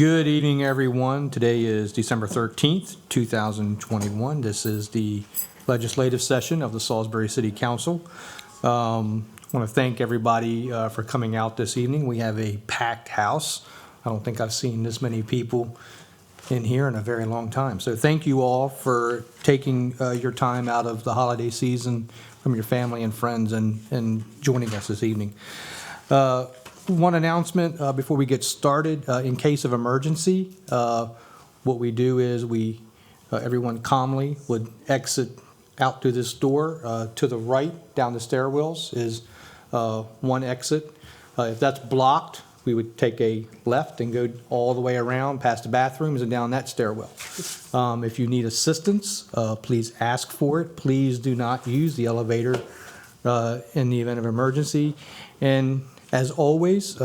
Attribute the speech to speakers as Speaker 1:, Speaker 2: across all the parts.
Speaker 1: Good evening, everyone. Today is December 13th, 2021. This is the legislative session of the Salisbury City Council. I want to thank everybody for coming out this evening. We have a packed house. I don't think I've seen this many people in here in a very long time. So thank you all for taking your time out of the holiday season from your family and friends and joining us this evening. One announcement before we get started. In case of emergency, what we do is everyone calmly would exit out through this door. To the right, down the stairwells, is one exit. If that's blocked, we would take a left and go all the way around past the bathrooms and down that stairwell. If you need assistance, please ask for it. Please do not use the elevator in the event of emergency. And as always,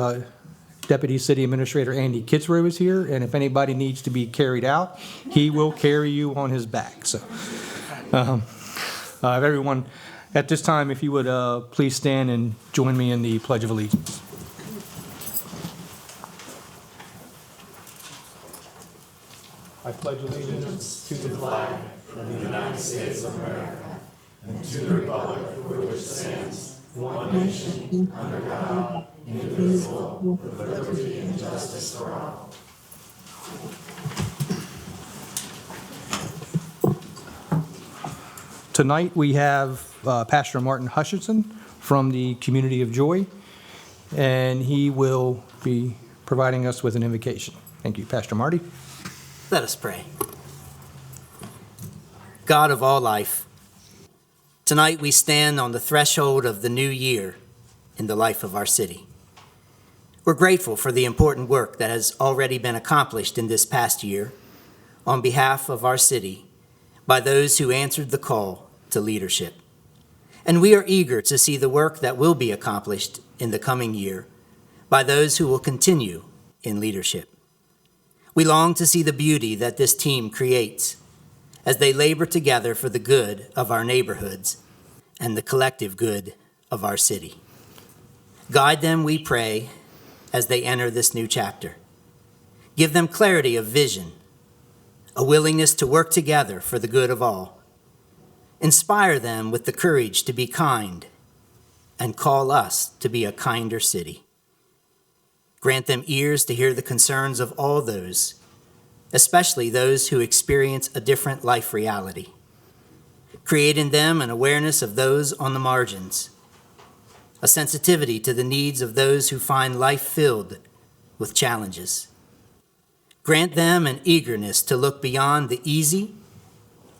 Speaker 1: Deputy City Administrator Andy Kitzrow is here, and if anybody needs to be carried out, he will carry you on his back. So, everyone, at this time, if you would please stand and join me in the Pledge of Allegiance. I pledge allegiance to the flag of the United States of America and to the republic for which it stands, one nation, under God, indivisible, with liberty and justice for all. Tonight we have Pastor Martin Hutchison from the Community of Joy, and he will be providing us with an invocation. Thank you, Pastor Marty.
Speaker 2: Let us pray. God of all life, tonight we stand on the threshold of the new year in the life of our city. We're grateful for the important work that has already been accomplished in this past year on behalf of our city by those who answered the call to leadership. And we are eager to see the work that will be accomplished in the coming year by those who will continue in leadership. We long to see the beauty that this team creates as they labor together for the good of our neighborhoods and the collective good of our city. Guide them, we pray, as they enter this new chapter. Give them clarity of vision, a willingness to work together for the good of all. Inspire them with the courage to be kind and call us to be a kinder city. Grant them ears to hear the concerns of all those, especially those who experience a different life reality. Create in them an awareness of those on the margins, a sensitivity to the needs of those who find life filled with challenges. Grant them an eagerness to look beyond the easy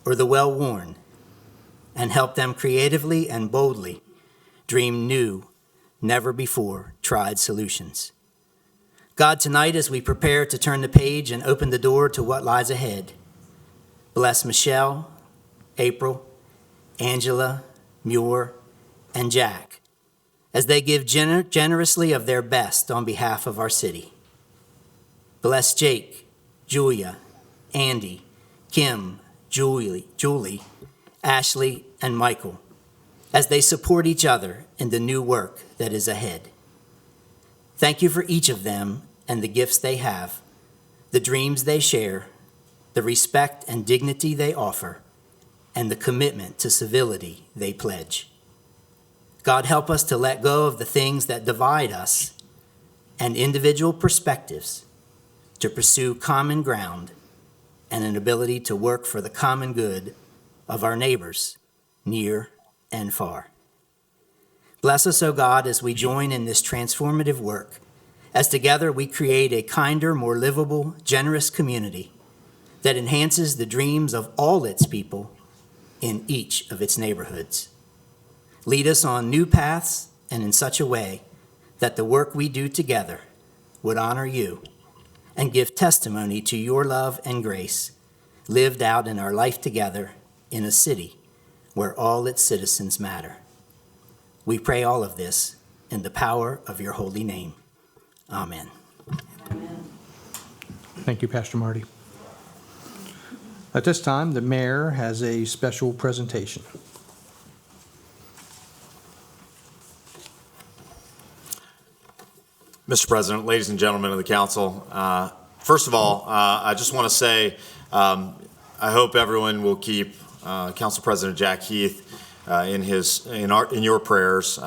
Speaker 2: or the well-worn and help them creatively and boldly dream new, never-before-tried solutions. God, tonight as we prepare to turn the page and open the door to what lies ahead, bless Michelle, April, Angela, Muir, and Jack as they give generously of their best on behalf of our city. Bless Jake, Julia, Andy, Kim, Julie, Ashley, and Michael as they support each other in the new work that is ahead. Thank you for each of them and the gifts they have, the dreams they share, the respect and dignity they offer, and the commitment to civility they pledge. God, help us to let go of the things that divide us and individual perspectives to pursue common ground and an ability to work for the common good of our neighbors, near and far. Bless us, O God, as we join in this transformative work, as together we create a kinder, more livable, generous community that enhances the dreams of all its people in each of its neighborhoods. Lead us on new paths and in such a way that the work we do together would honor you and give testimony to your love and grace lived out in our life together in a city where all its citizens matter. We pray all of this in the power of your holy name. Amen.
Speaker 3: Amen.
Speaker 1: Thank you, Pastor Marty. At this time, the mayor has a special presentation.
Speaker 4: Mr. President, ladies and gentlemen of the council,
Speaker 3: First of all, I just want to say I hope everyone will keep Council President Jack Heath in your prayers.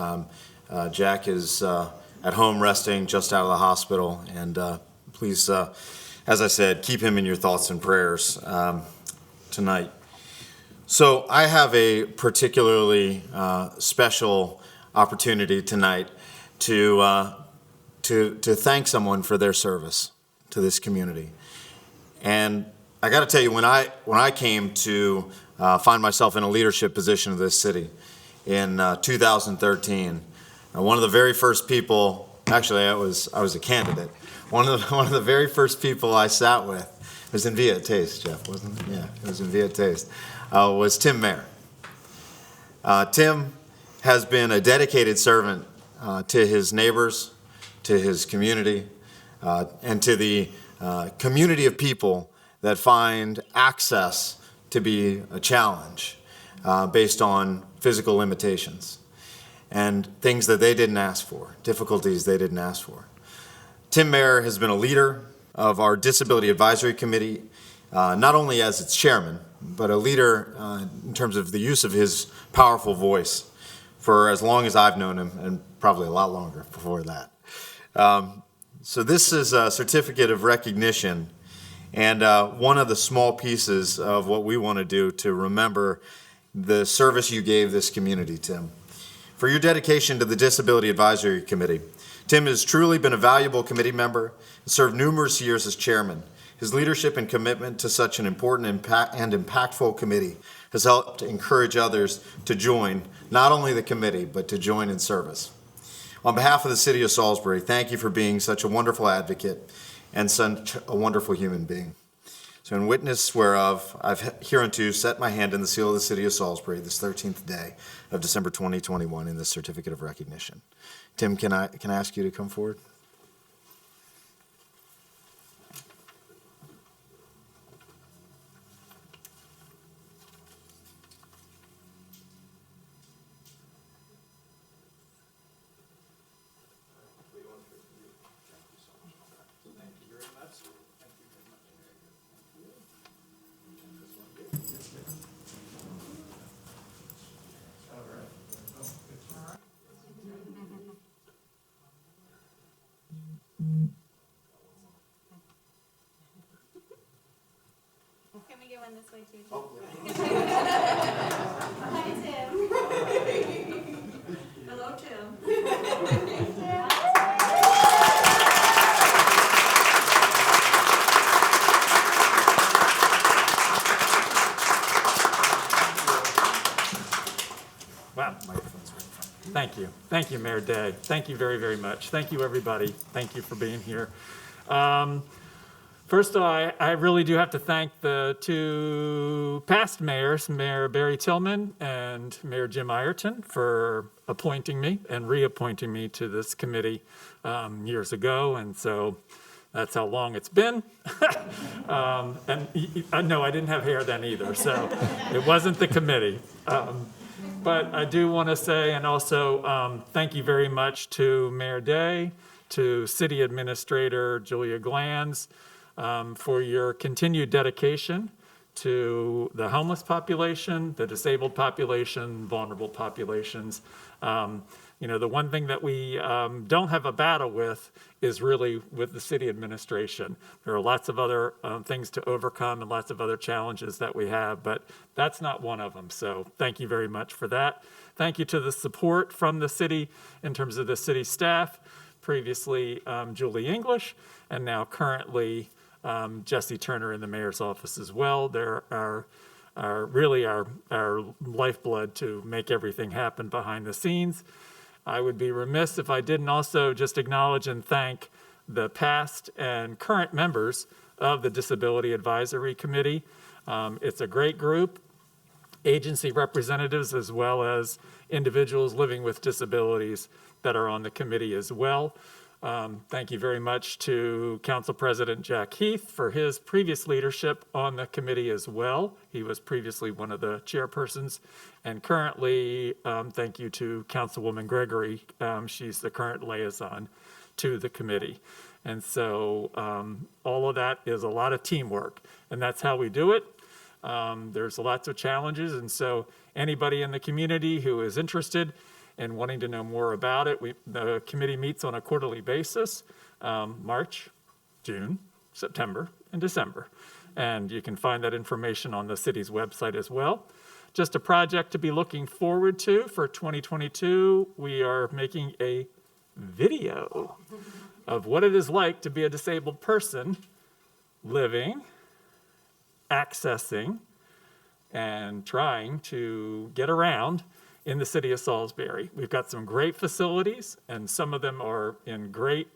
Speaker 3: Jack is at home resting, just out of the hospital, and please, as I said, keep him in your thoughts and prayers tonight. So I have a particularly special opportunity tonight to thank someone for their service to this community. And I got to tell you, when I came to find myself in a leadership position of this city in 2013, one of the very first people, actually I was a candidate. One of the very first people I sat with, it was in Viet Taste, Jeff, wasn't it? Yeah, it was in Viet Taste. Was Tim Mayer. Tim has been a dedicated servant to his neighbors, to his community, and to the community of people that find access to be a challenge based on physical limitations and things that they didn't ask for, difficulties they didn't ask for. Tim Mayer has been a leader of our Disability Advisory Committee, not only as its chairman, but a leader in terms of the use of his powerful voice for as long as I've known him, and probably a lot longer before that. So this is a certificate of recognition, and one of the small pieces of what we want to do to remember the service you gave this community, Tim. For your dedication to the Disability Advisory Committee, Tim has truly been a valuable committee member and served numerous years as chairman. His leadership and commitment to such an important and impactful committee has helped encourage others to join, not only the committee, but to join in service. On behalf of the City of Salisbury, thank you for being such a wonderful advocate and such a wonderful human being. So in witness whereof, I've hereunto set my hand in the seal of the City of Salisbury this 13th day of December 2021 in this certificate of recognition. Tim, can I ask you to come forward?
Speaker 4: Can we get one this way too?
Speaker 3: Oh,
Speaker 4: Hi, Tim. Hello, Tim.
Speaker 5: Wow. Thank you. Thank you, Mayor Day. Thank you very, very much. Thank you, everybody. Thank you for being here. First of all, I really do have to thank the two past mayors, Mayor Barry Tillman and Mayor Jim Ireton, for appointing me and reappointing me to this committee years ago. And so that's how long it's been. And no, I didn't have hair then either, so it wasn't the committee. But I do want to say, and also thank you very much to Mayor Day, to City Administrator Julia Glanz, for your continued dedication to the homeless population, the disabled population, vulnerable populations. You know, the one thing that we don't have a battle with is really with the city administration. There are lots of other things to overcome and lots of other challenges that we have, but that's not one of them. So thank you very much for that. Thank you to the support from the city in terms of the city staff, previously Julie English, and now currently Jesse Turner in the mayor's office as well. There are really our lifeblood to make everything happen behind the scenes. I would be remiss if I didn't also just acknowledge and thank the past and current members of the Disability Advisory Committee. It's a great group, agency representatives as well as individuals living with disabilities that are on the committee as well. Thank you very much to Council President Jack Heath for his previous leadership on the committee as well. He was previously one of the chairpersons. And currently, thank you to Councilwoman Gregory. She's the current liaison to the committee. And so all of that is a lot of teamwork, and that's how we do it. There's lots of challenges, and so anybody in the community who is interested in wanting to know more about it, the committee meets on a quarterly basis, March, June, September, and December. And you can find that information on the city's website as well. Just a project to be looking forward to for 2022. We are making a video of what it is like to be a disabled person living, accessing, and trying to get around in the city of Salisbury. We've got some great facilities, and some of them are in great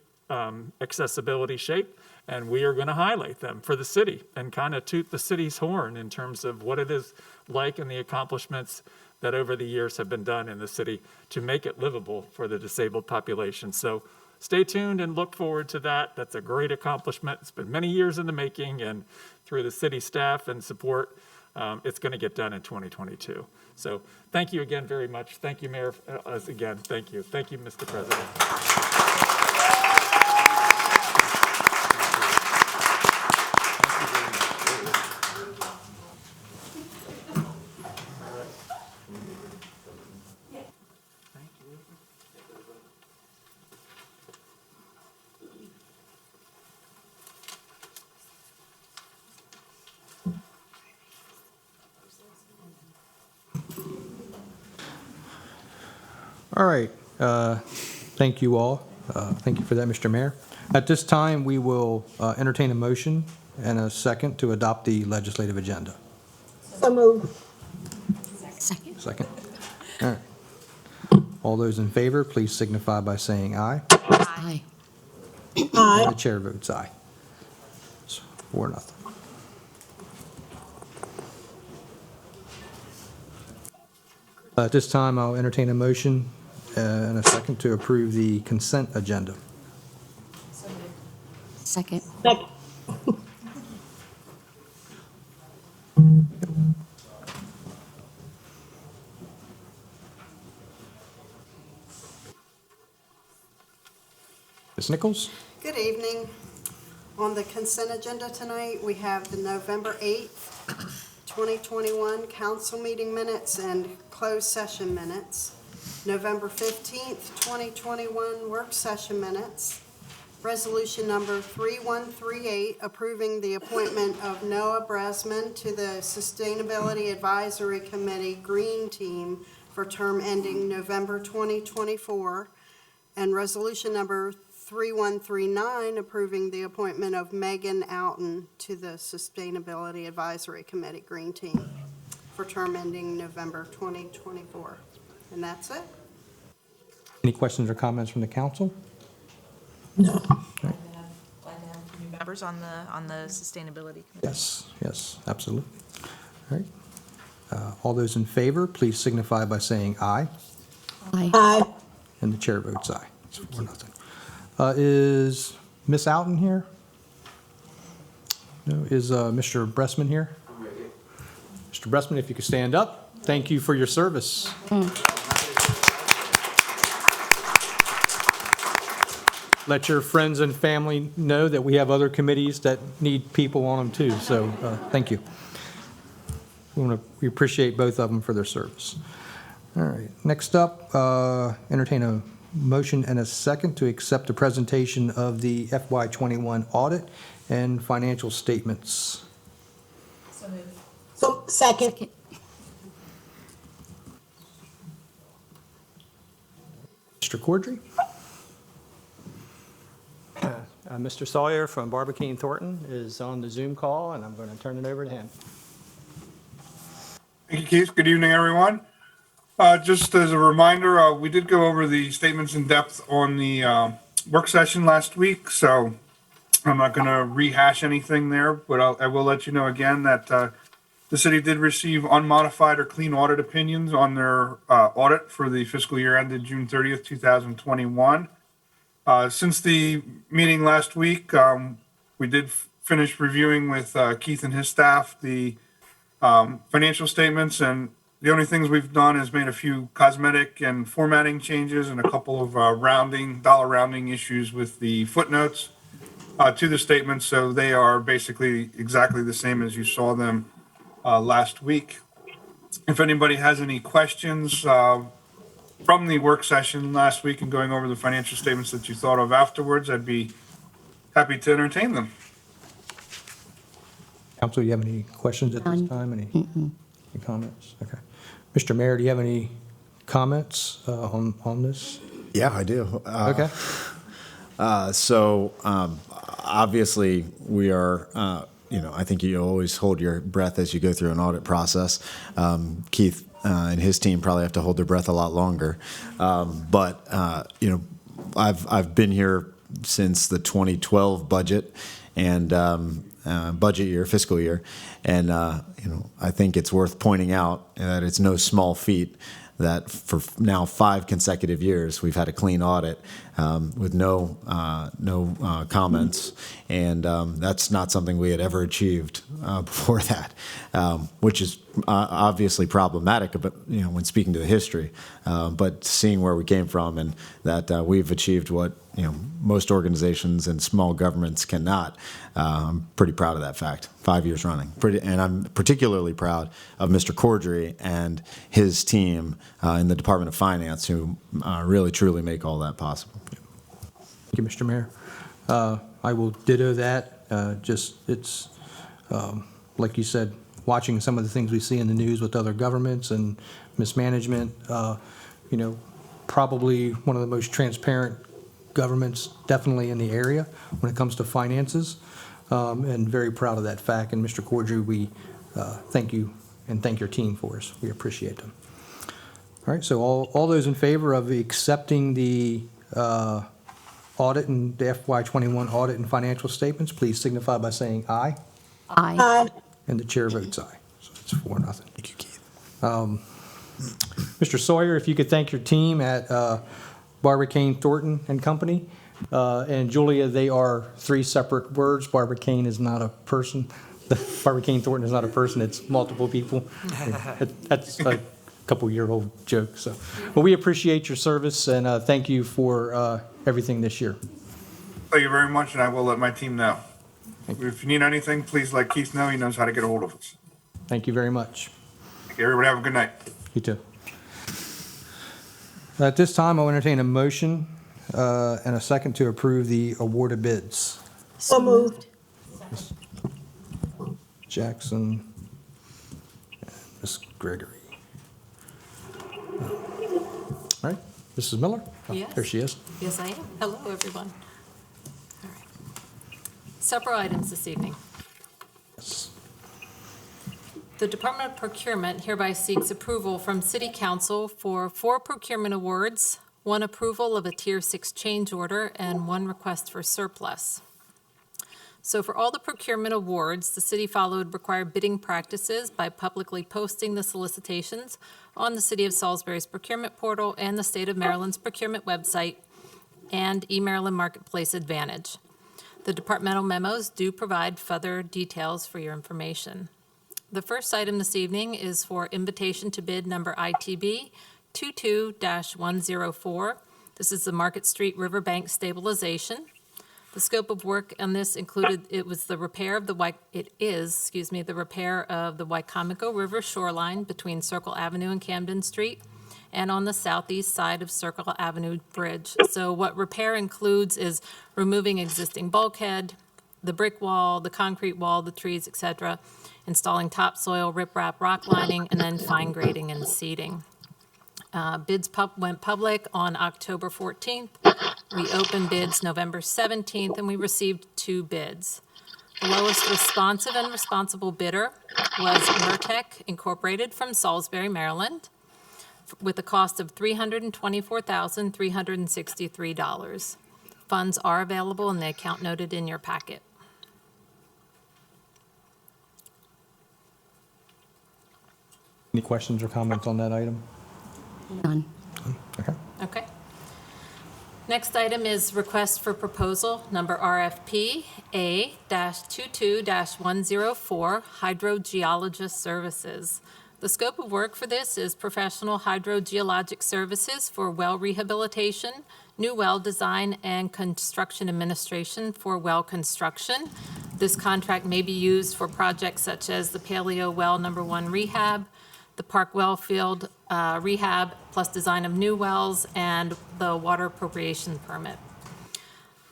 Speaker 5: accessibility shape, and we are going to highlight them for the city and kind of toot the city's horn in terms of what it is like and the accomplishments that over the years have been done in the city to make it livable for the disabled population. So stay tuned and look forward to that. That's a great accomplishment. It's been many years in the making, and through the city staff and support, it's going to get done in 2022. So thank you again very much. Thank you, Mayor, again. Thank you. Thank you, Mr. President.
Speaker 1: All right. Thank you all. Thank you for that, Mr. Mayor. At this time, we will entertain a motion and a second to adopt the legislative agenda.
Speaker 6: So moved.
Speaker 7: Second.
Speaker 1: Second. All right. All those in favor, please signify by saying aye.
Speaker 7: Aye.
Speaker 1: The chair votes aye. So, 4-0. At this time, I'll entertain a motion and a second to approve the consent agenda.
Speaker 7: Second.
Speaker 6: Second.
Speaker 1: Ms. Nichols?
Speaker 8: Good evening. On the consent agenda tonight, we have the November 8th, 2021 council meeting minutes and closed session minutes, November 15th, 2021 work session minutes, resolution number 3138 approving the appointment of Noah Bresman to the Sustainability Advisory Committee Green Team for term ending November 2024, and resolution number 3139 approving the appointment of Megan Outen to the Sustainability Advisory Committee Green Team for term ending November 2024. And that's it.
Speaker 1: Any questions or comments from the council?
Speaker 6: No.
Speaker 9: Glad to have new members on the sustainability committee.
Speaker 1: Yes, yes, absolutely. All right. All those in favor, please signify by saying aye.
Speaker 7: Aye.
Speaker 6: Aye.
Speaker 1: And the chair votes aye. It's 4-0. Is Miss Outen here? No. Is Mr. Bressman here? Mr. Bressman, if you could stand up. Thank you for your service. Let your friends and family know that we have other committees that need people on them too, so thank you. We appreciate both of them for their service. All right, next up, entertain a motion and a second to accept the presentation of the FY21 audit and financial statements.
Speaker 9: So moved.
Speaker 6: So, second.
Speaker 7: Second.
Speaker 1: Mr. Cordry?
Speaker 10: Mr. Sawyer from Barbicane Thornton is on the Zoom call, and I'm going to turn it over to him.
Speaker 11: Thank you, Keith. Good evening, everyone. Just as a reminder, we did go over the statements in depth on the work session last week, so I'm not going to rehash anything there, but I will let you know again that the city did receive unmodified or clean audit opinions on their audit for the fiscal year ended June 30th, 2021. Since the meeting last week, we did finish reviewing with Keith and his staff the financial statements and The only things we've done is made a few cosmetic and formatting changes and a couple of dollar rounding issues with the footnotes to the statements. So they are basically exactly the same as you saw them last week. If anybody has any questions from the work session last week and going over the financial statements that you thought of afterwards, I'd be happy to entertain them.
Speaker 1: Council, do you have any questions at this
Speaker 7: None.
Speaker 1: time? Any comments? Okay. Mr. Mayor, do you have any comments on this?
Speaker 12: Yeah, I do.
Speaker 1: Okay.
Speaker 12: Obviously, we are, I think you always hold your breath as you go through an audit process. Keith and his team probably have to hold their breath a lot longer. I've been here since the 2012 budget and budget year, fiscal year. And, I think it's worth pointing out that it's no small feat that for now 5 consecutive years, we've had a clean audit with no comments. And that's not something we had ever achieved before that, which is obviously problematic, but, when speaking to the history, but seeing where we came from and that we've achieved what, most organizations and small governments cannot. I'm pretty proud of that fact. 5 years running. And I'm particularly proud of Mr. Cordry and his team in the Department of Finance who really, truly make all that possible.
Speaker 1: Thank you, Mr. Mayor. I will ditto that. It's like you said, watching some of the things we see in the news with other governments and mismanagement, probably one of the most transparent governments definitely in the area when it comes to finances, and very proud of that fact. And Mr. Cordry, we thank you and thank your team for us. We appreciate them. All right, so all those in favor of accepting the audit and the FY21 audit and financial statements, please signify by saying aye.
Speaker 7: Aye.
Speaker 6: Aye.
Speaker 1: And the chair votes aye. So it's 4-0. Thank you, Keith. Mr. Sawyer, if you could thank your team at Barbicane Thornton and Company. And Julia, they are 3 separate words. Barbicane is not a person. Barbicane Thornton is not a person. It's multiple people. That's a couple-year-old joke. So, well, we appreciate your service and thank you for everything this year.
Speaker 11: Thank you very much, and I will let my team know. If you need anything, please let Keith know. He knows how to get a hold of us.
Speaker 1: Thank you very much.
Speaker 11: Thank you, everybody. Have a good night.
Speaker 1: You too. At this time, I'll entertain a motion and a second to approve the award of bids.
Speaker 6: So moved.
Speaker 1: Jackson and Ms. Gregory. All right, Mrs. Miller? Oh,
Speaker 4: Yes.
Speaker 1: There she is.
Speaker 4: Yes, I am. Hello, everyone. All right. Several items this evening.
Speaker 1: Yes.
Speaker 4: The Department of Procurement hereby seeks approval from City Council for 4 procurement awards, 1 approval of a Tier 6 change order, and 1 request for surplus. So for all the procurement awards, the city followed required bidding practices by publicly posting the solicitations on the City of Salisbury's procurement portal and the State of Maryland's procurement website and eMaryland Marketplace Advantage. The departmental memos do provide further details for your information. The first item this evening is for invitation to bid number ITB 22-104. This is the Market Street Riverbank Stabilization. The scope of work on this included, it is the repair of the Wycomico River shoreline between Circle Avenue and Camden Street and on the southeast side of Circle Avenue Bridge. So what repair includes is removing existing bulkhead, the brick wall, the concrete wall, the trees, etc., installing topsoil, riprap, rock lining, and then fine grading and seeding. Bids went public on October 14th. We opened bids November 17th, and we received 2 bids. The lowest responsive and responsible bidder was Mertec Incorporated from Salisbury, Maryland, with a cost of $324,363. Funds are available in the account noted in your packet.
Speaker 1: Any questions or comments on that item?
Speaker 7: None.
Speaker 1: Okay.
Speaker 4: Okay. Next item is request for proposal number RFP A-22-104, hydrogeologist services. The scope of work for this is professional hydrogeologic services for well rehabilitation, new well design, and construction administration for well construction. This contract may be used for projects such as the Paleo Well Number 1 rehab, the Park Well Field rehab, plus design of new wells, and the water appropriation permit.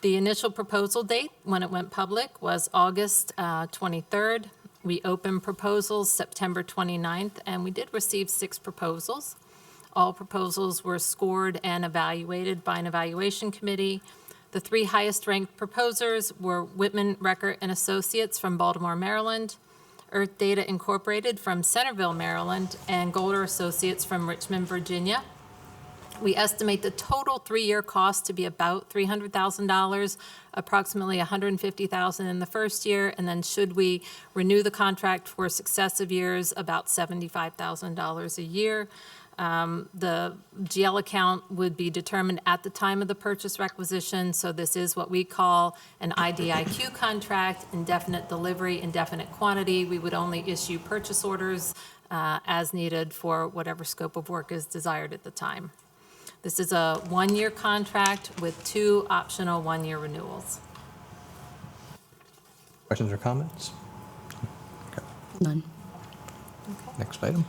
Speaker 4: The initial proposal date, when it went public, was August 23rd. We opened proposals September 29th, and we did receive 6 proposals. All proposals were scored and evaluated by an evaluation committee. The 3 highest-ranked proposers were Whitman, Recker, and Associates from Baltimore, Maryland, Earth Data Incorporated from Centerville, Maryland, and Golder Associates from Richmond, Virginia. We estimate the total 3-year cost to be about $300,000, approximately $150,000 in the first year, and then should we renew the contract for successive years, about $75,000 a year. The GL account would be determined at the time of the purchase requisition, so this is what we call an IDIQ contract, indefinite delivery, indefinite quantity. We would only issue purchase orders as needed for whatever scope of work is desired at the time. This is a 1-year contract with 2 optional 1-year renewals.
Speaker 1: Questions or comments?
Speaker 7: None.
Speaker 1: Next item.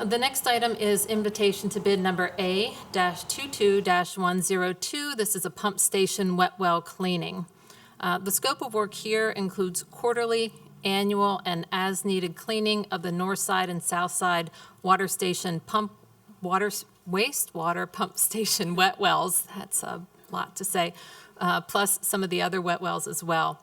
Speaker 4: The next item is invitation to bid number A-22-102. This is a pump station wet well cleaning. The scope of work here includes quarterly, annual, and as-needed cleaning of the north side and south side water station wastewater pump station wet wells. That's a lot to say. Plus some of the other wet wells as well.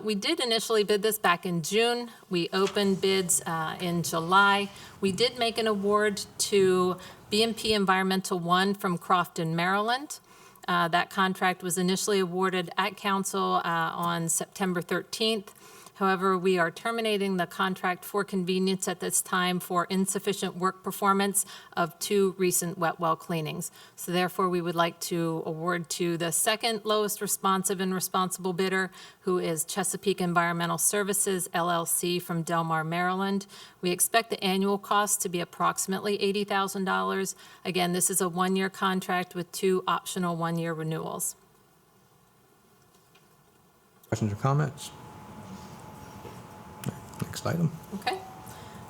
Speaker 4: We did initially bid this back in June. We opened bids in July. We did make an award to B&P Environmental 1 from Crofton, Maryland. That contract was initially awarded at council on September 13th. However, we are terminating the contract for convenience at this time for insufficient work performance of 2 recent wet well cleanings. So therefore, we would like to award to the second lowest responsive and responsible bidder, who is Chesapeake Environmental Services, LLC from Delmar, Maryland. We expect the annual cost to be approximately $80,000. Again, this is a 1-year contract with 2 optional 1-year renewals.
Speaker 1: Questions or comments? Next item.
Speaker 4: Okay.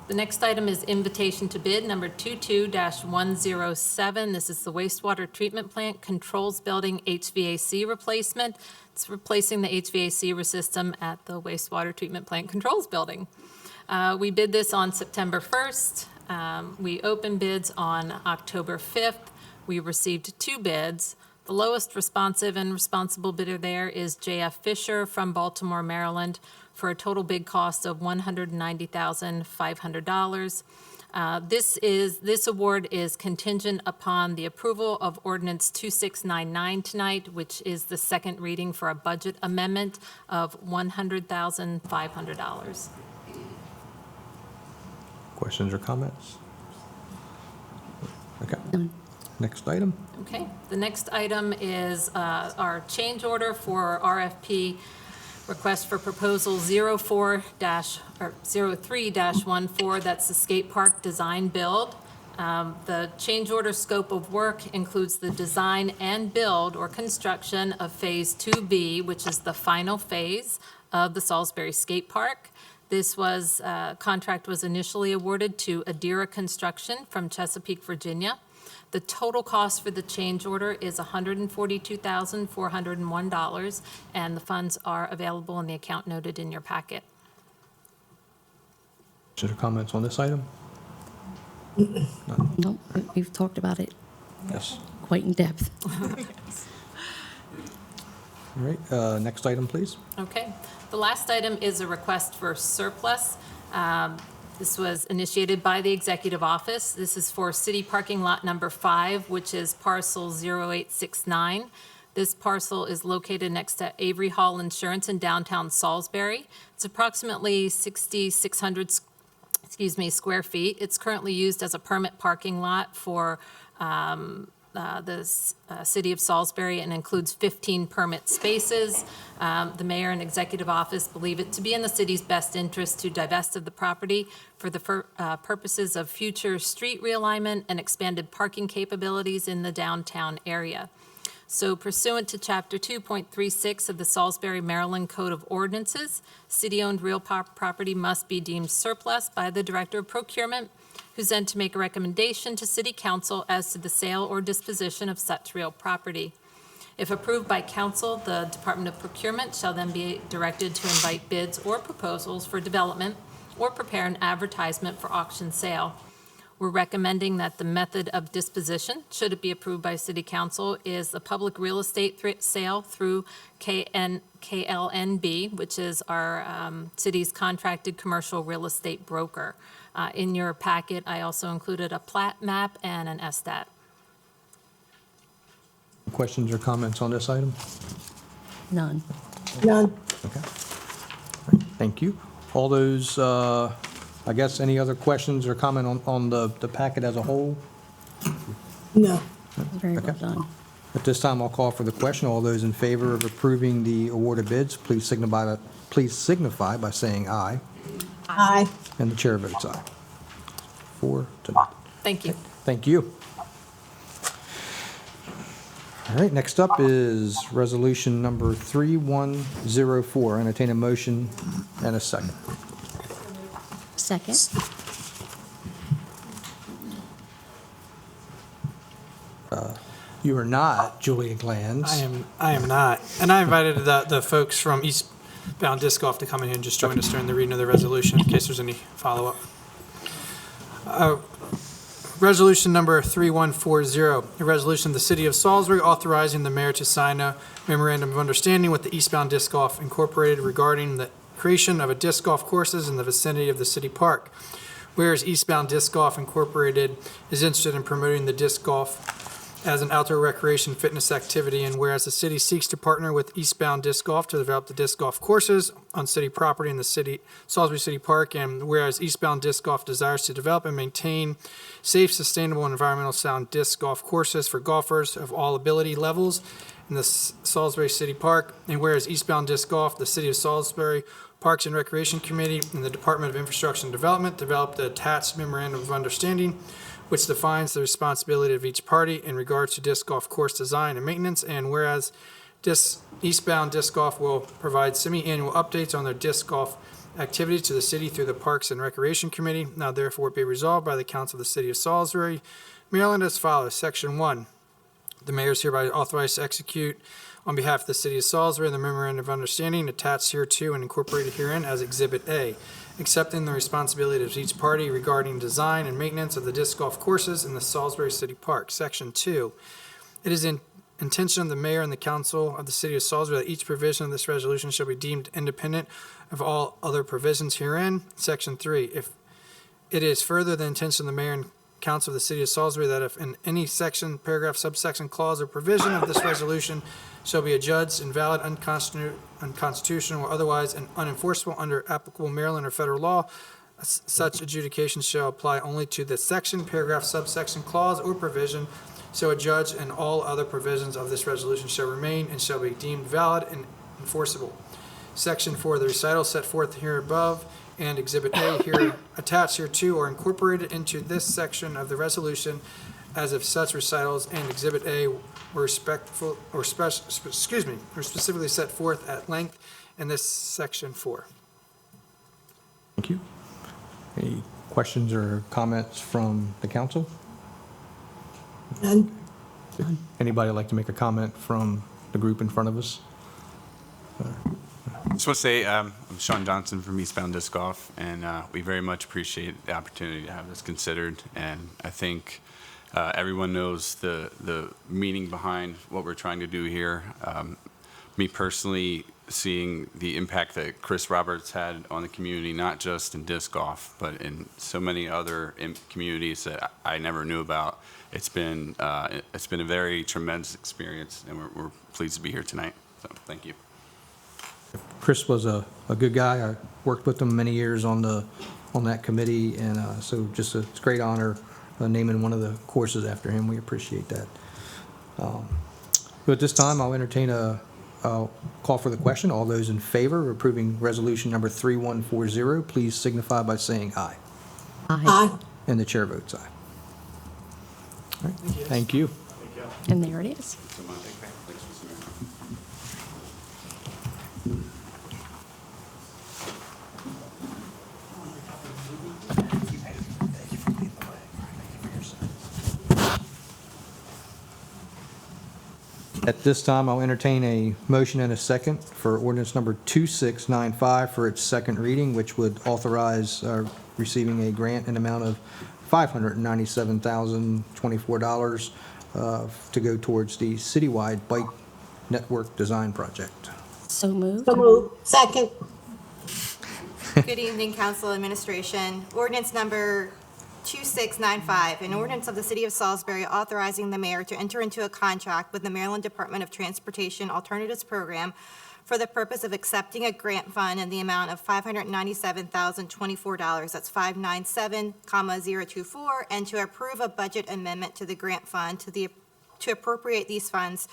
Speaker 4: The next item is invitation to bid number 22-107. This is the wastewater treatment plant controls building HVAC replacement. It's replacing the HVAC system at the wastewater treatment plant controls building. We bid this on September 1st. We opened bids on October 5th. We received 2 bids. The lowest responsive and responsible bidder there is J.F. Fisher from Baltimore, Maryland, for a total bid cost of $190,500. This award is contingent upon the approval of Ordinance 2699 tonight, which is the second reading for a budget amendment of $100,500.
Speaker 1: Questions or comments? Okay.
Speaker 7: None.
Speaker 1: Next item.
Speaker 4: Okay, the next item is our change order for RFP request for proposal 03-14, that's the skate park design build. The change order scope of work includes the design and build or construction of Phase 2B, which is the final phase of the Salisbury skate park. This contract was initially awarded to Adira Construction from Chesapeake, Virginia. The total cost for the change order is $142,401, and the funds are available in the account noted in your packet.
Speaker 1: Questions or comments on this item?
Speaker 7: Nope, we've talked about it
Speaker 1: Yes.
Speaker 7: quite in depth.
Speaker 1: All right, next item, please.
Speaker 4: Okay. The last item is a request for surplus. This was initiated by the Executive Office. This is for City Parking Lot Number 5, which is parcel 0869. This parcel is located next to Avery Hall Insurance in downtown Salisbury. It's approximately 6,600 square feet. It's currently used as a permit parking lot for City of Salisbury and includes 15 permit spaces. The mayor and executive office believe it to be in the city's best interest to divest of the property for the purposes of future street realignment and expanded parking capabilities in the downtown area. So pursuant to Chapter 2.36 of the Salisbury, Maryland Code of Ordinances, city-owned real property must be deemed surplus by the Director of Procurement, who's then to make a recommendation to City Council as to the sale or disposition of such real property. If approved by council, the Department of Procurement shall then be directed to invite bids or proposals for development or prepare an advertisement for auction sale. We're recommending that the method of disposition, should it be approved by City Council, is the public real estate sale through KLNB, which is our city's contracted commercial real estate broker. In your packet, I also included a plat map and an SDAT.
Speaker 1: Questions or comments on this item?
Speaker 7: None.
Speaker 6: None.
Speaker 1: Okay. Thank you. All those, I guess, any other questions or comment on the packet as a whole?
Speaker 6: No.
Speaker 7: Very well
Speaker 1: Okay.
Speaker 7: done.
Speaker 1: At this time, I'll call for the question. All those in favor of approving the award of bids, please signify by saying aye.
Speaker 6: Aye.
Speaker 1: And the chair votes aye. 4 to 0.
Speaker 4: Thank you.
Speaker 1: Thank you. All right, next up is resolution number 3104. Entertain a motion and a second.
Speaker 7: Second.
Speaker 1: You are not Julia Glanz.
Speaker 13: I am not. And I invited the folks from Eastbound Disc Golf to come in here and just join us during the reading of the resolution in case there's any follow-up. Resolution number 3140, a resolution of the City of Salisbury authorizing the mayor to sign a memorandum of understanding with the Eastbound Disc Golf Incorporated regarding the creation of a disc golf courses in the vicinity of the city park. Whereas Eastbound Disc Golf Incorporated is interested in promoting the disc golf as an outdoor recreation fitness activity, and whereas the city seeks to partner with Eastbound Disc Golf to develop the disc golf courses on city property in the Salisbury City Park, and whereas Eastbound Disc Golf desires to develop and maintain safe, sustainable, and environmental sound disc golf courses for golfers of all ability levels in the Salisbury City Park, and whereas Eastbound Disc Golf, the City of Salisbury Parks and Recreation Committee, and the Department of Infrastructure and Development developed the attached memorandum of understanding, which defines the responsibility of each party in regards to disc golf course design and maintenance, and whereas Eastbound Disc Golf will provide semi-annual updates on their disc golf activities to the city through the Parks and Recreation Committee. Now therefore be resolved by the Council of the City of Salisbury, Maryland as follows. Section 1, the mayor is hereby authorized to execute on behalf of the City of Salisbury the memorandum of understanding attached hereto and incorporated herein as Exhibit A, accepting the responsibility of each party regarding design and maintenance of the disc golf courses in the Salisbury City Park. Section 2, it is in intention of the mayor and the council of the City of Salisbury that each provision of this resolution shall be deemed independent of all other provisions herein. Section 3, if it is further the intention of the mayor and council of the City of Salisbury that if in any section, paragraph, subsection, clause, or provision of this resolution shall be adjudged invalid, unconstitutional, or otherwise unenforceable under applicable Maryland or federal law, such adjudication shall apply only to the section, paragraph, subsection, clause, or provision so adjudged, and all other provisions of this resolution shall remain and shall be deemed valid and enforceable. Section 4, the recital set forth here above and Exhibit A here attached hereto or incorporated into this section of the resolution as if such recitals and Exhibit A were specifically set forth at length in this Section 4.
Speaker 1: Thank you. Any questions or comments from the council?
Speaker 6: None.
Speaker 1: Anybody like to make a comment from the group in front of us?
Speaker 14: I just want to say I'm Sean Johnson from Eastbound Disc Golf, and we very much appreciate the opportunity to have this considered. And I think everyone knows the meaning behind what we're trying to do here. Me personally, seeing the impact that Chris Roberts had on the community, not just in disc golf, but in so many other communities that I never knew about. It's been a very tremendous experience, and we're pleased to be here tonight. So thank you.
Speaker 1: Chris was a good guy. I worked with him many years on that committee, and so just it's a great honor naming one of the courses after him. We appreciate that. So at this time, I'll entertain a call for the question. All those in favor of approving resolution number 3140, please signify by saying aye.
Speaker 6: Aye.
Speaker 1: And the chair votes aye. All right, thank you.
Speaker 7: And there it is.
Speaker 1: At this time, I'll entertain a motion and a second for ordinance number 2695 for its second reading, which would authorize receiving a grant in amount of $597,024 to go towards the citywide bike network design project.
Speaker 7: So moved.
Speaker 6: So moved. Second.
Speaker 15: Good evening, Council Administration. Ordinance number 2695, an ordinance of the City of Salisbury authorizing the mayor to enter into a contract with the Maryland Department of Transportation Alternatives Program for the purpose of accepting a grant fund in the amount of $597,024, that's 597,024, and to approve a budget amendment to the grant fund to appropriate these funds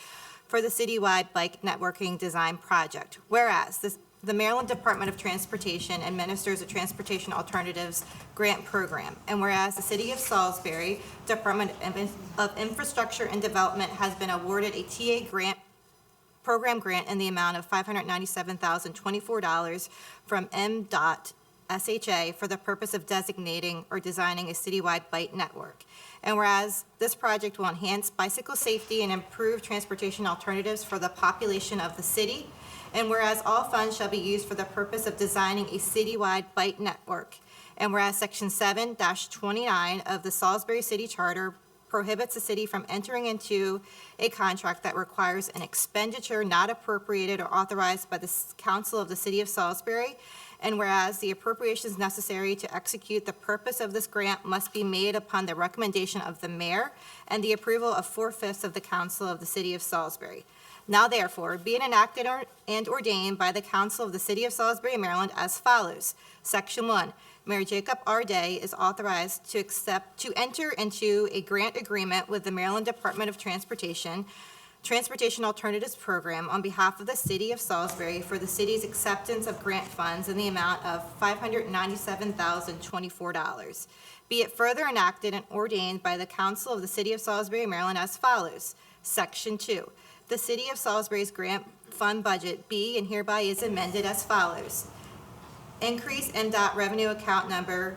Speaker 15: for the citywide bike networking design project. Whereas the Maryland Department of Transportation administers a transportation alternatives grant program. And whereas the City of Salisbury Department of Infrastructure and Development has been awarded a TA program grant in the amount of $597,024 from MDOT SHA for the purpose of designating or designing a citywide bike network. And whereas this project will enhance bicycle safety and improve transportation alternatives for the population of the city, and whereas all funds shall be used for the purpose of designing a citywide bike network. And whereas Section 7-29 of the Salisbury City Charter prohibits the city from entering into a contract that requires an expenditure not appropriated or authorized by the Council of the City of Salisbury. And whereas the appropriations necessary to execute the purpose of this grant must be made upon the recommendation of the mayor and the approval of 4/5 of the Council of the City of Salisbury. Now therefore, be it enacted and ordained by the Council of the City of Salisbury, Maryland as follows. Section 1, Mayor Jacob R. Day is authorized to enter into a grant agreement with the Maryland Department of Transportation Alternatives Program on behalf of the City of Salisbury for the city's acceptance of grant funds in the amount of $597,024. Be it further enacted and ordained by the Council of the City of Salisbury, Maryland as follows. Section 2, the City of Salisbury's grant fund budget be and hereby is amended as follows. Increase MDOT revenue account number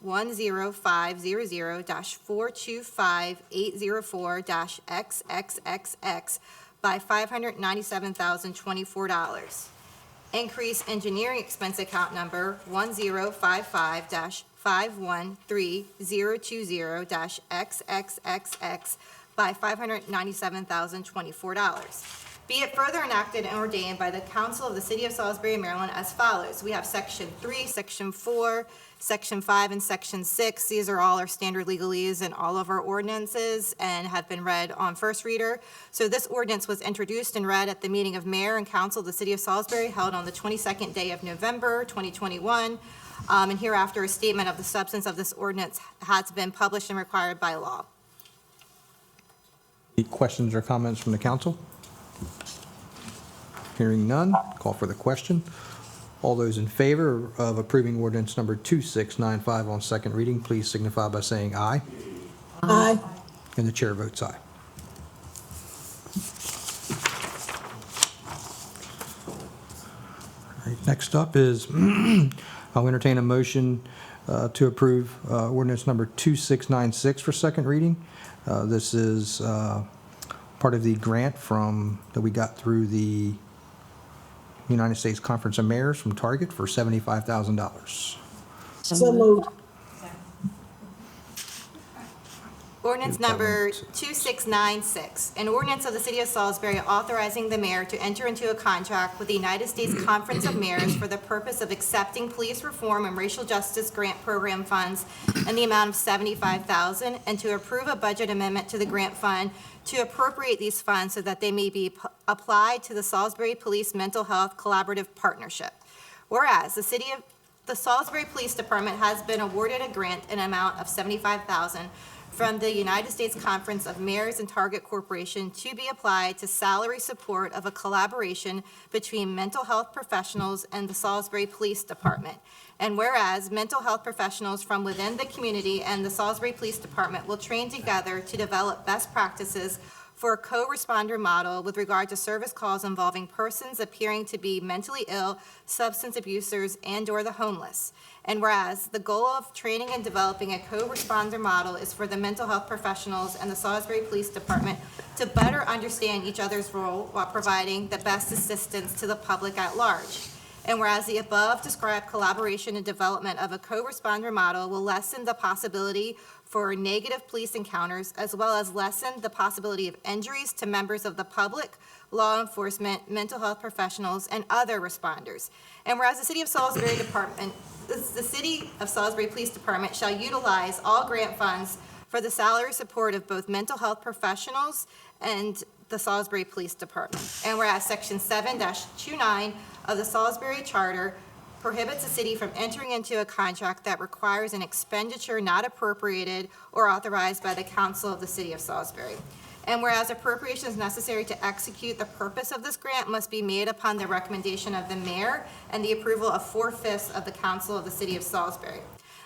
Speaker 15: 10500-425-804-XXXX by $597,024. Increase engineering expense account number 1055-513-020-XXXX by $597,024. Be it further enacted and ordained by the Council of the City of Salisbury, Maryland as follows. We have Section 3, Section 4, Section 5, and Section 6. These are all our standard legalese in all of our ordinances and have been read on first reader. So this ordinance was introduced and read at the meeting of Mayor and Council of the City of Salisbury held on the 22nd day of November, 2021. And hereafter, a statement of the substance of this ordinance has been published and required by law.
Speaker 1: Any questions or comments from the council? Hearing none, call for the question. All those in favor of approving ordinance number 2695 on second reading, please signify by saying aye.
Speaker 6: Aye.
Speaker 1: And the chair votes aye. All right, next up is I'll entertain a motion to approve ordinance number 2696 for second reading. This is part of the grant that we got through the United States Conference of Mayors from Target for $75,000.
Speaker 6: So moved.
Speaker 15: Ordinance number 2696, an ordinance of the City of Salisbury authorizing the mayor to enter into a contract with the United States Conference of Mayors for the purpose of accepting police reform and racial justice grant program funds in the amount of $75,000 and to approve a budget amendment to the grant fund to appropriate these funds so that they may be applied to the Salisbury Police Mental Health Collaborative Partnership. Whereas the Salisbury Police Department has been awarded a grant in an amount of $75,000 from the United States Conference of Mayors and Target Corporation to be applied to salary support of a collaboration between mental health professionals and the Salisbury Police Department. And whereas mental health professionals from within the community and the Salisbury Police Department will train together to develop best practices for a co-responder model with regard to service calls involving persons appearing to be mentally ill, substance abusers, and/or the homeless. And whereas the goal of training and developing a co-responder model is for the mental health professionals and the Salisbury Police Department to better understand each other's role while providing the best assistance to the public at large. And whereas the above described collaboration and development of a co-responder model will lessen the possibility for negative police encounters, as well as lessen the possibility of injuries to members of the public, law enforcement, mental health professionals, and other responders. And whereas the City of Salisbury Police Department shall utilize all grant funds for the salary support of both mental health professionals and the Salisbury Police Department. And whereas Section 7-29 of the Salisbury Charter prohibits the city from entering into a contract that requires an expenditure not appropriated or authorized by the council of the City of Salisbury. And whereas appropriations necessary to execute the purpose of this grant must be made upon the recommendation of the mayor and the approval of 4/5 of the council of the City of Salisbury.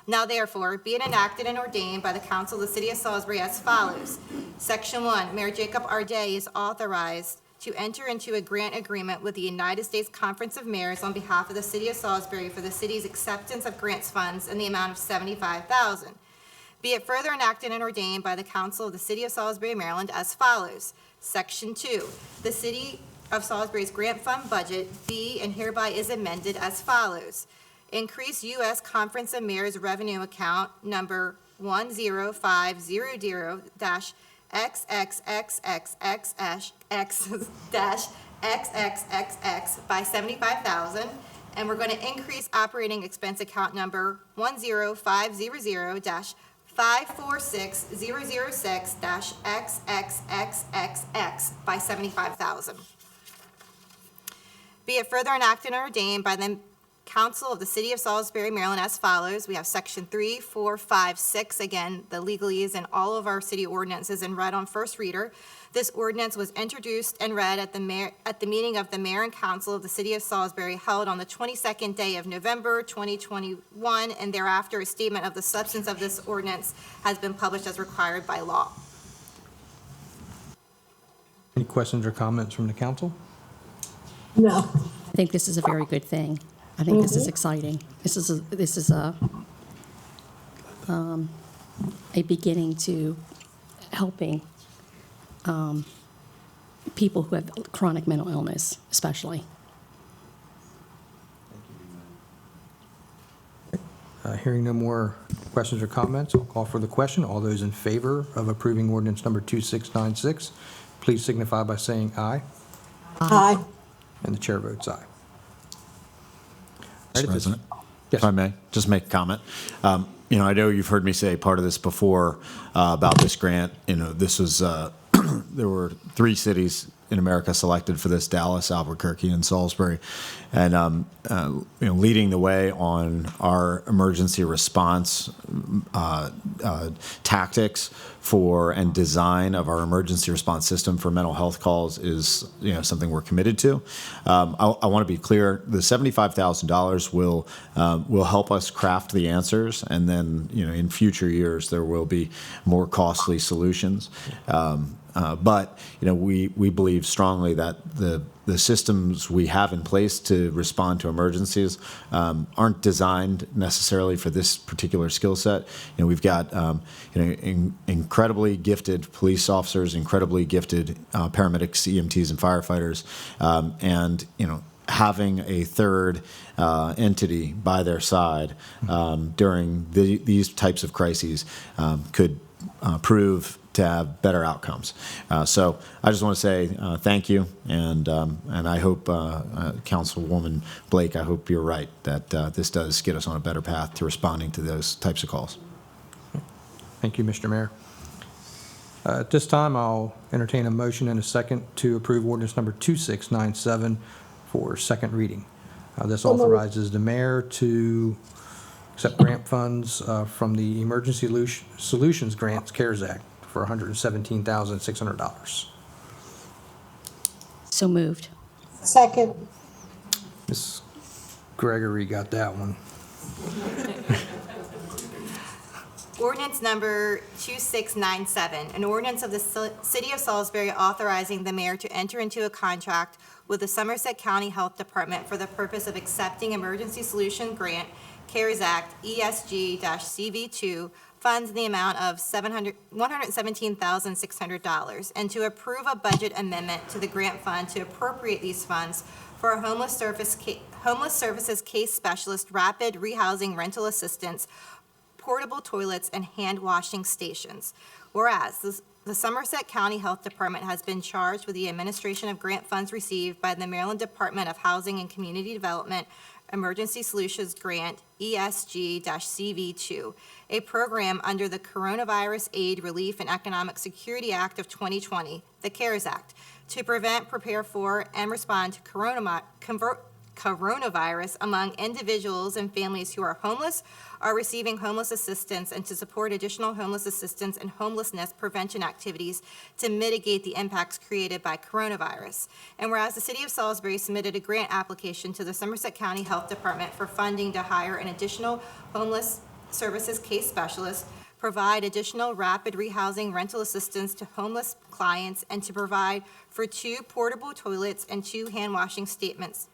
Speaker 15: Now therefore, be it enacted and ordained by the council of the City of Salisbury as follows. Section 1, Mayor Jacob R. Day is authorized to enter into a grant agreement with the United States Conference of Mayors on behalf of the City of Salisbury for the city's acceptance of grants funds in the amount of $75,000. Be it further enacted and ordained by the Council of the City of Salisbury, Maryland as follows. Section 2, the City of Salisbury's grant fund budget be and hereby is amended as follows. Increase U.S. Conference of Mayors revenue account number 10500-XXXXX-X-XXX by $75,000. And we're going to increase operating expense account number 10500-546-006-XXXXX by $75,000. Be it further enacted and ordained by the Council of the City of Salisbury, Maryland as follows. We have Section 3, 4, 5, 6, again, the legalese in all of our city ordinances and read on first reader. This ordinance was introduced and read at the meeting of the Mayor and Council of the City of Salisbury held on the 22nd day of November 2021, and thereafter a statement of the substance of this ordinance has been published as required by law.
Speaker 1: Any questions or comments from the council?
Speaker 6: No.
Speaker 7: I think this is a very good thing. I think this is exciting. This is a beginning to helping people who have chronic mental illness, especially.
Speaker 1: Hearing no more questions or comments, I'll call for the question. All those in favor of approving ordinance number 2696, please signify by saying aye.
Speaker 6: Aye.
Speaker 1: And the chair votes aye.
Speaker 12: Mr. President,
Speaker 1: Yes.
Speaker 12: if I may, just make a comment. I know you've heard me say part of this before about this grant. This was, there were 3 cities in America selected for this: Dallas, Albuquerque, and Salisbury. And, leading the way on our emergency response tactics and design of our emergency response system for mental health calls is, something we're committed to. I want to be clear: the $75,000 will help us craft the answers, and then, in future years there will be more costly solutions. But we believe strongly that the systems we have in place to respond to emergencies aren't designed necessarily for this particular skill set. We've got incredibly gifted police officers, incredibly gifted paramedics, EMTs, and firefighters, and having a third entity by their side during these types of crises could prove to have better outcomes. So I just want to say thank you, and I hope, Councilwoman Blake, I hope you're right that this does get us on a better path to responding to those types of calls.
Speaker 1: Thank you, Mr. Mayor. At this time, I'll entertain a motion and a second to approve ordinance number 2697 for second reading. This authorizes the mayor to accept grant funds from the Emergency Solutions Grants CARES Act for $117,600.
Speaker 7: So moved.
Speaker 6: Second.
Speaker 1: Ms. Gregory got that one.
Speaker 15: Ordinance number 2697, an ordinance of the City of Salisbury authorizing the mayor to enter into a contract with the Somerset County Health Department for the purpose of accepting Emergency Solution Grant, CARES Act, ESG-CV2, funds in the amount of $117,600, and to approve a budget amendment to the grant fund to appropriate these funds for a homeless services case specialist, rapid rehousing rental assistance, portable toilets, and hand washing stations. Whereas the Somerset County Health Department has been charged with the administration of grant funds received by the Maryland Department of Housing and Community Development Emergency Solutions Grant, ESG-CV2, a program under the Coronavirus Aid, Relief, and Economic Security Act of 2020, the CARES Act, to prevent, prepare for, and respond to coronavirus among individuals and families who are homeless, are receiving homeless assistance, and to support additional homeless assistance and homelessness prevention activities to mitigate the impacts created by coronavirus. And whereas the City of Salisbury submitted a grant application to the Somerset County Health Department for funding to hire an additional homeless services case specialist, provide additional rapid rehousing rental assistance to homeless clients, and to provide for 2 portable toilets and 2 hand washing stations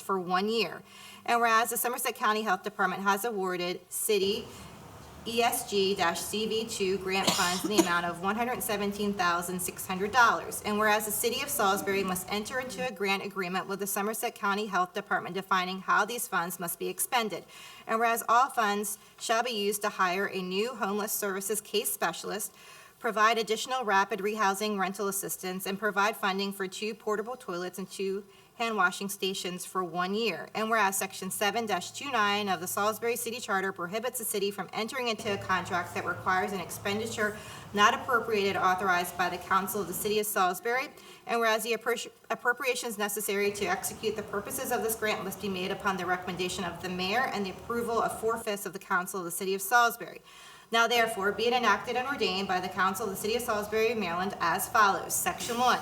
Speaker 15: for 1 year. And whereas the Somerset County Health Department has awarded city ESG-CV2 grant funds in the amount of $117,600. And whereas the City of Salisbury must enter into a grant agreement with the Somerset County Health Department defining how these funds must be expended. And whereas all funds shall be used to hire a new homeless services case specialist, provide additional rapid rehousing rental assistance, and provide funding for 2 portable toilets and 2 hand washing stations for 1 year. And whereas Section 7-29 of the Salisbury City Charter prohibits the city from entering into a contract that requires an expenditure not appropriated or authorized by the Council of the City of Salisbury, and whereas the appropriations necessary to execute the purposes of this grant must be made upon the recommendation of the mayor and the approval of 4/5 of the Council of the City of Salisbury. Now therefore, be it enacted and ordained by the Council of the City of Salisbury, Maryland, as follows. Section 1.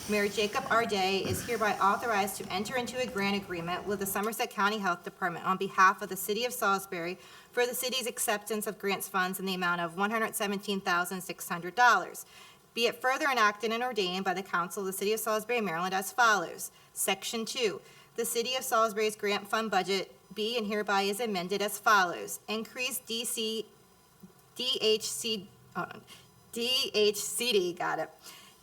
Speaker 15: Mayor Jacob R. Day is hereby authorized to enter into a grant agreement with the Somerset County Health Department on behalf of the City of Salisbury for the city's acceptance of grants funds in the amount of $117,600. Be it further enacted and ordained by the Council of the City of Salisbury, Maryland, as follows. Section 2. The City of Salisbury's grant fund budget be and hereby is amended as follows. Increase DHCD, got it.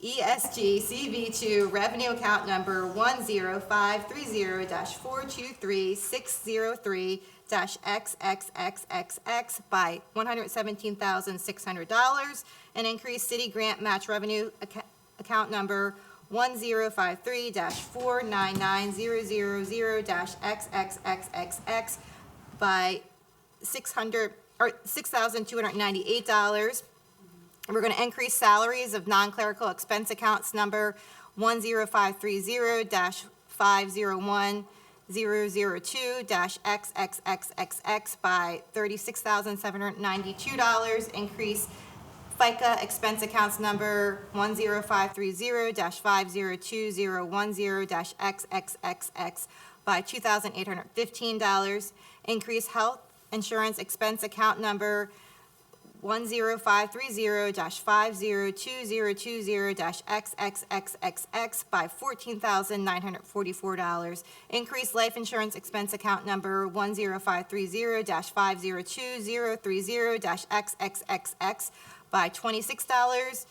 Speaker 15: ESG CV2 revenue account number 10530-423-603-XXXXX by $117,600, and increase city grant match revenue account number 1053-499-000-XXXXX by $6,298. We're going to increase salaries of non-clerical expense accounts number 10530-501-002-XXXXX by $36,792. Increase FICA expense accounts number 10530-502-010-XXXX by $2,815. Increase health insurance expense account number 10530-502-020-XXXXX by $14,944. Increase life insurance expense account number 10530-502-030-XXXXX by $26.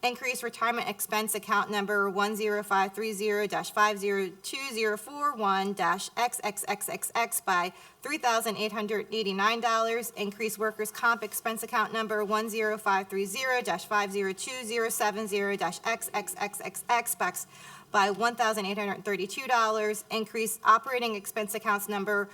Speaker 15: Increase retirement expense account number 10530-502-041-XXXXX by $3,889. Increase workers' comp expense account number 10530-502-070-XXXXX by $1,832. Increase operating expense accounts number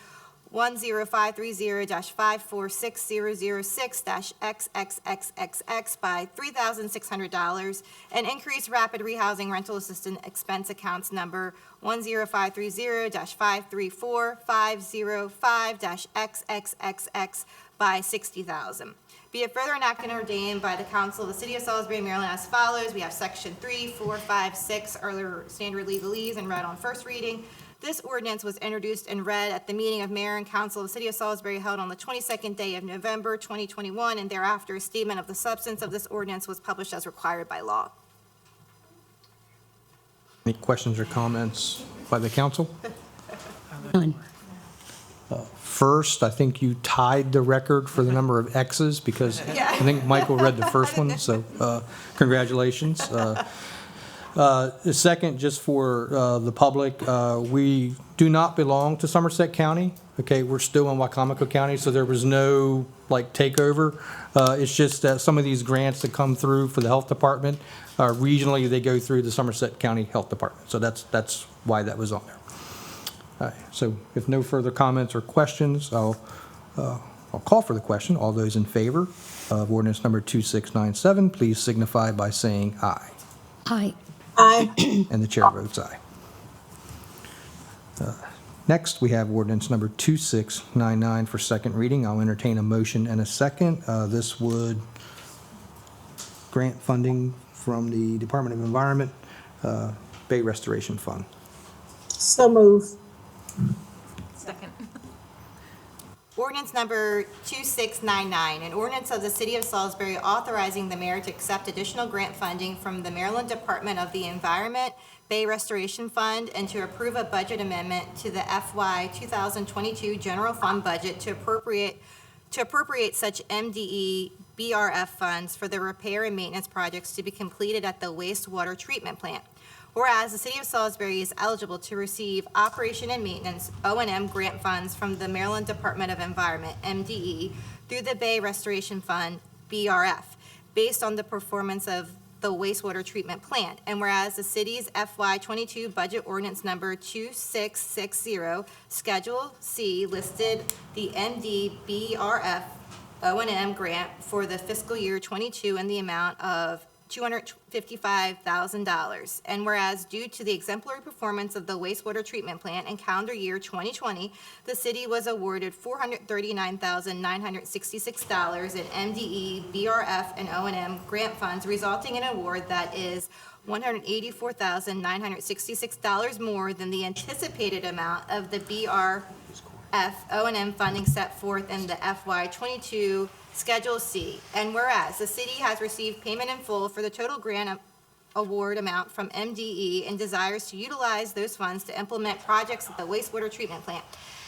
Speaker 15: 10530-5460006-XXXXX by $3,600, and increase rapid rehousing rental assistance expense accounts number 10530-534-505-XXXX by $60,000. Be it further enacted and ordained by the Council of the City of Salisbury, Maryland as follows. We have Section 3, 4, 5, 6, earlier standard legalese and read on first reading. This ordinance was introduced and read at the meeting of Mayor and Council of the City of Salisbury held on the 22nd day of November 2021, and thereafter a statement of the substance of this ordinance was published as required by law.
Speaker 1: Any questions or comments by the council?
Speaker 7: None.
Speaker 1: First, I think you tied the record for the number of X's because I think Michael read the first one, so congratulations. The second, just for the public, we do not belong to Somerset County. Okay, we're still in Wycomico County, so there was no takeover. It's just that some of these grants that come through for the health department, regionally, they go through the Somerset County Health Department. So that's why that was on there. All right, so if no further comments or questions, I'll call for the question. All those in favor of ordinance number 2697, please signify by saying aye.
Speaker 7: Aye.
Speaker 6: Aye.
Speaker 1: And the chair votes aye. Next, we have ordinance number 2699 for second reading. I'll entertain a motion and a second. This would grant funding from the Department of Environment, Bay Restoration Fund.
Speaker 6: So move.
Speaker 9: Second.
Speaker 15: Ordinance number 2699, an ordinance of the City of Salisbury authorizing the mayor to accept additional grant funding from the Maryland Department of the Environment, Bay Restoration Fund, and to approve a budget amendment to the FY 2022 general fund budget to appropriate such MDE BRF funds for the repair and maintenance projects to be completed at the wastewater treatment plant. Whereas the City of Salisbury is eligible to receive operation and maintenance O&M grant funds from the Maryland Department of Environment, MDE, through the Bay Restoration Fund, BRF, based on the performance of the wastewater treatment plant. And whereas the city's FY22 budget ordinance number 2660, Schedule C, listed the MD BRF O&M grant for the fiscal year 22 in the amount of $255,000. And whereas due to the exemplary performance of the wastewater treatment plant in calendar year 2020, the city was awarded $439,966 in MDE, BRF, and O&M grant funds, resulting in an award that is $184,966 more than the anticipated amount of the BRF O&M funding set forth in the FY22 Schedule C. And whereas the city has received payment in full for the total grant award amount from MDE and desires to utilize those funds to implement projects at the wastewater treatment plant.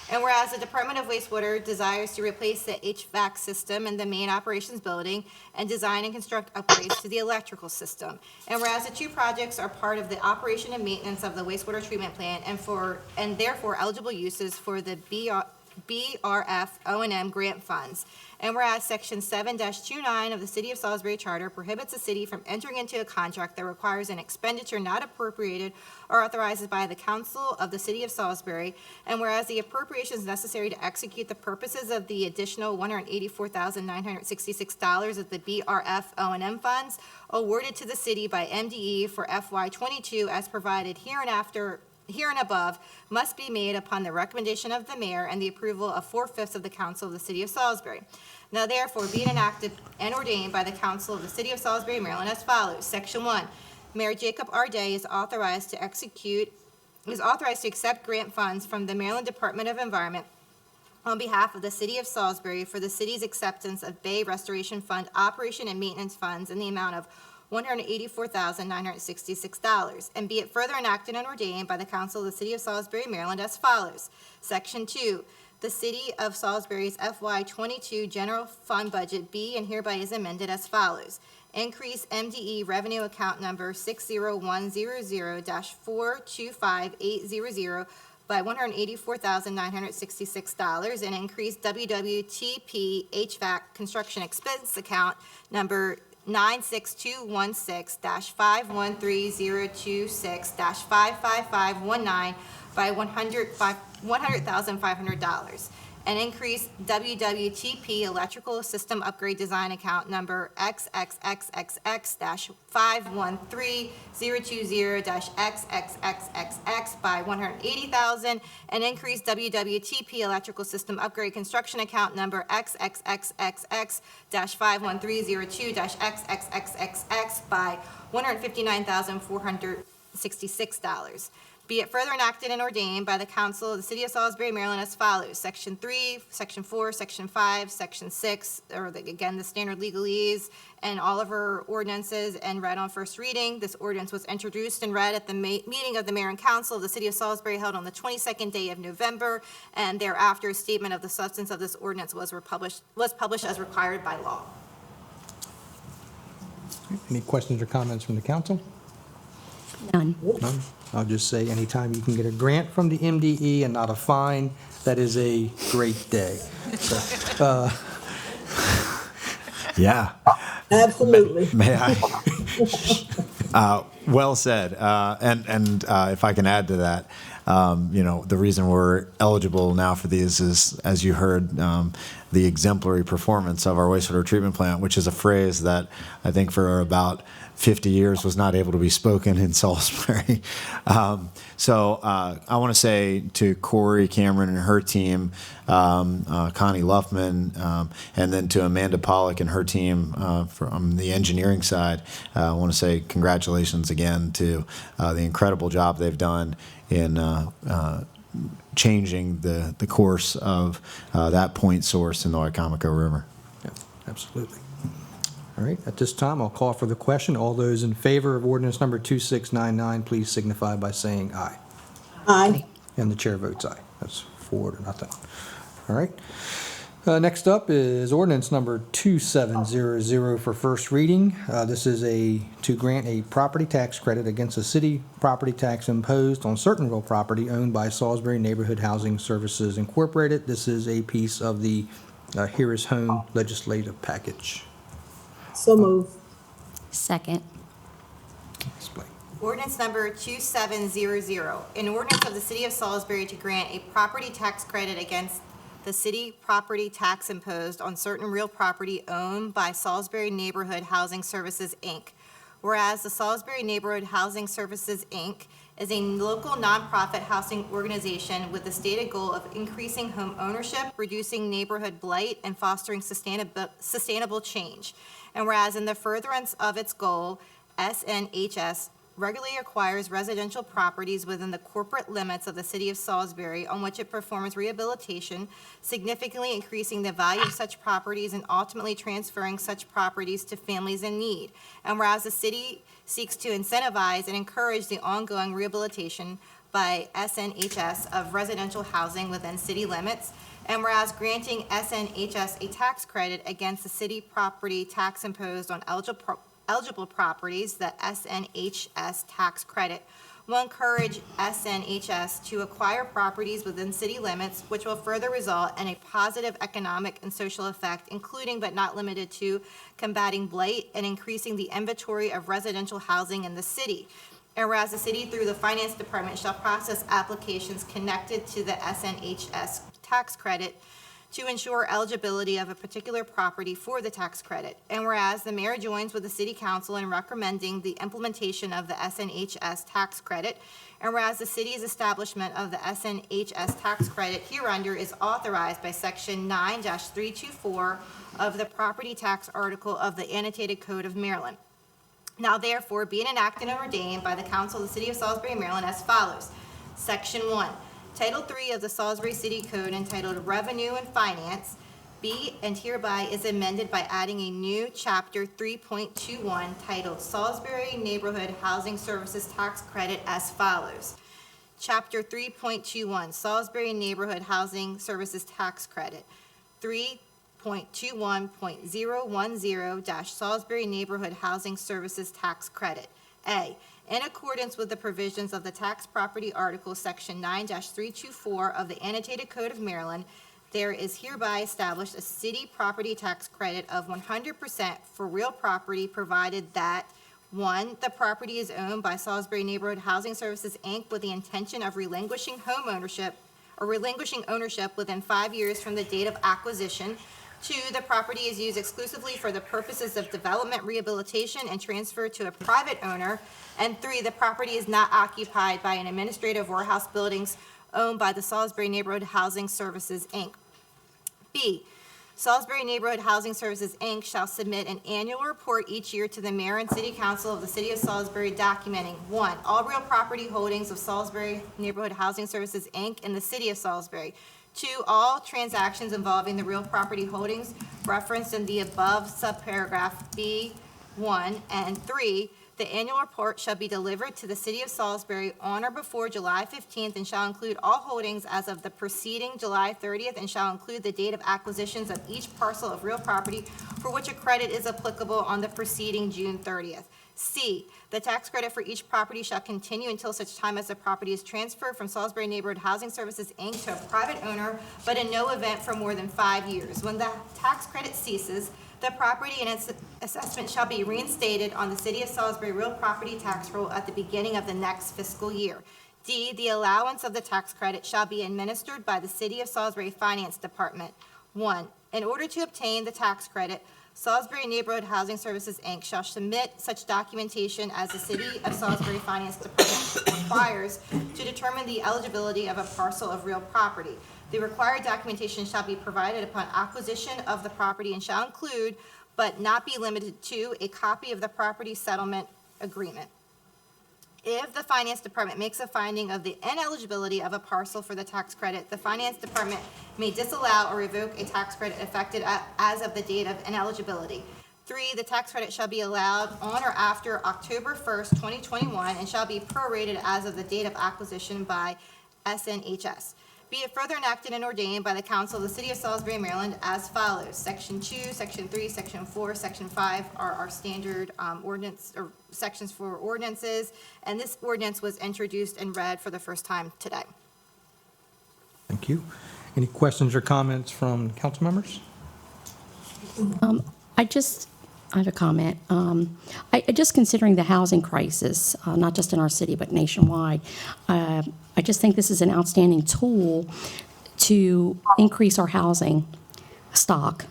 Speaker 15: And whereas the Department of Wastewater desires to replace the HVAC system in the main operations building and design and construct upgrades to the electrical system. And whereas the two projects are part of the operation and maintenance of the wastewater treatment plant and therefore eligible uses for the BRF O&M grant funds. And whereas Section 7-29 of the City of Salisbury Charter prohibits the city from entering into a contract that requires an expenditure not appropriated or authorized by the Council of the City of Salisbury, and whereas the appropriations necessary to execute the purposes of the additional $184,966 of the BRF O&M funds awarded to the city by MDE for FY22 as provided here and above must be made upon the recommendation of the mayor and the approval of 4/5 of the council of the city of Salisbury. Now therefore, be it enacted and ordained by the council of the city of Salisbury, Maryland as follows. Section 1, Mayor Jacob R. Day is authorized to accept grant funds from the Maryland Department of Environment on behalf of the city of Salisbury for the city's acceptance of Bay Restoration Fund operation and maintenance funds in the amount of $184,966. And be it further enacted and ordained by the Council of the City of Salisbury, Maryland as follows. Section 2, the City of Salisbury's FY22 general fund budget be and hereby is amended as follows. Increase MDE revenue account number 60100-425800 by $184,966 and increase WWTP HVAC construction expense account number 96216-513026-55519 by $100,500. and increase WWTP electrical system upgrade design account number XXXXX-513-020-XXXXX by $180,000, and increase WWTP electrical system upgrade construction account number XXXXX-513-02-XXXXX by $159,466. Be it further enacted and ordained by the Council of the City of Salisbury, Maryland as follows. Section 3, Section 4, Section 5, Section 6, again, the standard legalese, and all of our ordinances, and read on first reading. This ordinance was introduced and read at the meeting of the Mayor and Council of the City of Salisbury held on the 22nd day of November, and thereafter a statement of the substance of this ordinance was published as required by law.
Speaker 1: Any questions or comments from the council?
Speaker 7: None.
Speaker 1: None? I'll just say, anytime you can get a grant from the MDE and not a fine, that is a great day. So,
Speaker 12: Yeah.
Speaker 6: Absolutely.
Speaker 12: May I? Well said. And if I can add to that, the reason we're eligible now for these is, as you heard, the exemplary performance of our wastewater treatment plant, which is a phrase that I think for about 50 years was not able to be spoken in Salisbury. So I want to say to Corey Cameron and her team, Connie Luffman, and then to Amanda Pollock and her team from the engineering side, I want to say congratulations again to the incredible job they've done in changing the course of that point source in the Wycomico River.
Speaker 1: yeah, absolutely. All right, at this time, I'll call for the question. All those in favor of ordinance number 2699, please signify by saying aye.
Speaker 6: Aye.
Speaker 1: And the chair votes aye. That's 4-0. All right. Next up is ordinance number 2700 for first reading. This is to grant a property tax credit against a city property tax imposed on certain real property owned by Salisbury Neighborhood Housing Services Incorporated. This is a piece of the Here is Home legislative package.
Speaker 6: So move.
Speaker 7: Second.
Speaker 1: Explain.
Speaker 15: Ordinance number 2700, an ordinance of the City of Salisbury to grant a property tax credit against the city property tax imposed on certain real property owned by Salisbury Neighborhood Housing Services, Inc. Whereas the Salisbury Neighborhood Housing Services, Inc. is a local nonprofit housing organization with the stated goal of increasing home ownership, reducing neighborhood blight, and fostering sustainable change. And whereas in the furtherance of its goal, SNHS regularly acquires residential properties within the corporate limits of the City of Salisbury on which it performs rehabilitation, significantly increasing the value of such properties and ultimately transferring such properties to families in need. And whereas the city seeks to incentivize and encourage the ongoing rehabilitation by SNHS of residential housing within city limits, and whereas granting SNHS a tax credit against the city property tax imposed on eligible properties, the SNHS tax credit will encourage SNHS to acquire properties within city limits, which will further result in a positive economic and social effect, including but not limited to combating blight and increasing the inventory of residential housing in the city. And whereas the city, through the finance department, shall process applications connected to the SNHS tax credit to ensure eligibility of a particular property for the tax credit. And whereas the mayor joins with the city council in recommending the implementation of the SNHS tax credit, and whereas the city's establishment of the SNHS tax credit hereunder is authorized by section 9-324 of the property tax article of the annotated code of Maryland. Now therefore, be it enacted and ordained by the council of the city of Salisbury, Maryland as follows. Section 1. Title 3 of the Salisbury City Code entitled Revenue and Finance, be and hereby is amended by adding a new chapter 3.21 titled Salisbury Neighborhood Housing Services Tax Credit as follows. Chapter 3.21 Salisbury Neighborhood Housing Services Tax Credit. 3.21.010 Salisbury Neighborhood Housing Services Tax Credit. A. In accordance with the provisions of the Tax Property Article, Section 9-324 of the Annotated Code of Maryland, there is hereby established a city property tax credit of 100% for real property, provided that 1, the property is owned by Salisbury Neighborhood Housing Services, Inc. with the intention of relinquishing home ownership or relinquishing ownership within 5 years from the date of acquisition. 2, the property is used exclusively for the purposes of development, rehabilitation, and transfer to a private owner. And 3, the property is not occupied by an administrative warehouse buildings owned by the Salisbury Neighborhood Housing Services, Inc. B, Salisbury Neighborhood Housing Services, Inc. shall submit an annual report each year to the mayor and city council of the city of Salisbury documenting, 1, all real property holdings of Salisbury Neighborhood Housing Services, Inc. in the city of Salisbury. 2, all transactions involving the real property holdings referenced in the above subparagraph B1. And 3, the annual report shall be delivered to the city of Salisbury on or before July 15th and shall include all holdings as of the preceding July 30th and shall include the date of acquisitions of each parcel of real property for which a credit is applicable on the preceding June 30th. C, the tax credit for each property shall continue until such time as the property is transferred from Salisbury Neighborhood Housing Services, Inc. to a private owner, but in no event for more than 5 years. When the tax credit ceases, the property and its assessment shall be reinstated on the City of Salisbury real property tax roll at the beginning of the next fiscal year. D, the allowance of the tax credit shall be administered by the City of Salisbury Finance Department. 1, in order to obtain the tax credit, Salisbury Neighborhood Housing Services, Inc. shall submit such documentation as the City of Salisbury Finance Department requires to determine the eligibility of a parcel of real property. The required documentation shall be provided upon acquisition of the property and shall include, but not be limited to, a copy of the property settlement agreement. If the Finance Department makes a finding of the ineligibility of a parcel for the tax credit, the Finance Department may disallow or revoke a tax credit effected as of the date of ineligibility. 3, the tax credit shall be allowed on or after October 1st, 2021, and shall be prorated as of the date of acquisition by SNHS. Be it further enacted and ordained by the Council of the City of Salisbury, Maryland, as follows. Section 2, Section 3, Section 4, Section 5 are our standard ordinance or sections for ordinances, and this ordinance was introduced and read for the first time today.
Speaker 1: Thank you. Any questions or comments from council members?
Speaker 7: I have a comment. Just considering the housing crisis, not just in our city, but nationwide, I just think this is an outstanding tool to increase our housing stock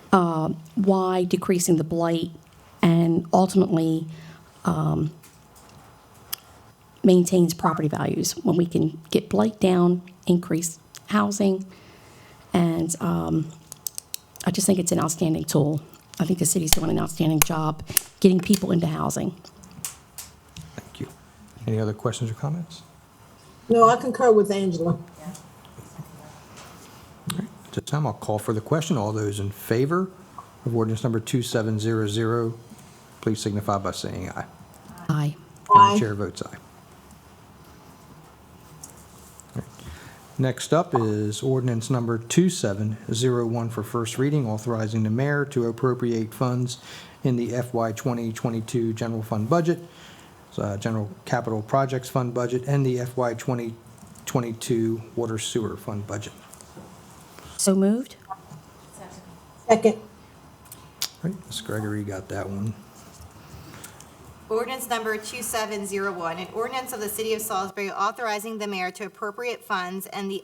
Speaker 7: while decreasing the blight and ultimately maintains property values. When we can get blight down, increase housing, and I just think it's an outstanding tool. I think the city's doing an outstanding job getting people into housing.
Speaker 1: Thank you. Any other questions or comments?
Speaker 6: No, I concur with Angela.
Speaker 1: All right. At this time, I'll call for the question. All those in favor of ordinance number 2700, please signify by saying aye.
Speaker 7: Aye.
Speaker 1: And
Speaker 6: Aye.
Speaker 1: the chair votes aye. All right. Next up is ordinance number 2701 for first reading, authorizing the mayor to appropriate funds in the FY 2022 general fund budget, general capital projects fund budget, and the FY 2022 water sewer fund budget.
Speaker 7: So moved?
Speaker 6: Second.
Speaker 1: All right, Ms. Gregory got that one.
Speaker 15: Ordinance number 2701, an ordinance of the City of Salisbury authorizing the mayor to appropriate funds in the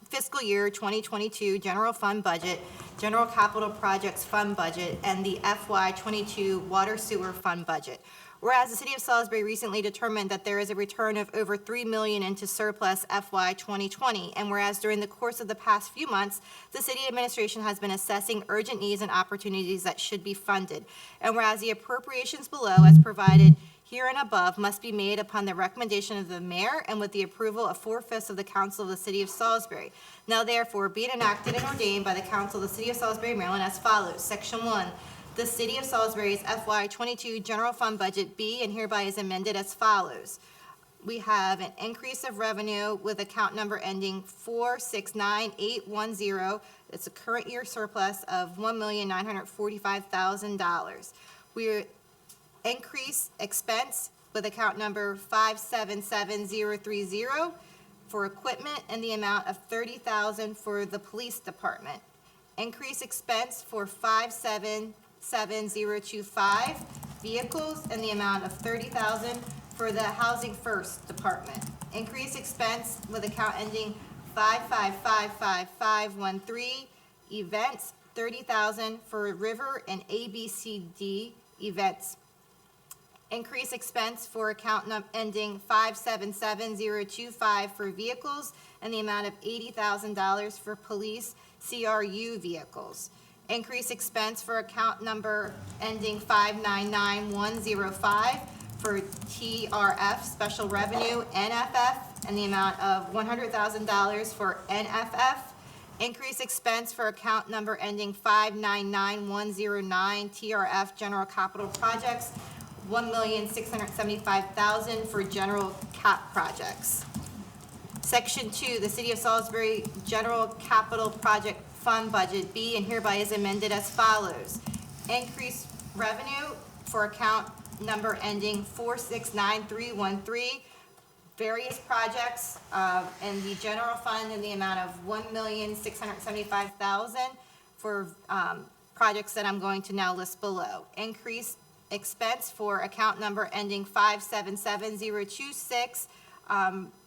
Speaker 15: fiscal year 2022 general fund budget, general capital projects fund budget, and the FY 22 water sewer fund budget. Whereas the City of Salisbury recently determined that there is a return of over $3 million into surplus FY 2020, and whereas during the course of the past few months, the city administration has been assessing urgent needs and opportunities that should be funded, and whereas the appropriations below as provided here and above must be made upon the recommendation of the mayor and with the approval of 4/5 of the council of the City of Salisbury. Now therefore, be it enacted and ordained by the council of the City of Salisbury, Maryland, as follows. Section 1. The City of Salisbury's FY 22 general fund budget be and hereby is amended as follows. We have an increase of revenue with account number ending 469810. It's a current year surplus of $1,945,000. We increase expense with account number 577030 for equipment in the amount of $30,000 for the police department. Increase expense for 577-025 vehicles in the amount of $30,000 for the Housing First Department. Increase expense with account ending 555513, events, $30,000 for river and ABCD events. Increase expense for account ending 577025 for vehicles and the amount of $80,000 for police CRU vehicles. Increase expense for account number ending 599105 for TRF special revenue NFF and the amount of $100,000 for NFF. Increase expense for account number ending 599109 TRF general capital projects, $1,675,000 for general cap projects. Section 2, the City of Salisbury General Capital Project Fund Budget be and hereby is amended as follows. Increase revenue for account number ending 469313, various projects in the general fund in the amount of $1,675,000 for projects that I'm going to now list below. Increase expense for account number ending 577026,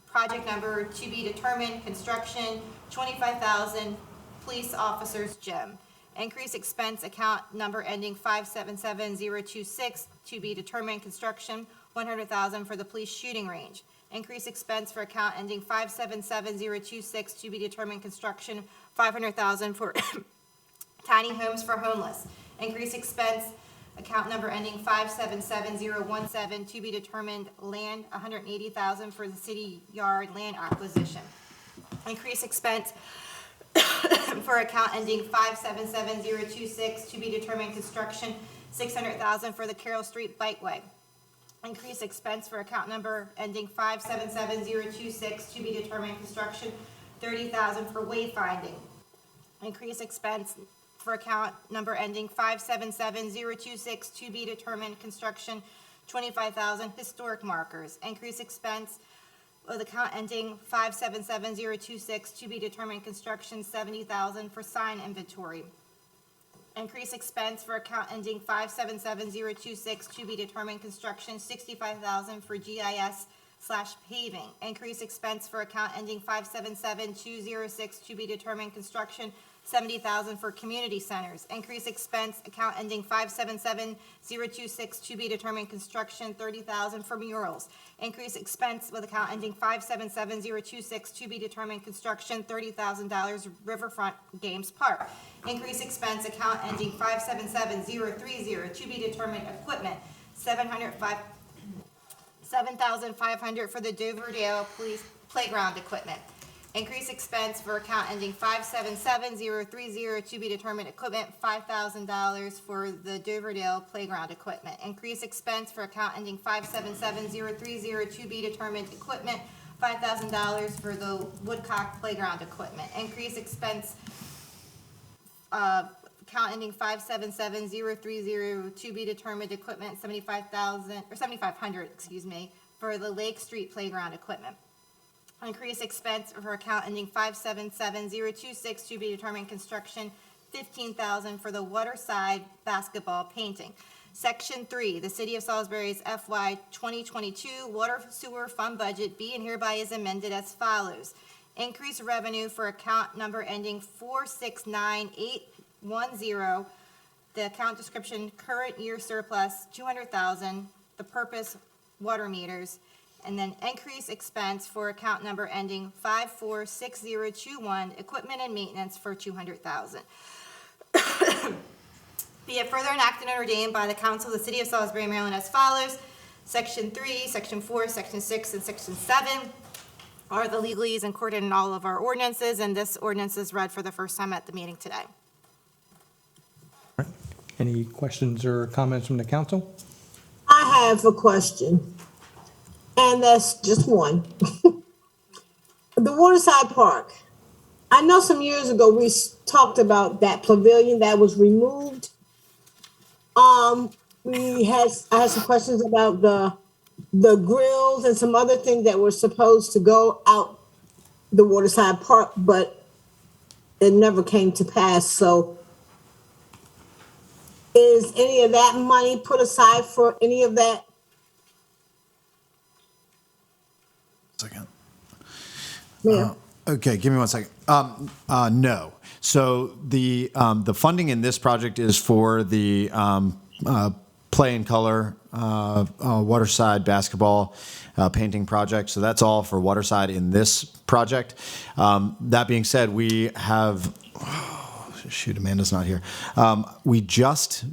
Speaker 15: project number to be determined, construction, $25,000, police officers gym. Increase expense account number ending 577026, to be determined, construction, $100,000 for the police shooting range. Increase expense for account ending 577026, to be determined, construction, $500,000 for tiny homes for homeless. Increase expense account number ending 577017, to be determined, land, $180,000 for the city yard land acquisition. Increase expense for account ending 577026, to be determined, construction, $600,000 for the Carroll Street Bikeway. Increase expense for account number ending 577026, to be determined, construction, $30,000 for wayfinding. Increase expense for account number ending 577026, to be determined, construction, $25,000, historic markers. Increase expense with account ending 577026, to be determined, construction, $70,000 for sign inventory. Increase expense for account ending 577026, to be determined, construction, $65,000 for GIS/paving. Increase expense for account ending 577206, to be determined, construction, $70,000 for community centers. Increase expense account ending 577026, to be determined, construction, $30,000 for murals. Increase expense with account ending 577026, to be determined, construction, $30,000 Riverfront Games Park. Increase expense account ending 577030, to be determined, equipment, $7,500 for the Doverdale Police Playground equipment. Increase expense for account ending 577030, to be determined, equipment, $5,000 for the Doverdale Playground equipment. Increase expense for account ending 577030, to be determined, equipment, $5,000 for the Woodcock Playground equipment. Increase expense account ending 577030, to be determined, equipment, $7,500, for the Lake Street Playground equipment. Increase expense for account ending 577026, to be determined, construction, $15,000 for the Waterside basketball painting. Section 3, the City of Salisbury's FY 2022 Water Sewer Fund Budget be and hereby is amended as follows. Increase revenue for account number ending 469810, the account description current year surplus, $200,000, the purpose water meters. And then increase expense for account number ending 546021, equipment and maintenance for $200,000. Be it further enacted and ordained by the Council of the City of Salisbury, Maryland as follows. Section 3, Section 4, Section 6, and Section 7 are the legalese included in all of our ordinances, and this ordinance is read for the first time at the meeting today.
Speaker 1: Any questions or comments from the council?
Speaker 6: I have a question, and that's just one. The Waterside Park. I know some years ago we talked about that pavilion that was removed. I had some questions about the grills and some other things that were supposed to go out the Waterside Park, but it never came to pass. So is any of that money put aside for any of that?
Speaker 16: Second.
Speaker 6: Yeah.
Speaker 12: Okay, give me 1 second. No. So the funding in this project is for the play and color waterside basketball painting project. So that's all for waterside in this project. That being said, we have. Shoot, Amanda's not here. We just.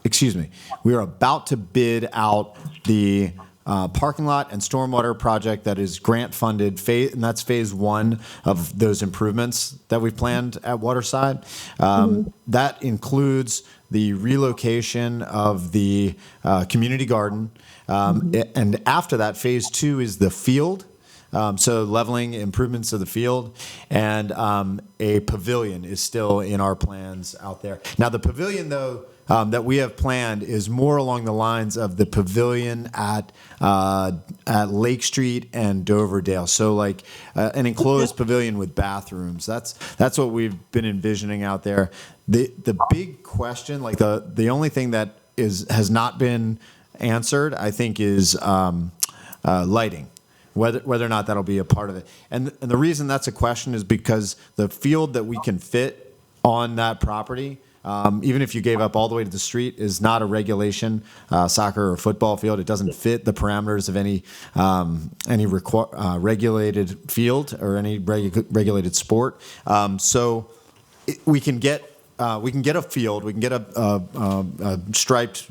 Speaker 12: Excuse me. We are about to bid out the parking lot and stormwater project that is grant funded, and that's phase 1 of those improvements that we've planned at Waterside. That includes the relocation of the community garden. And after that, phase 2 is the field. So leveling, improvements of the field, and a pavilion is still in our plans out there. Now, the pavilion, though, that we have planned is more along the lines of the pavilion at Lake Street and Doverdale. So like an enclosed pavilion with bathrooms. That's what we've been envisioning out there. The big question, like the only thing that has not been answered, I think, is lighting. Whether or not that'll be a part of it. And the reason that's a question is because the field that we can fit on that property, even if you gave up all the way to the street, is not a regulation soccer or football field. It doesn't fit the parameters of any regulated field or any regulated sport. So we can get a field, we can get a striped,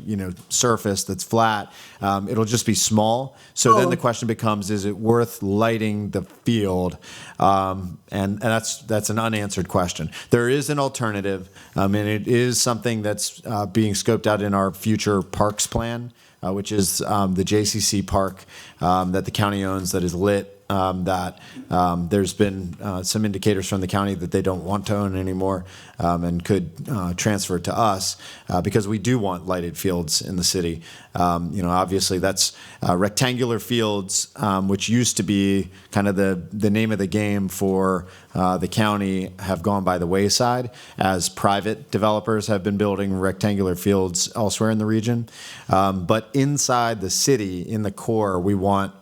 Speaker 12: surface that's flat. It'll just be small. So then the question becomes, is it worth lighting the field? And that's an unanswered question. There is an alternative, and it is something that's being scoped out in our future parks plan, which is the JCC park that the county owns that is lit. There's been some indicators from the county that they don't want to own anymore and could transfer it to us because we do want lighted fields in the city. Obviously that's rectangular fields, which used to be kind of the name of the game for the county, have gone by the wayside as private developers have been building rectangular fields elsewhere in the region. But inside the city, in the core, we want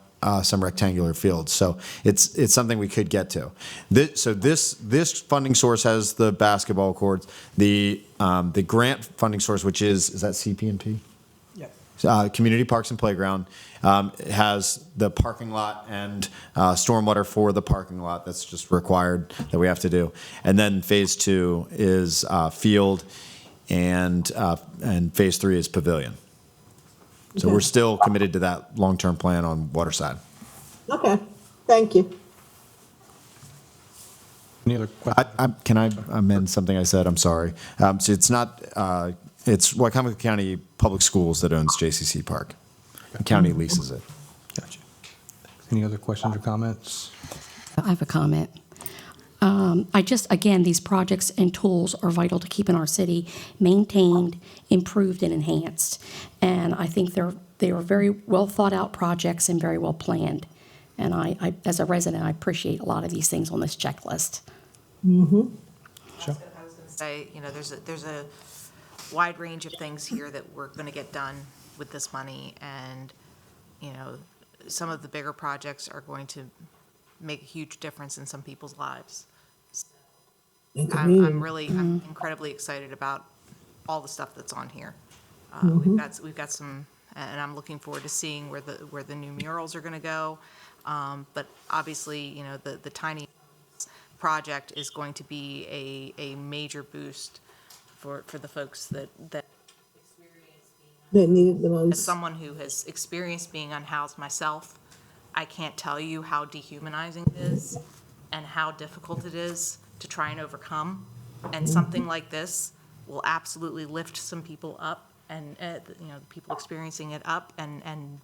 Speaker 12: some rectangular fields. So it's something we could get to. This funding source has the basketball courts. The grant funding source, which is that CP&P? Yeah. Community Parks and Playground, has the parking lot and stormwater for the parking lot. That's just required that we have to do. And then phase 2 is field, and phase 3 is pavilion. So we're still committed to that long-term plan on Waterside.
Speaker 6: Okay, thank you.
Speaker 1: Any other questions?
Speaker 12: Can I amend something I said? I'm sorry. So it's not, it's Wycomico County Public Schools that owns JCC Park. The county leases it.
Speaker 1: Gotcha. Any other questions or comments?
Speaker 7: I have a comment. Again, these projects and tools are vital to keeping our city maintained, improved, and enhanced. And I think they are very well thought out projects and very well planned. And I as a resident, I appreciate a lot of these things on this checklist.
Speaker 6: Mm-hmm.
Speaker 9: I was going to say, there's a wide range of things here that we're going to get done with this money. And, some of the bigger projects are going to make a huge difference in some people's lives. I'm incredibly excited about all the stuff that's on here. We've got some, and I'm looking forward to seeing where the new murals are going to go. But obviously, the tiny project is going to be a major boost for the folks that
Speaker 6: That need it the most.
Speaker 9: As someone who has experienced being unhoused myself, I can't tell you how dehumanizing it is and how difficult it is to try and overcome. And something like this will absolutely lift some people up and, people experiencing it up and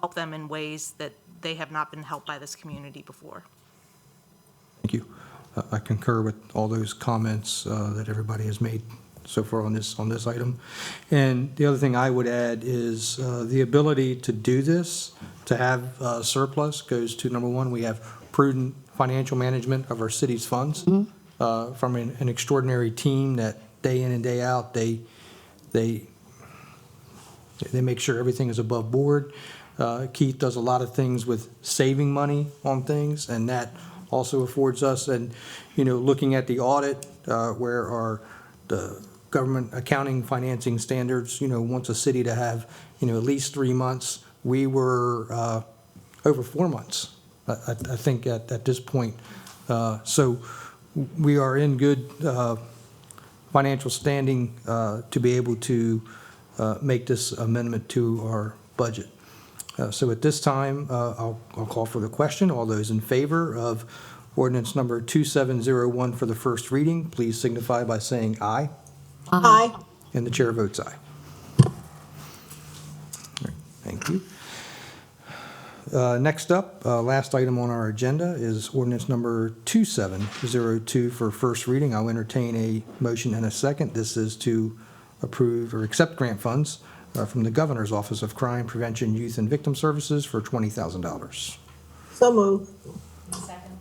Speaker 9: help them in ways that they have not been helped by this community before.
Speaker 1: Thank you. I concur with all those comments that everybody has made so far on this item. And the other thing I would add is the ability to do this, to have surplus, goes to number one, we have prudent financial management of our city's funds from an extraordinary team that day in and day out, they make sure everything is above board. Keith does a lot of things with saving money on things, and that also affords us, and, looking at the audit, where the government accounting financing standards, wants a city to have, at least 3 months. We were over 4 months, I think, at this point. So we are in good financial standing to be able to make this amendment to our budget. So at this time, I'll call for the question. All those in favor of ordinance number 2701 for the first reading, please signify by saying aye.
Speaker 6: Aye.
Speaker 1: And the chair votes aye. All right, thank you. Next up, last item on our agenda is ordinance number 2702 for first reading. I'll entertain a motion and a second. This is to approve or accept grant funds from the Governor's Office of Crime Prevention, Youth, and Victim Services for $20,000.
Speaker 6: So moved.
Speaker 15: Second.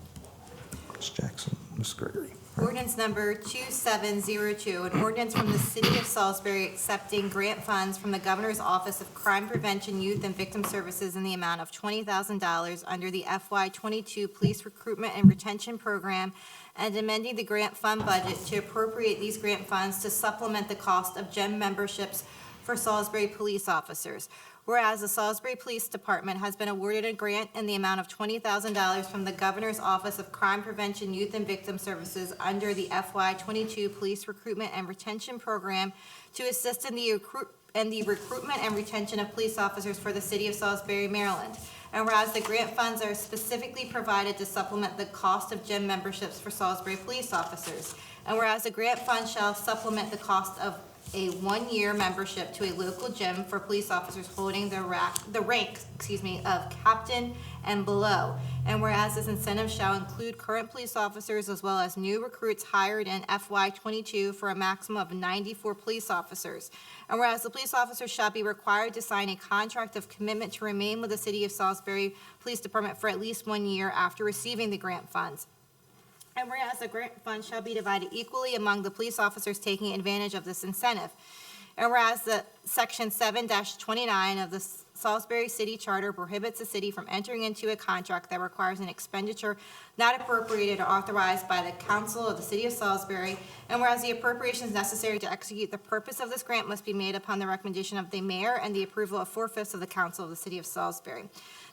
Speaker 1: Ms. Jackson, Ms. Gregory.
Speaker 15: Ordinance number 2702, an ordinance from the City of Salisbury accepting grant funds from the Governor's Office of Crime Prevention, Youth, and Victim Services in the amount of $20,000 under the FY22 Police Recruitment and Retention Program, and amending the grant fund budget to appropriate these grant funds to supplement the cost of gym memberships for Salisbury police officers. Whereas the Salisbury Police Department has been awarded a grant in the amount of $20,000 from the Governor's Office of Crime Prevention, Youth, and Victim Services under the FY22 Police Recruitment and Retention Program to assist in the recruitment and retention of police officers for the City of Salisbury, Maryland. And whereas the grant funds are specifically provided to supplement the cost of gym memberships for Salisbury police officers. And whereas the grant fund shall supplement the cost of a one-year membership to a local gym for police officers holding the rank of captain and below. And whereas this incentive shall include current police officers as well as new recruits hired in FY22 for a maximum of 94 police officers. And whereas the police officers shall be required to sign a contract of commitment to remain with the City of Salisbury Police Department for at least 1 year after receiving the grant funds. And whereas the grant fund shall be divided equally among the police officers taking advantage of this incentive. And whereas the Section 7-29 of the Salisbury City Charter prohibits the city from entering into a contract that requires an expenditure not appropriated or authorized by the Council of the City of Salisbury. And whereas the appropriations necessary to execute the purpose of this grant must be made upon the recommendation of the mayor and the approval of 4/5 of the Council of the City of Salisbury.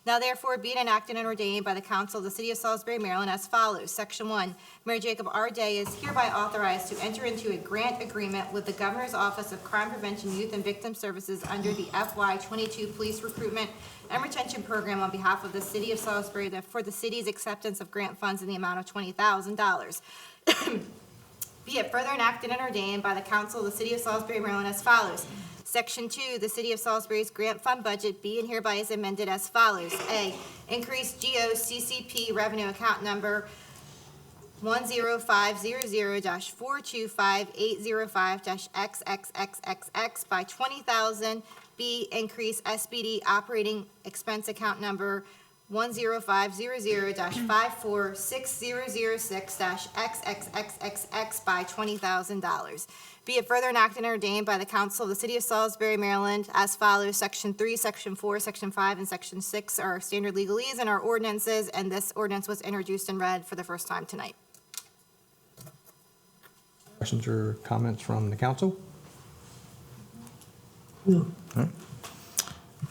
Speaker 15: Now therefore be it enacted and ordained by the Council of the City of Salisbury, Maryland as follows. Section 1, Mayor Jacob R. Day is hereby authorized to enter into a grant agreement with the Governor's Office of Crime Prevention, Youth, and Victim Services under the FY22 Police Recruitment and Retention Program on behalf of the City of Salisbury for the city's acceptance of grant funds in the amount of $20,000. Be it further enacted and ordained by the Council of the City of Salisbury, Maryland as follows. Section 2, the City of Salisbury's grant fund budget be and hereby is amended as follows. A, increase GOCCP revenue account number 10500-425-805-XXXXX by $20,000. B, increase SBD operating expense account number 10500-5460006-XXXXX by $20,000. Be it further enacted and ordained by the Council of the City of Salisbury, Maryland as follows. Section 3, Section 4, Section 5, and Section 6 are standard legalese and are ordinances, and this ordinance was introduced and read for the first time tonight.
Speaker 1: Questions or comments from the council?
Speaker 6: No.
Speaker 1: All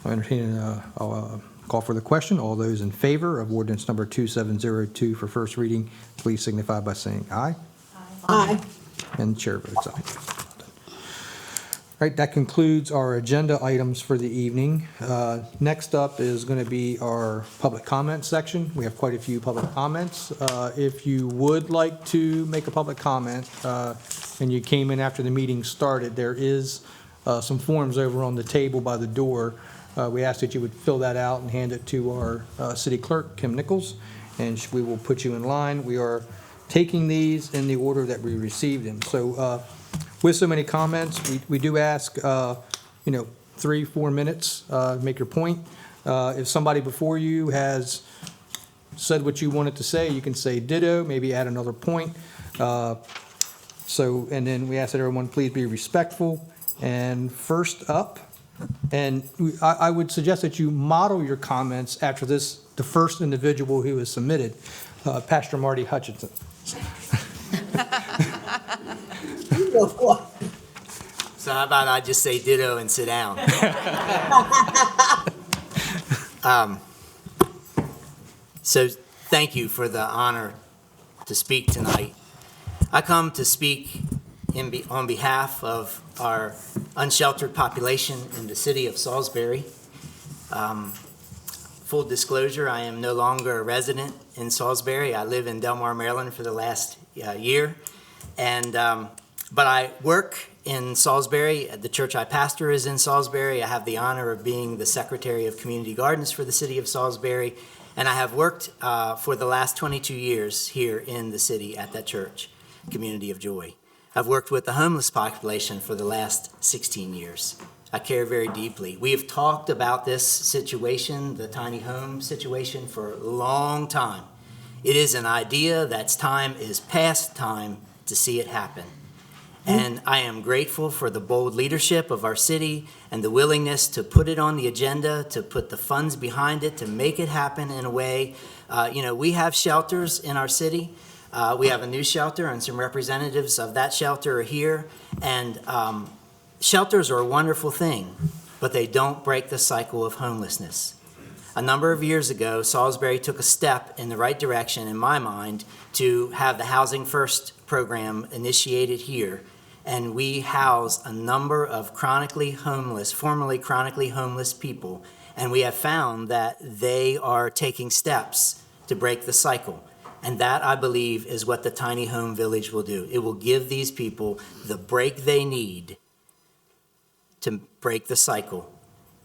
Speaker 1: right. I'll call for the question. All those in favor of ordinance number 2702 for first reading, please signify by saying aye.
Speaker 6: Aye.
Speaker 1: And the chair votes aye. All right, that concludes our agenda items for the evening. Next up is going to be our public comment section. We have quite a few public comments. If you would like to make a public comment and you came in after the meeting started, there is some forms over on the table by the door. We ask that you would fill that out and hand it to our city clerk, Kim Nichols, and we will put you in line. We are taking these in the order that we received them. So with so many comments, we do ask, 3-4 minutes, make your point. If somebody before you has said what you wanted to say, you can say ditto, maybe add another point. And then we ask that everyone please be respectful. And first up And I would suggest that you model your comments after the first individual who has submitted, Pastor Marty Hutchison.
Speaker 2: So how about I just say ditto and sit down? So thank you for the honor to speak tonight. I come to speak on behalf of our unsheltered population in the city of Salisbury. Full disclosure, I am no longer a resident in Salisbury. I live in Delmar, Maryland for the last year. But I work in Salisbury. The church I pastor is in Salisbury. I have the honor of being the Secretary of Community Gardens for the city of Salisbury. And I have worked for the last 22 years here in the city at that church, Community of Joy. I've worked with the homeless population for the last 16 years. I care very deeply. We have talked about this situation, the tiny home situation, for a long time. It is an idea that's time is past time to see it happen. And I am grateful for the bold leadership of our city and the willingness to put it on the agenda, to put the funds behind it, to make it happen in a way. We have shelters in our city. We have a new shelter, and some representatives of that shelter are here. And shelters are a wonderful thing, but they don't break the cycle of homelessness. A number of years ago, Salisbury took a step in the right direction, in my mind, to have the Housing First program initiated here. And we house a number of formerly chronically homeless people. And we have found that they are taking steps to break the cycle. And that, I believe, is what the Tiny Home Village will do. It will give these people the break they need to break the cycle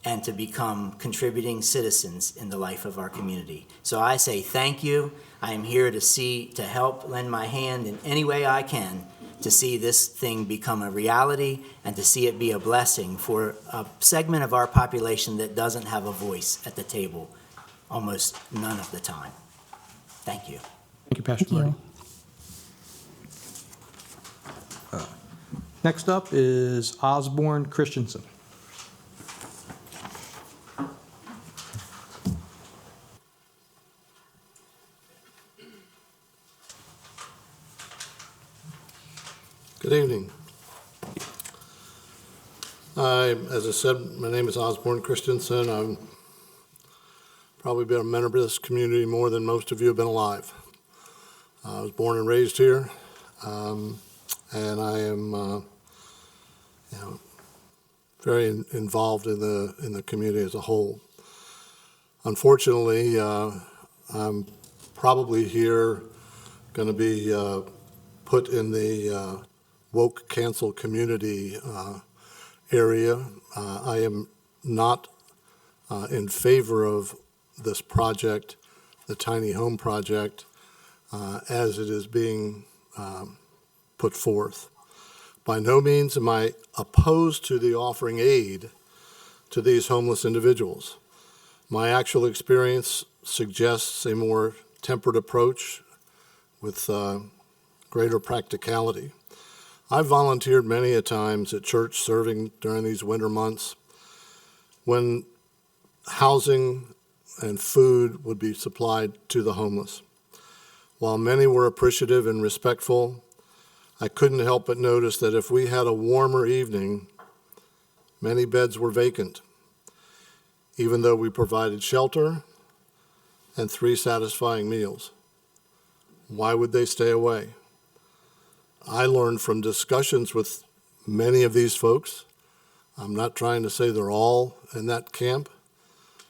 Speaker 2: and to become contributing citizens in the life of our community. So I say thank you. I am here to help lend my hand in any way I can to see this thing become a reality and to see it be a blessing for a segment of our population that doesn't have a voice at the table almost none of the time. Thank you.
Speaker 1: Thank you, Pastor
Speaker 7: Thank
Speaker 1: Marty. Next up is Osborne Christensen.
Speaker 16: Good evening. As I said, my name is Osborne Christensen. I've probably been a member of this community more than most of you have been alive. I was born and raised here, and I am very involved in the community as a whole. Unfortunately, I'm probably here going to be put in the woke cancel community area. I am not in favor of this project, the tiny home project, as it is being put forth. By no means am I opposed to the offering aid to these homeless individuals. My actual experience suggests a more tempered approach with greater practicality. I've volunteered many a times at church serving during these winter months when housing and food would be supplied to the homeless. While many were appreciative and respectful, I couldn't help but notice that if we had a warmer evening, many beds were vacant, even though we provided shelter and 3 satisfying meals. Why would they stay away? I learned from discussions with many of these folks. I'm not trying to say they're all in that camp,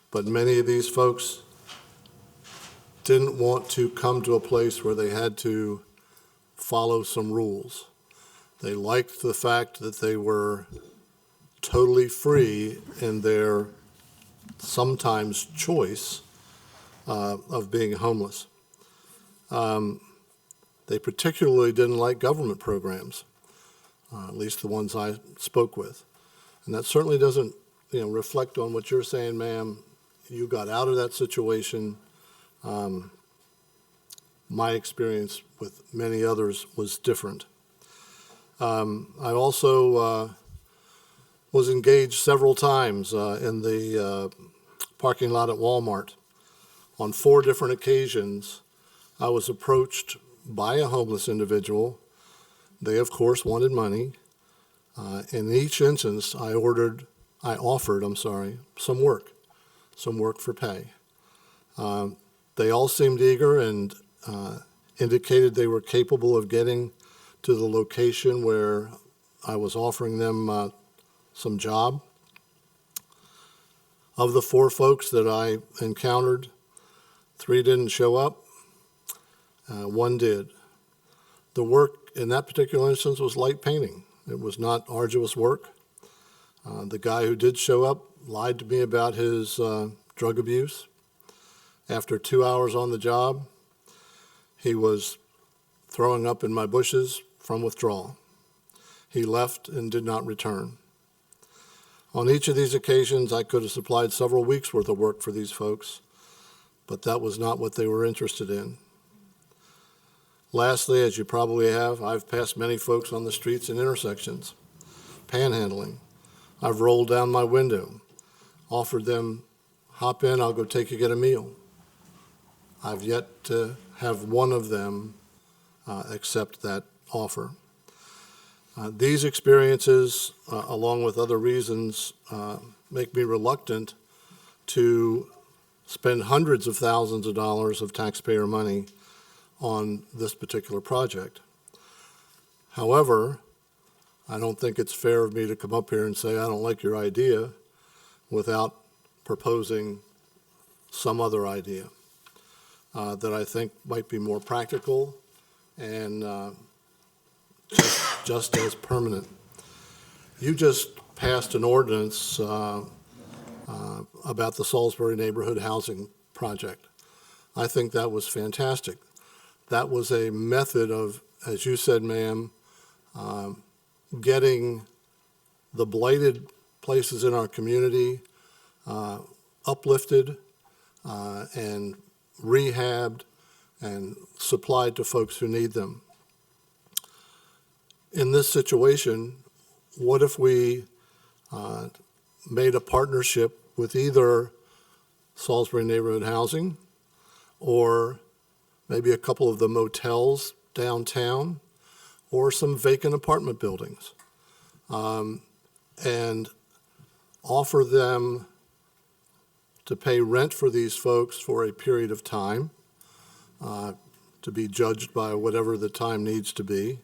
Speaker 16: but many of these folks didn't want to come to a place where they had to follow some rules. They liked the fact that they were totally free in their sometimes choice of being homeless. They particularly didn't like government programs, at least the ones I spoke with. And that certainly doesn't, reflect on what you're saying, ma'am. You got out of that situation. My experience with many others was different. I also was engaged several times in the parking lot at Walmart. On 4 different occasions, I was approached by a homeless individual. They, of course, wanted money. In each instance, I offered some work for pay. They all seemed eager and indicated they were capable of getting to the location where I was offering them some job. Of the 4 folks that I encountered, 3 didn't show up, 1 did. The work in that particular instance was light painting. It was not arduous work. The guy who did show up lied to me about his drug abuse. After 2 hours on the job, he was throwing up in my bushes from withdrawal. He left and did not return. On each of these occasions, I could have supplied several weeks' worth of work for these folks, but that was not what they were interested in. Lastly, as you probably have, I've passed many folks on the streets and intersections, panhandling. I've rolled down my window, offered them, hop in, I'll go take you get a meal. I've yet to have one of them accept that offer. These experiences, along with other reasons, make me reluctant to spend hundreds of thousands of dollars of taxpayer money on this particular project. However, I don't think it's fair of me to come up here and say, I don't like your idea without proposing some other idea that I think might be more practical and just as permanent. You just passed an ordinance about the Salisbury Neighborhood Housing Project. I think that was fantastic. That was a method of, as you said, ma'am, getting the blighted places in our community uplifted and rehabbed and supplied to folks who need them. In this situation, what if we made a partnership with either Salisbury Neighborhood Housing or maybe a couple of the motels downtown or some vacant apartment buildings, and offer them to pay rent for these folks for a period of time, to be judged by whatever the time needs to be.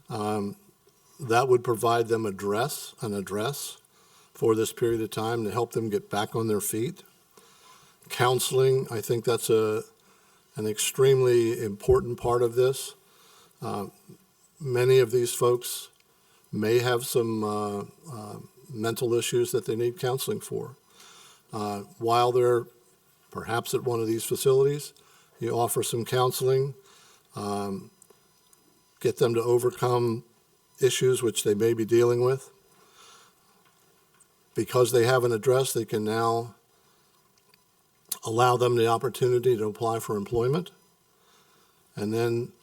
Speaker 16: That would provide them an address for this period of time to help them get back on their feet. Counseling, I think that's an extremely important part of this. Many of these folks may have some mental issues that they need counseling for. While they're perhaps at one of these facilities, you offer some counseling, get them to overcome issues which they may be dealing with. Because they have an address, they can now allow them the opportunity to apply for employment. And then,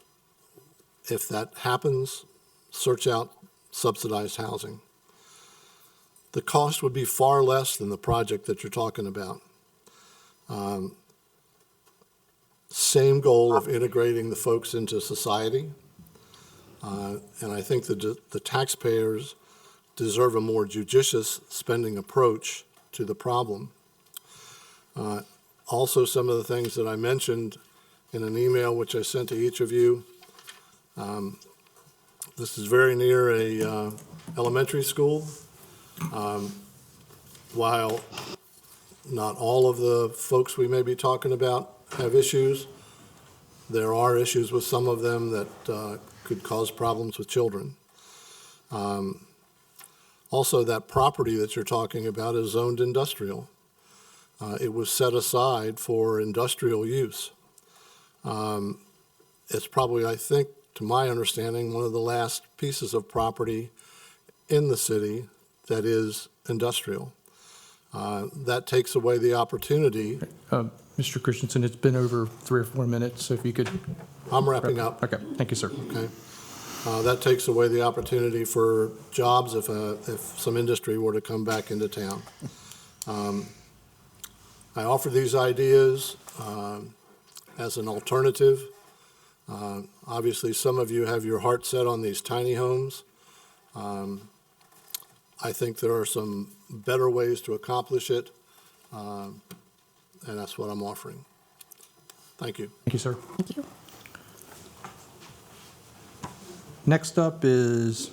Speaker 16: if that happens, search out subsidized housing. The cost would be far less than the project that you're talking about. Same goal of integrating the folks into society. And I think the taxpayers deserve a more judicious spending approach to the problem. Also, some of the things that I mentioned in an email which I sent to each of you. This is very near a elementary school. While not all of the folks we may be talking about have issues, there are issues with some of them that could cause problems with children. Also, that property that you're talking about is zoned industrial. It was set aside for industrial use. It's probably, I think, to my understanding, one of the last pieces of property in the city that is industrial. That takes away the opportunity.
Speaker 1: Mr. Christensen, it's been over 3 or 4 minutes, so if you could.
Speaker 16: I'm wrapping up.
Speaker 1: Okay, thank you, sir.
Speaker 16: Okay. That takes away the opportunity for jobs if some industry were to come back into town. I offer these ideas as an alternative. Obviously, some of you have your heart set on these tiny homes. I think there are some better ways to accomplish it, and that's what I'm offering. Thank you.
Speaker 1: Thank you, sir.
Speaker 7: Thank you.
Speaker 1: Next up is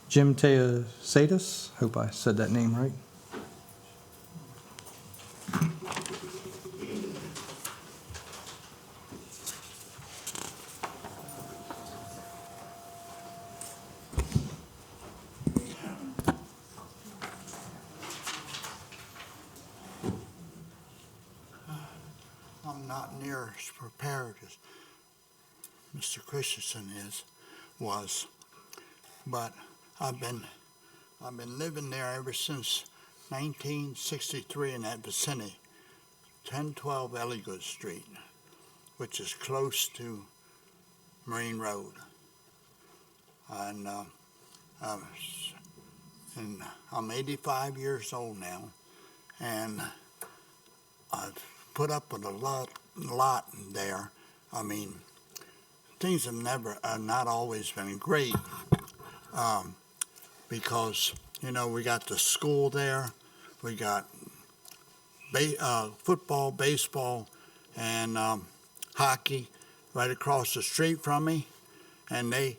Speaker 1: Jim Teosadis. Hope I said that name right.
Speaker 17: I'm not near as prepared as Mr. Christensen was, but I've been living there ever since 1963 in that vicinity, 1012 Elligood Street, which is close to Marine Road, and I'm 85 years old now, and I've put up with a lot there. I mean, things have not always been great, because, you know, we got the school there, we got football, baseball, and hockey right across the street from me, and they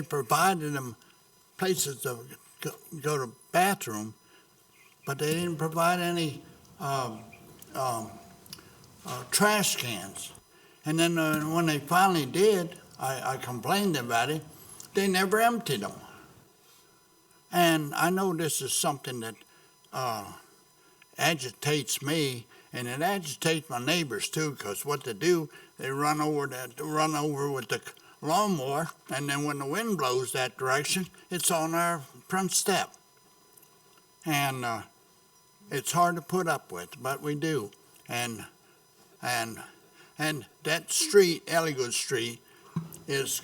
Speaker 17: provided them places to go to bathroom, but they didn't provide any trash cans. And then when they finally did, I complained about it. They never emptied them. And I know this is something that agitates me, and it agitates my neighbors too, because what they do, they run over with the lawnmower, and then when the wind blows that direction, it's on our front step. And it's hard to put up with, but we do. And that street, Elligood Street, it's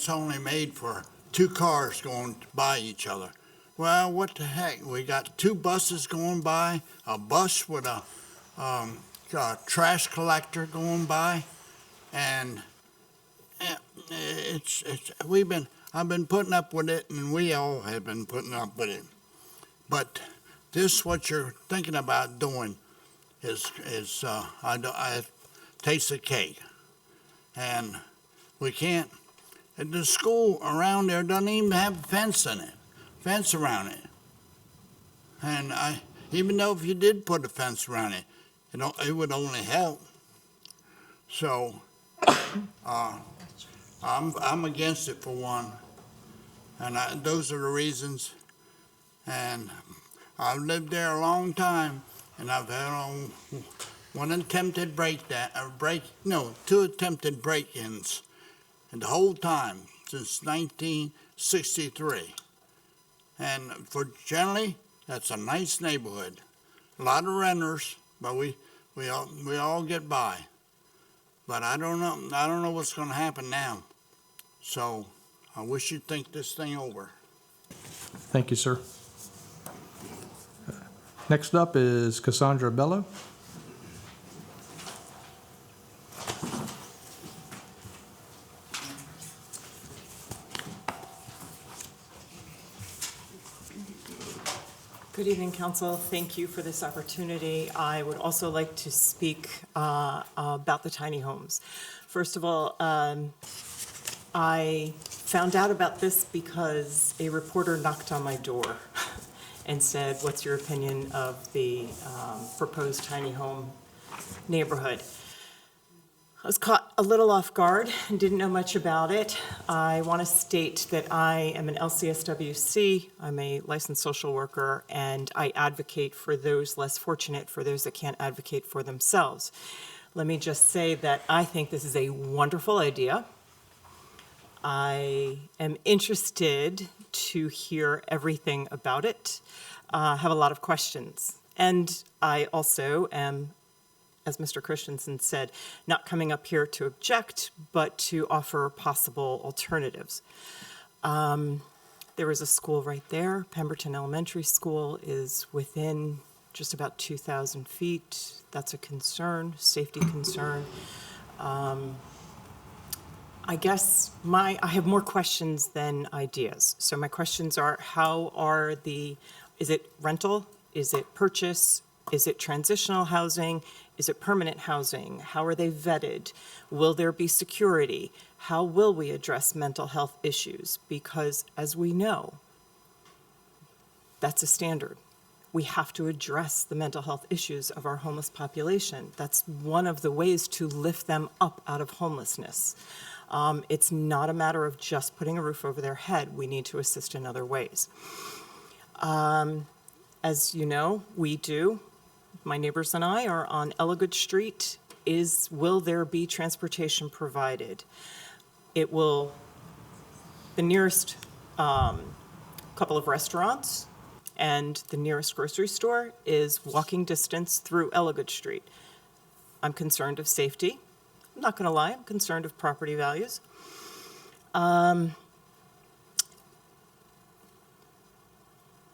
Speaker 17: only made for 2 cars going by each other. Well, what the heck? We got 2 buses going by, a bus with a trash collector going by, and I've been putting up with it, and we all have been putting up with it. But this, what you're thinking about doing, I taste the cake, and we can't. The school around there doesn't even have a fence around it, and even though if you did put a fence around it, it would only help. So I'm against it for one, and those are the reasons. And I've lived there a long time, and I've had two attempted break-ins, and the whole time since 1963. And for generally, that's a nice neighborhood. A lot of renters, but we all get by. But I don't know what's going to happen now. So I wish you'd think this thing over.
Speaker 1: Thank you, sir. Next up is Cassandra Bello.
Speaker 18: Good evening, Council. Thank you for this opportunity. I would also like to speak about the tiny homes. First of all, I found out about this because a reporter knocked on my door and said, "What's your opinion of the proposed tiny home neighborhood?" I was caught a little off guard and didn't know much about it. I want to state that I am an LCSWC, I'm a licensed social worker, and I advocate for those less fortunate, for those that can't advocate for themselves. Let me just say that I think this is a wonderful idea. I am interested to hear everything about it, have a lot of questions. And I also am as Mr. Christensen said, not coming up here to object, but to offer possible alternatives. There is a school right there. Pemberton Elementary School is within just about 2,000 feet. That's a concern, safety concern. I guess I have more questions than ideas. So my questions are, is it rental? Is it purchase? Is it transitional housing? Is it permanent housing? How are they vetted? Will there be security? How will we address mental health issues? Because as we know, that's a standard. We have to address the mental health issues of our homeless population. That's one of the ways to lift them up out of homelessness. It's not a matter of just putting a roof over their head. We need to assist in other ways. As you know, my neighbors and I are on Elligood Street. Will there be transportation provided? The nearest couple of restaurants and the nearest grocery store is walking distance through Elligood Street. I'm concerned of safety. I'm not going to lie, I'm concerned of property values. An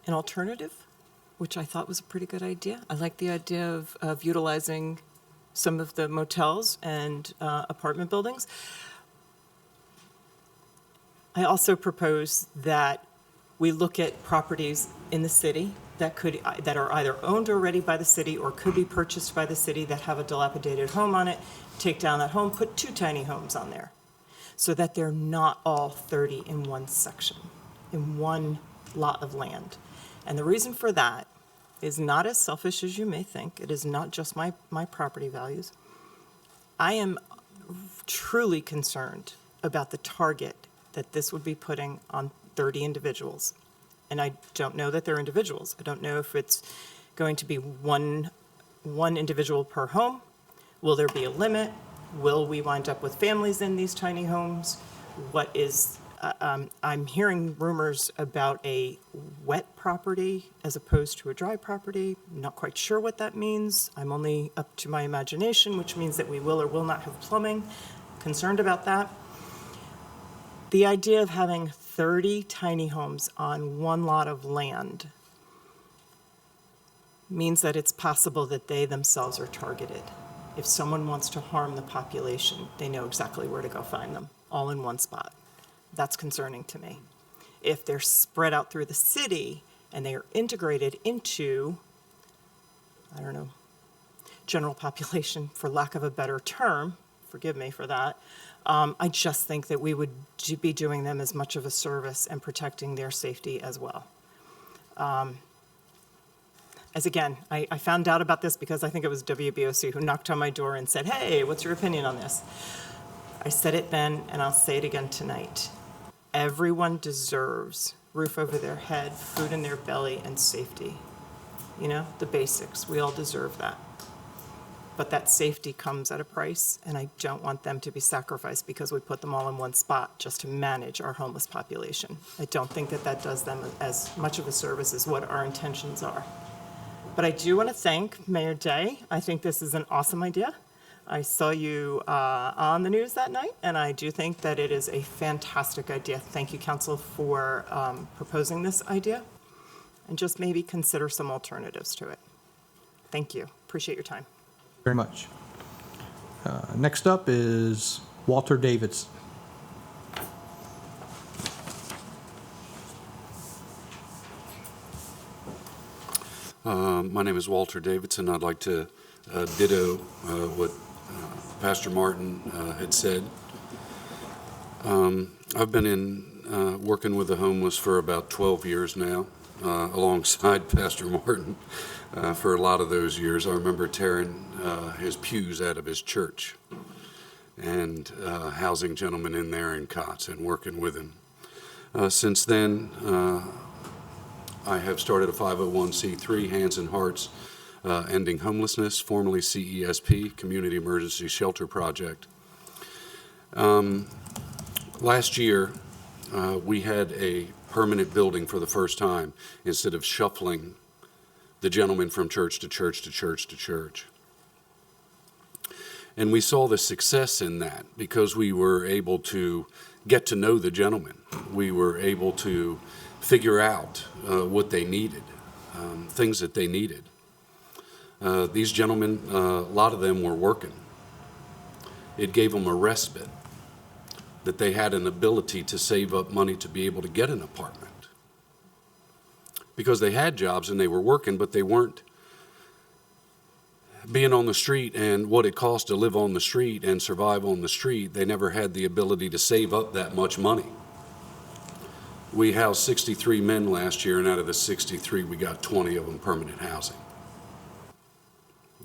Speaker 18: alternative, which I thought was a pretty good idea. I like the idea of utilizing some of the motels and apartment buildings. I also propose that we look at properties in the city that are either owned already by the city or could be purchased by the city that have a dilapidated home on it, take down that home, put 2 tiny homes on there so that they're not all 30 in one section, in one lot of land. And the reason for that is not as selfish as you may think. It is not just my property values. I am truly concerned about the target that this would be putting on 30 individuals. And I don't know that they're individuals. I don't know if it's going to be one individual per home. Will there be a limit? Will we wind up with families in these tiny homes? I'm hearing rumors about a wet property as opposed to a dry property. I'm not quite sure what that means. I'm only up to my imagination, which means that we will or will not have plumbing. Concerned about that. The idea of having 30 tiny homes on one lot of land means that it's possible that they themselves are targeted. If someone wants to harm the population, they know exactly where to go find them, all in one spot. That's concerning to me. If they're spread out through the city and they are integrated into, general population, for lack of a better term, forgive me for that, I just think that we would be doing them as much of a service and protecting their safety as well. I found out about this because I think it was WBOC who knocked on my door and said, "Hey, what's your opinion on this?" I said it then, and I'll say it again tonight. Everyone deserves roof over their head, food in their belly, and safety. The basics. We all deserve that. But that safety comes at a price, and I don't want them to be sacrificed because we put them all in one spot just to manage our homeless population. I don't think that does them as much of a service as what our intentions are. But I do want to thank Mayor Day. I think this is an awesome idea. I saw you on the news that night, and I do think that it is a fantastic idea. Thank you, Council, for proposing this idea, and just maybe consider some alternatives to it. Thank you. Appreciate your time.
Speaker 1: Very much. Next up is Walter Davidson.
Speaker 19: My name is Walter Davidson. I'd like to ditto what Pastor Martin had said. I've been working with the homeless for about 12 years now, alongside Pastor Martin for a lot of those years. I remember tearing his pews out of his church and housing gentlemen in there in cots and working with him. Since then, I have started a 501c3, Hands and Hearts Ending Homelessness, formerly CESP, Community Emergency Shelter Project. Last year, we had a permanent building for the first time instead of shuffling the gentleman from church to church to church to church. And we saw the success in that because we were able to get to know the gentlemen. We were able to figure out what they needed, things that they needed. These gentlemen, a lot of them were working. It gave them a respite that they had an ability to save up money to be able to get an apartment. Because they had jobs and they were working, but they weren't being on the street and what it cost to live on the street and survive on the street. They never had the ability to save up that much money. We housed 63 men last year, and out of the 63, we got 20 of them permanent housing.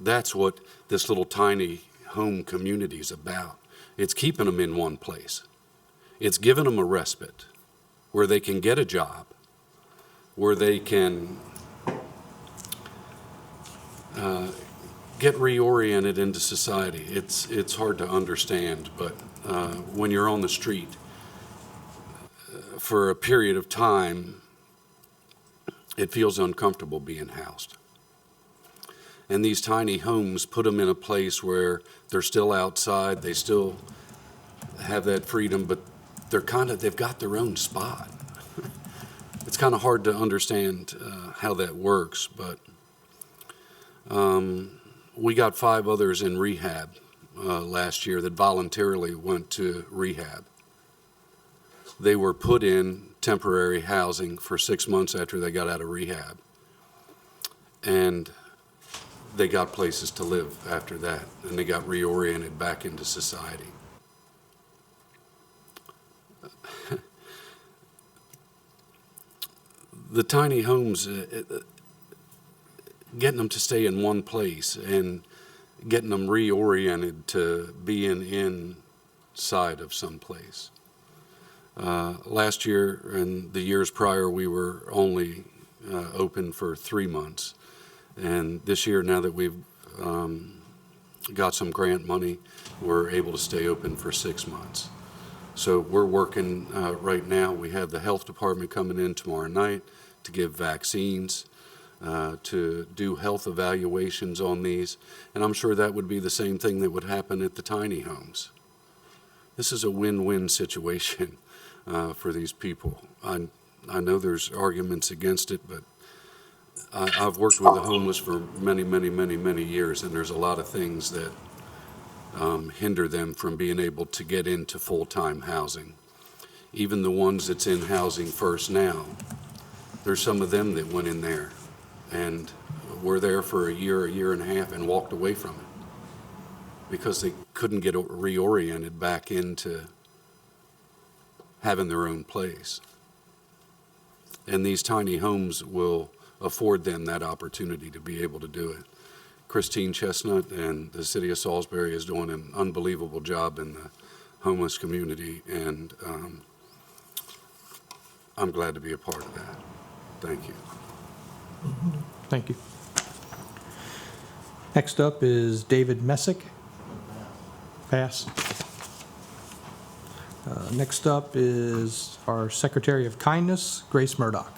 Speaker 19: That's what this little tiny home community is about. It's keeping them in one place. It's giving them a respite where they can get a job, where they can get reoriented into society. It's hard to understand, but when you're on the street for a period of time, it feels uncomfortable being housed. And these tiny homes put them in a place where they're still outside, they still have that freedom, but they've got their own spot. It's kind of hard to understand how that works, but we got 5 others in rehab last year that voluntarily went to rehab. They were put in temporary housing for 6 months after they got out of rehab. And they got places to live after that, and they got reoriented back into society. The tiny homes, getting them to stay in one place and getting them reoriented to being inside of some place. Last year and the years prior, we were only open for 3 months. And this year, now that we've got some grant money, we're able to stay open for 6 months. So we're working right now. We have the health department coming in tomorrow night to give vaccines, to do health evaluations on these. And I'm sure that would be the same thing that would happen at the tiny homes. This is a win-win situation for these people. I know there's arguments against it, but I've worked with the homeless for many years, and there's a lot of things that hinder them from being able to get into full-time housing. Even the ones that's in Housing First now, there's some of them that went in there and were there for a year and a half, and walked away from it because they couldn't get reoriented back into having their own place. And these tiny homes will afford them that opportunity to be able to do it. Christine Chestnut and the city of Salisbury is doing an unbelievable job in the homeless community, and I'm glad to be a part of that. Thank you.
Speaker 1: Thank you. Next up is David Messick. Pass. Next up is our Secretary of Kindness, Grace Murdoch.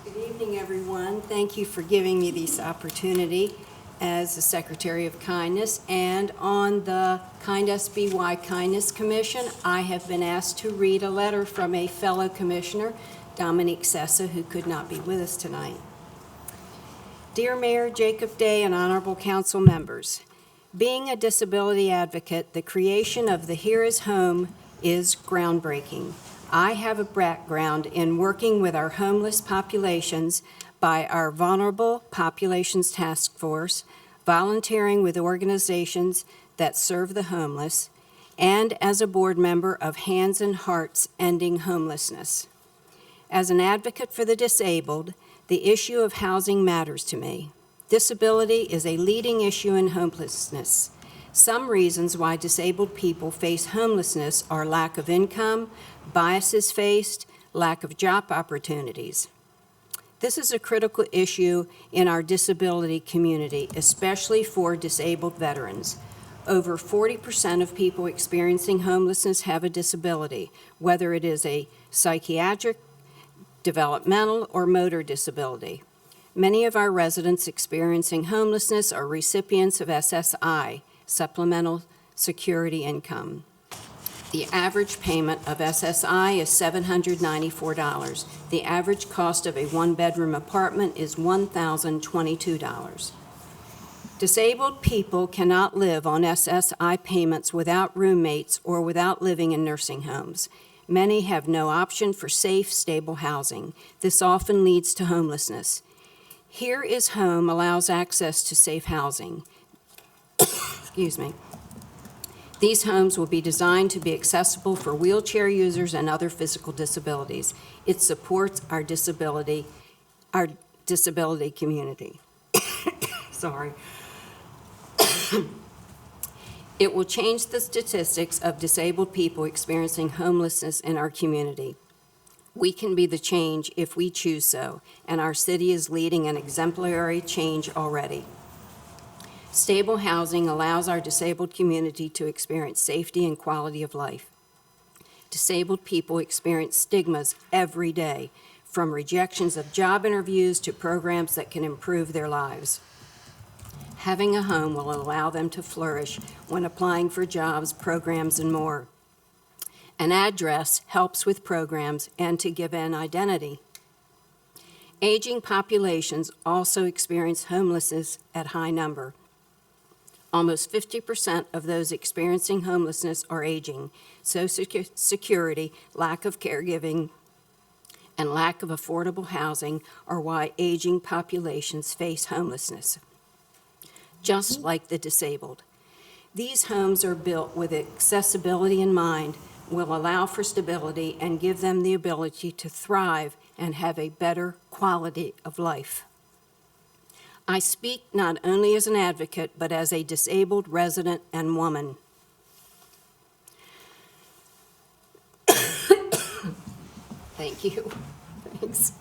Speaker 20: Good evening, everyone. Thank you for giving me this opportunity as the Secretary of Kindness. And on the Kind SBY Kindness Commission, I have been asked to read a letter from a fellow commissioner, Dominique Sessa, who could not be with us tonight. Dear Mayor Jacob Day and honorable council members, being a disability advocate, the creation of the Here is Home is groundbreaking. I have a background in working with our homeless populations by our Vulnerable Populations Task Force, volunteering with organizations that serve the homeless, and as a board member of Hands and Hearts Ending Homelessness. As an advocate for the disabled, the issue of housing matters to me. Disability is a leading issue in homelessness. Some reasons why disabled people face homelessness are lack of income, biases faced, lack of job opportunities. This is a critical issue in our disability community, especially for disabled veterans. Over 40% of people experiencing homelessness have a disability, whether it is a psychiatric, developmental, or motor disability. Many of our residents experiencing homelessness are recipients of SSI, Supplemental Security Income. The average payment of SSI is $794. The average cost of a one-bedroom apartment is $1,022. Disabled people cannot live on SSI payments without roommates or without living in nursing homes. Many have no option for safe, stable housing. This often leads to homelessness. Here is Home allows access to safe housing. Excuse me. These homes will be designed to be accessible for wheelchair users and other physical disabilities. It supports our disability community. Sorry. It will change the statistics of disabled people experiencing homelessness in our community. We can be the change if we choose so, and our city is leading an exemplary change already. Stable housing allows our disabled community to experience safety and quality of life. Disabled people experience stigmas every day, from rejections of job interviews to programs that can improve their lives. Having a home will allow them to flourish when applying for jobs, programs, and more. An address helps with programs and to give an identity. Aging populations also experience homelessness at high number. Almost 50% of those experiencing homelessness are aging. Social Security, lack of caregiving, and lack of affordable housing are why aging populations face homelessness, just like the disabled. These homes are built with accessibility in mind, will allow for stability, and give them the ability to thrive and have a better quality of life. I speak not only as an advocate, but as a disabled resident and woman. Thank you. Thanks.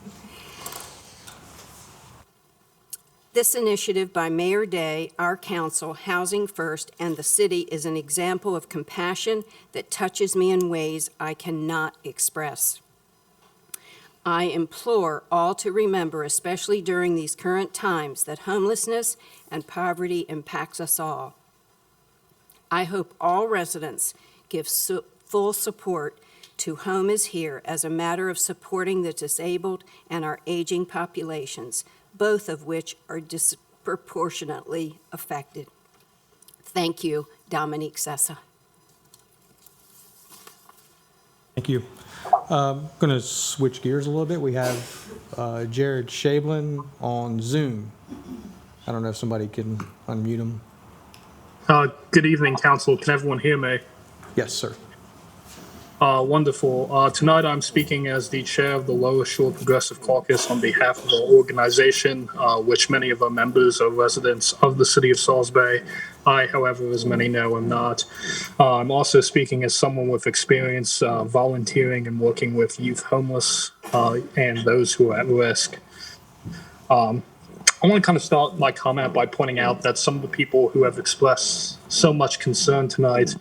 Speaker 20: This initiative by Mayor Day, our council, Housing First, and the city is an example of compassion that touches me in ways I cannot express. I implore all to remember, especially during these current times, that homelessness and poverty impacts us all. I hope all residents give full support to Home is Here as a matter of supporting the disabled and our aging populations, both of which are disproportionately affected. Thank you, Dominique Sessa.
Speaker 1: Thank you. I'm going to switch gears a little bit. We have Jared Shablin on Zoom. I don't know if somebody can unmute him.
Speaker 21: Good evening, Council. Can everyone hear me?
Speaker 1: Yes, sir.
Speaker 21: Wonderful. Tonight I'm speaking as the chair of the Lower Shore Progressive Caucus on behalf of our organization, which many of our members are residents of the city of Salisbury. I, however, as many know, am not. I'm also speaking as someone with experience volunteering and working with youth homeless and those who are at risk. I want to kind of start my comment by pointing out that some of the people who have expressed so much concern tonight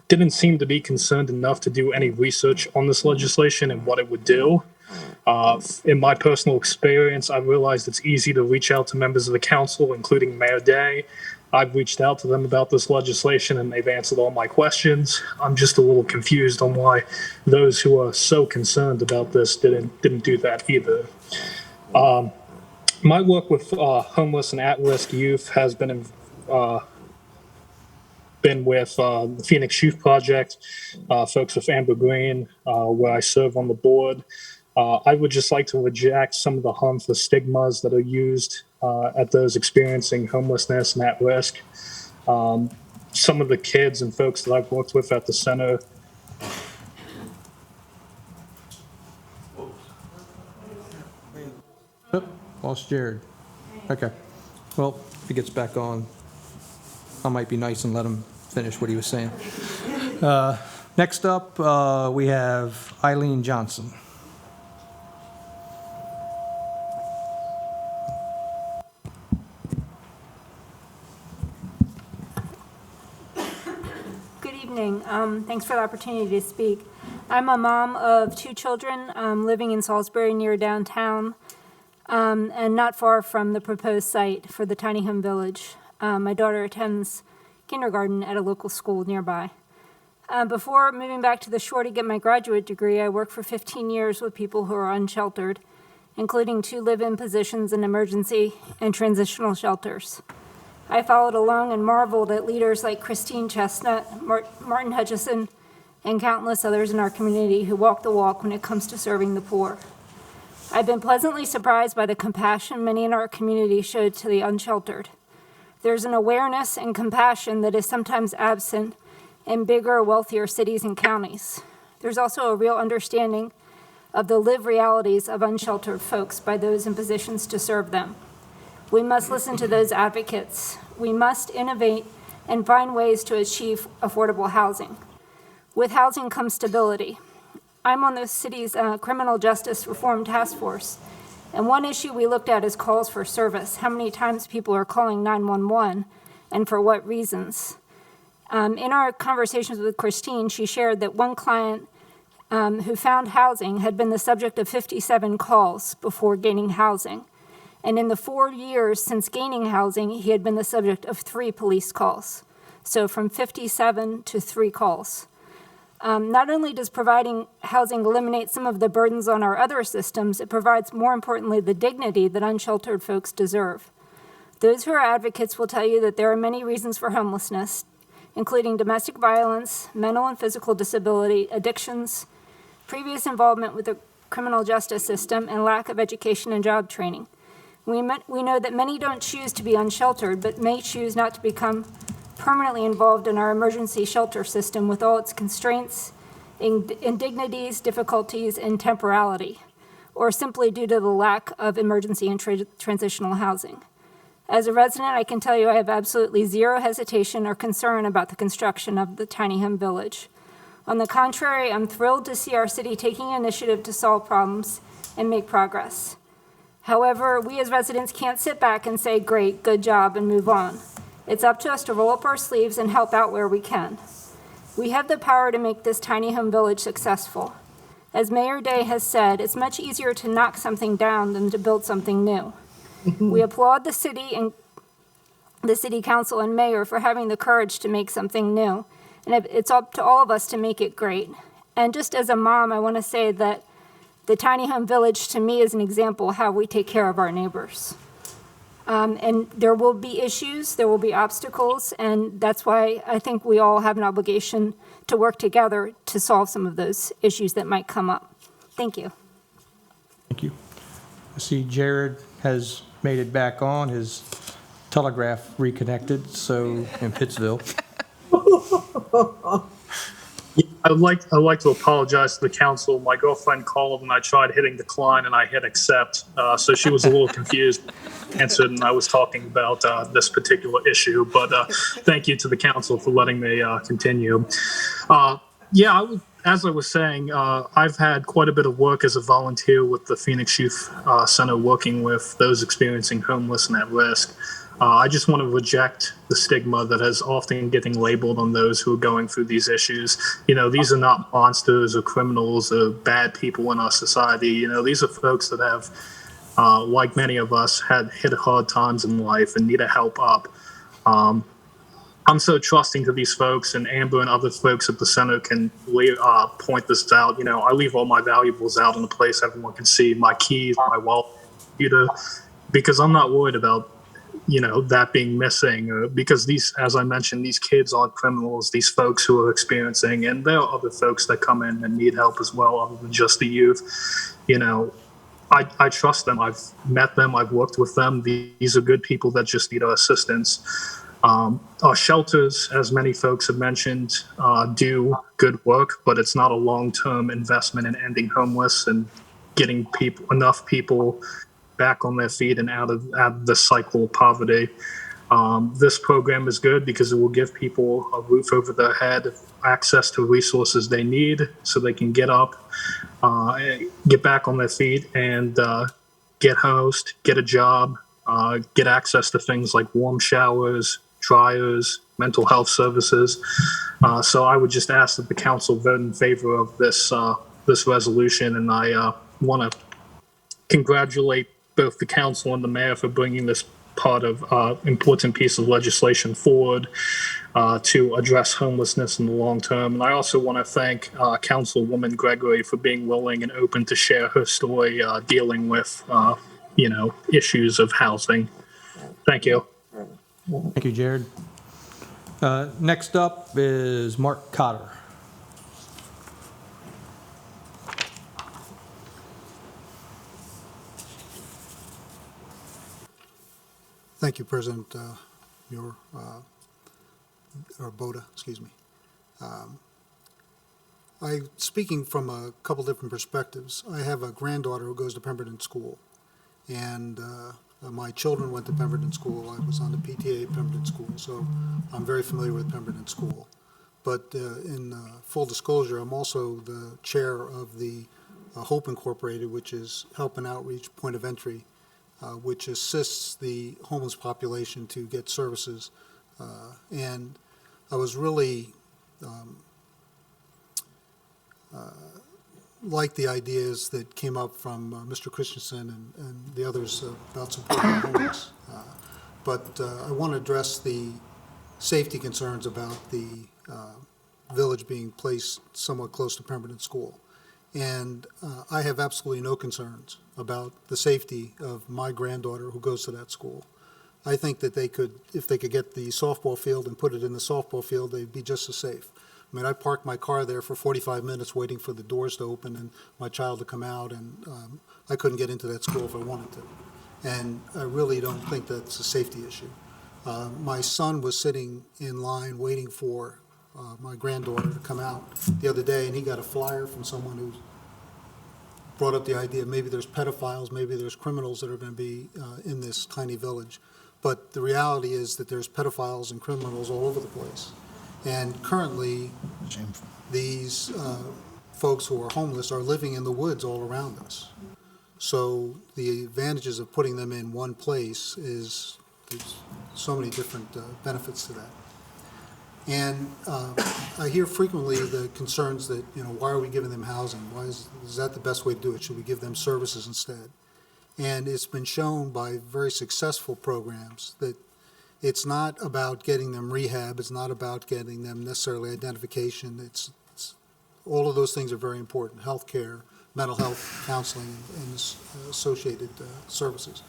Speaker 21: didn't seem to be concerned enough to do any research on this legislation and what it would do. In my personal experience, I realized it's easy to reach out to members of the council, including Mayor Day. I've reached out to them about this legislation and they've answered all my questions. I'm just a little confused on why those who are so concerned about this didn't do that either. My work with homeless and at-risk youth has been with the Phoenix Youth Project, folks with Amber Green, where I serve on the board. I would just like to reject some of the harmful stigmas that are used at those experiencing homelessness and at risk. Some of the kids and folks that I've worked with at the center.
Speaker 1: Oh, lost Jared. Okay. Well, if he gets back on, I might be nice and let him finish what he was saying. Next up, we have Eileen Johnson.
Speaker 22: Good evening. Thanks for the opportunity to speak. I'm a mom of 2 children living in Salisbury near downtown. and not far from the proposed site for the tiny home village. My daughter attends kindergarten at a local school nearby. Before moving back to the shore to get my graduate degree, I worked for 15 years with people who are unsheltered, including 2 live-in positions in emergency and transitional shelters. I followed along and marveled at leaders like Christine Chestnut, Martin Hutchison, and countless others in our community who walk the walk when it comes to serving the poor. I've been pleasantly surprised by the compassion many in our community showed to the unsheltered. There's an awareness and compassion that is sometimes absent in bigger, wealthier cities and counties. There's also a real understanding of the lived realities of unsheltered folks by those in positions to serve them. We must listen to those advocates. We must innovate and find ways to achieve affordable housing. With housing comes stability. I'm on the city's Criminal Justice Reform Task Force, and one issue we looked at is calls for service, how many times people are calling 911 and for what reasons. In our conversations with Christine, she shared that one client who found housing had been the subject of 57 calls before gaining housing. And in the 4 years since gaining housing, he had been the subject of 3 police calls. So from 57 to 3 calls. Not only does providing housing eliminate some of the burdens on our other systems, it provides, more importantly, the dignity that unsheltered folks deserve. Those who are advocates will tell you that there are many reasons for homelessness, including domestic violence, mental and physical disability, addictions, previous involvement with the criminal justice system, and lack of education and job training. We know that many don't choose to be unsheltered, but may choose not to become permanently involved in our emergency shelter system with all its constraints, indignities, difficulties, and temporality, or simply due to the lack of emergency and transitional housing. As a resident, I can tell you I have absolutely zero hesitation or concern about the construction of the tiny home village. On the contrary, I'm thrilled to see our city taking initiative to solve problems and make progress. However, we as residents can't sit back and say, great, good job, and move on. It's up to us to roll up our sleeves and help out where we can. We have the power to make this tiny home village successful. As Mayor Day has said, it's much easier to knock something down than to build something new. We applaud the city and the city council and mayor for having the courage to make something new. And it's up to all of us to make it great. And just as a mom, I want to say that the tiny home village to me is an example of how we take care of our neighbors. And there will be issues, there will be obstacles, and that's why I think we all have an obligation to work together to solve some of those issues that might come up. Thank you.
Speaker 1: Thank you. I see Jared has made it back on, his telegraph reconnected, so in Pittsville.
Speaker 21: I'd like to apologize to the council. My girlfriend called and I tried hitting decline and I hit accept. So she was a little confused, answered, and I was talking about this particular issue. But thank you to the council for letting me continue. As I was saying, I've had quite a bit of work as a volunteer with the Phoenix Youth Center, working with those experiencing homeless and at risk. I just want to reject the stigma that is often getting labeled on those who are going through these issues. You know, these are not monsters or criminals or bad people in our society. You know, these are folks that have, like many of us, had hit hard times in life and need a help up. I'm so trusting to these folks, and Amber and other folks at the center can point this out. You know, I leave all my valuables out in a place everyone can see, my keys, my wallet, computer, because I'm not worried about, you know, that being missing, because these, as I mentioned, these kids aren't criminals, these folks who are experiencing, and there are other folks that come in and need help as well, other than just the youth. You know, I trust them. I've met them. I've worked with them. These are good people that just need our assistance. Our shelters, as many folks have mentioned, do good work, but it's not a long-term investment in ending homeless and getting enough people back on their feet and out of the cycle of poverty. This program is good because it will give people a roof over their head, access to resources they need so they can get up, get back on their feet, and get housed, get a job, get access to things like warm showers, dryers, mental health services. So I would just ask that the council vote in favor of this resolution, and I want to congratulate both the council and the mayor for bringing this part of important piece of legislation forward to address homelessness in the long term. And I also want to thank Councilwoman Gregory for being willing and open to share her story dealing with, issues of housing. Thank you.
Speaker 1: Thank you, Jared. Next up is Mark Cotter.
Speaker 3: Thank you, President Muir, or Boda, excuse me. Speaking from a couple different perspectives, I have a granddaughter who goes to Pemberton School, and my children went to Pemberton School. I was on the PTA at Pemberton School, so I'm very familiar with Pemberton School. But in full disclosure, I'm also the chair of the Hope Incorporated, which is Help and Outreach Point of Entry, which assists the homeless population to get services. And I was really like the ideas that came up from Mr. Christensen and the others about supporting the homeless. But I want to address the safety concerns about the village being placed somewhat close to Pemberton School. And I have absolutely no concerns about the safety of my granddaughter who goes to that school. I think that they could, if they could get the softball field and put it in the softball field, they'd be just as safe. I mean, I parked my car there for 45 minutes waiting for the doors to open and my child to come out, and I couldn't get into that school if I wanted to. And I really don't think that's a safety issue. My son was sitting in line waiting for my granddaughter to come out the other day, and he got a flyer from someone who brought up the idea maybe there's pedophiles, maybe there's criminals that are going to be in this tiny village. But the reality is that there's pedophiles and criminals all over the place. And currently, these folks who are homeless are living in the woods all around us. So the advantages of putting them in one place is there's so many different benefits to that. And I hear frequently the concerns that, why are we giving them housing? Why is that the best way to do it? Should we give them services instead? And it's been shown by very successful programs that it's not about getting them rehab. It's not about getting them necessarily identification. It's all of those things are very important. Healthcare, mental health, counseling, and associated services.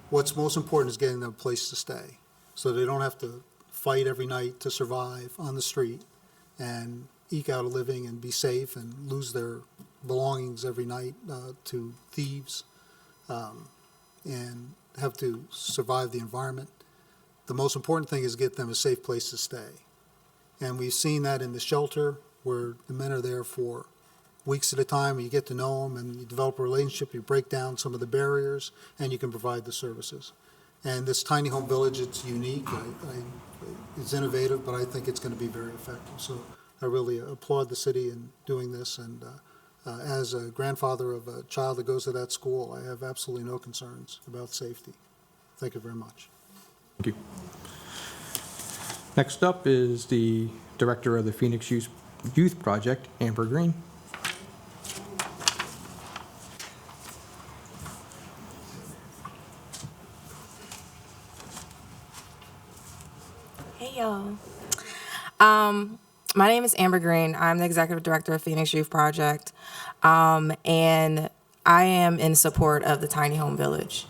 Speaker 3: What's most important is getting them a place to stay so they don't have to fight every night to survive on the street and eke out a living and be safe and lose their belongings every night to thieves and have to survive the environment. The most important thing is get them a safe place to stay. And we've seen that in the shelter where the men are there for weeks at a time, and you get to know them and you develop a relationship, you break down some of the barriers, and you can provide the services. And this tiny home village, it's unique, it's innovative, but I think it's going to be very effective. So I really applaud the city in doing this, and as a grandfather of a child that goes to that school, I have absolutely no concerns about safety. Thank you very much.
Speaker 1: Thank you. Next up is the Director of the Phoenix Youth Project, Amber Green.
Speaker 5: Hey, y'all. My name is Amber Green. I'm the Executive Director of Phoenix Youth Project, and I am in support of the Tiny Home Village.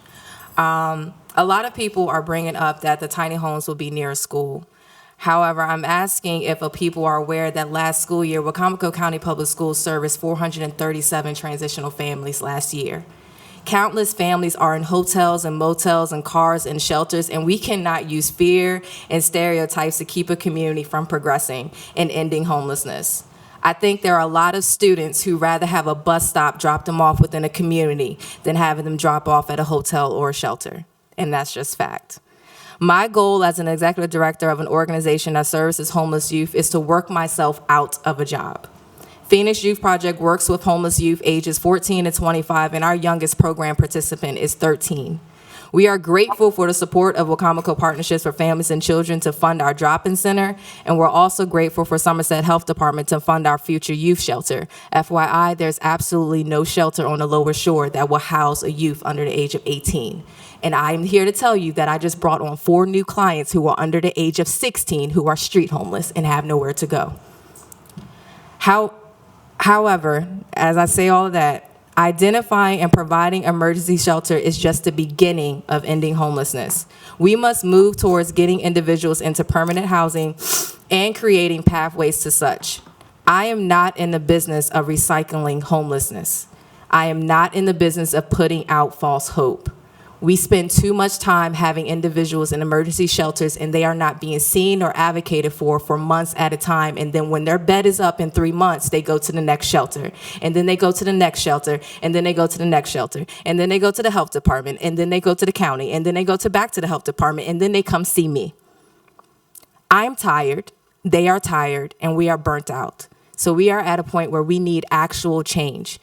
Speaker 5: A lot of people are bringing up that the tiny homes will be near a school. However, I'm asking if people are aware that last school year, Wacomico County Public Schools serviced 437 transitional families last year. Countless families are in hotels and motels and cars and shelters, and we cannot use fear and stereotypes to keep a community from progressing and ending homelessness. I think there are a lot of students who rather have a bus stop drop them off within a community than having them drop off at a hotel or a shelter, and that's just fact. My goal as an executive director of an organization that services homeless youth is to work myself out of a job. Phoenix Youth Project works with homeless youth ages 14 to 25, and our youngest program participant is 13. We are grateful for the support of Wacomico Partnerships for Families and Children to fund our drop-in center, and we're also grateful for Somerset Health Department to fund our future youth shelter. FYI, there's absolutely no shelter on the Lower Shore that will house a youth under the age of 18. And I'm here to tell you that I just brought on 4 new clients who are under the age of 16 who are street homeless and have nowhere to go. However, as I say all of that, identifying and providing emergency shelter is just the beginning of ending homelessness. We must move towards getting individuals into permanent housing and creating pathways to such. I am not in the business of recycling homelessness. I am not in the business of putting out false hope. We spend too much time having individuals in emergency shelters and they are not being seen or advocated for months at a time. And then when their bed is up in 3 months, they go to the next shelter. And then they go to the next shelter. And then they go to the next shelter. And then they go to the health department. And then they go to the county. And then they go back to the health department. And then they come see me. I'm tired. They are tired. And we are burnt out. So we are at a point where we need actual change.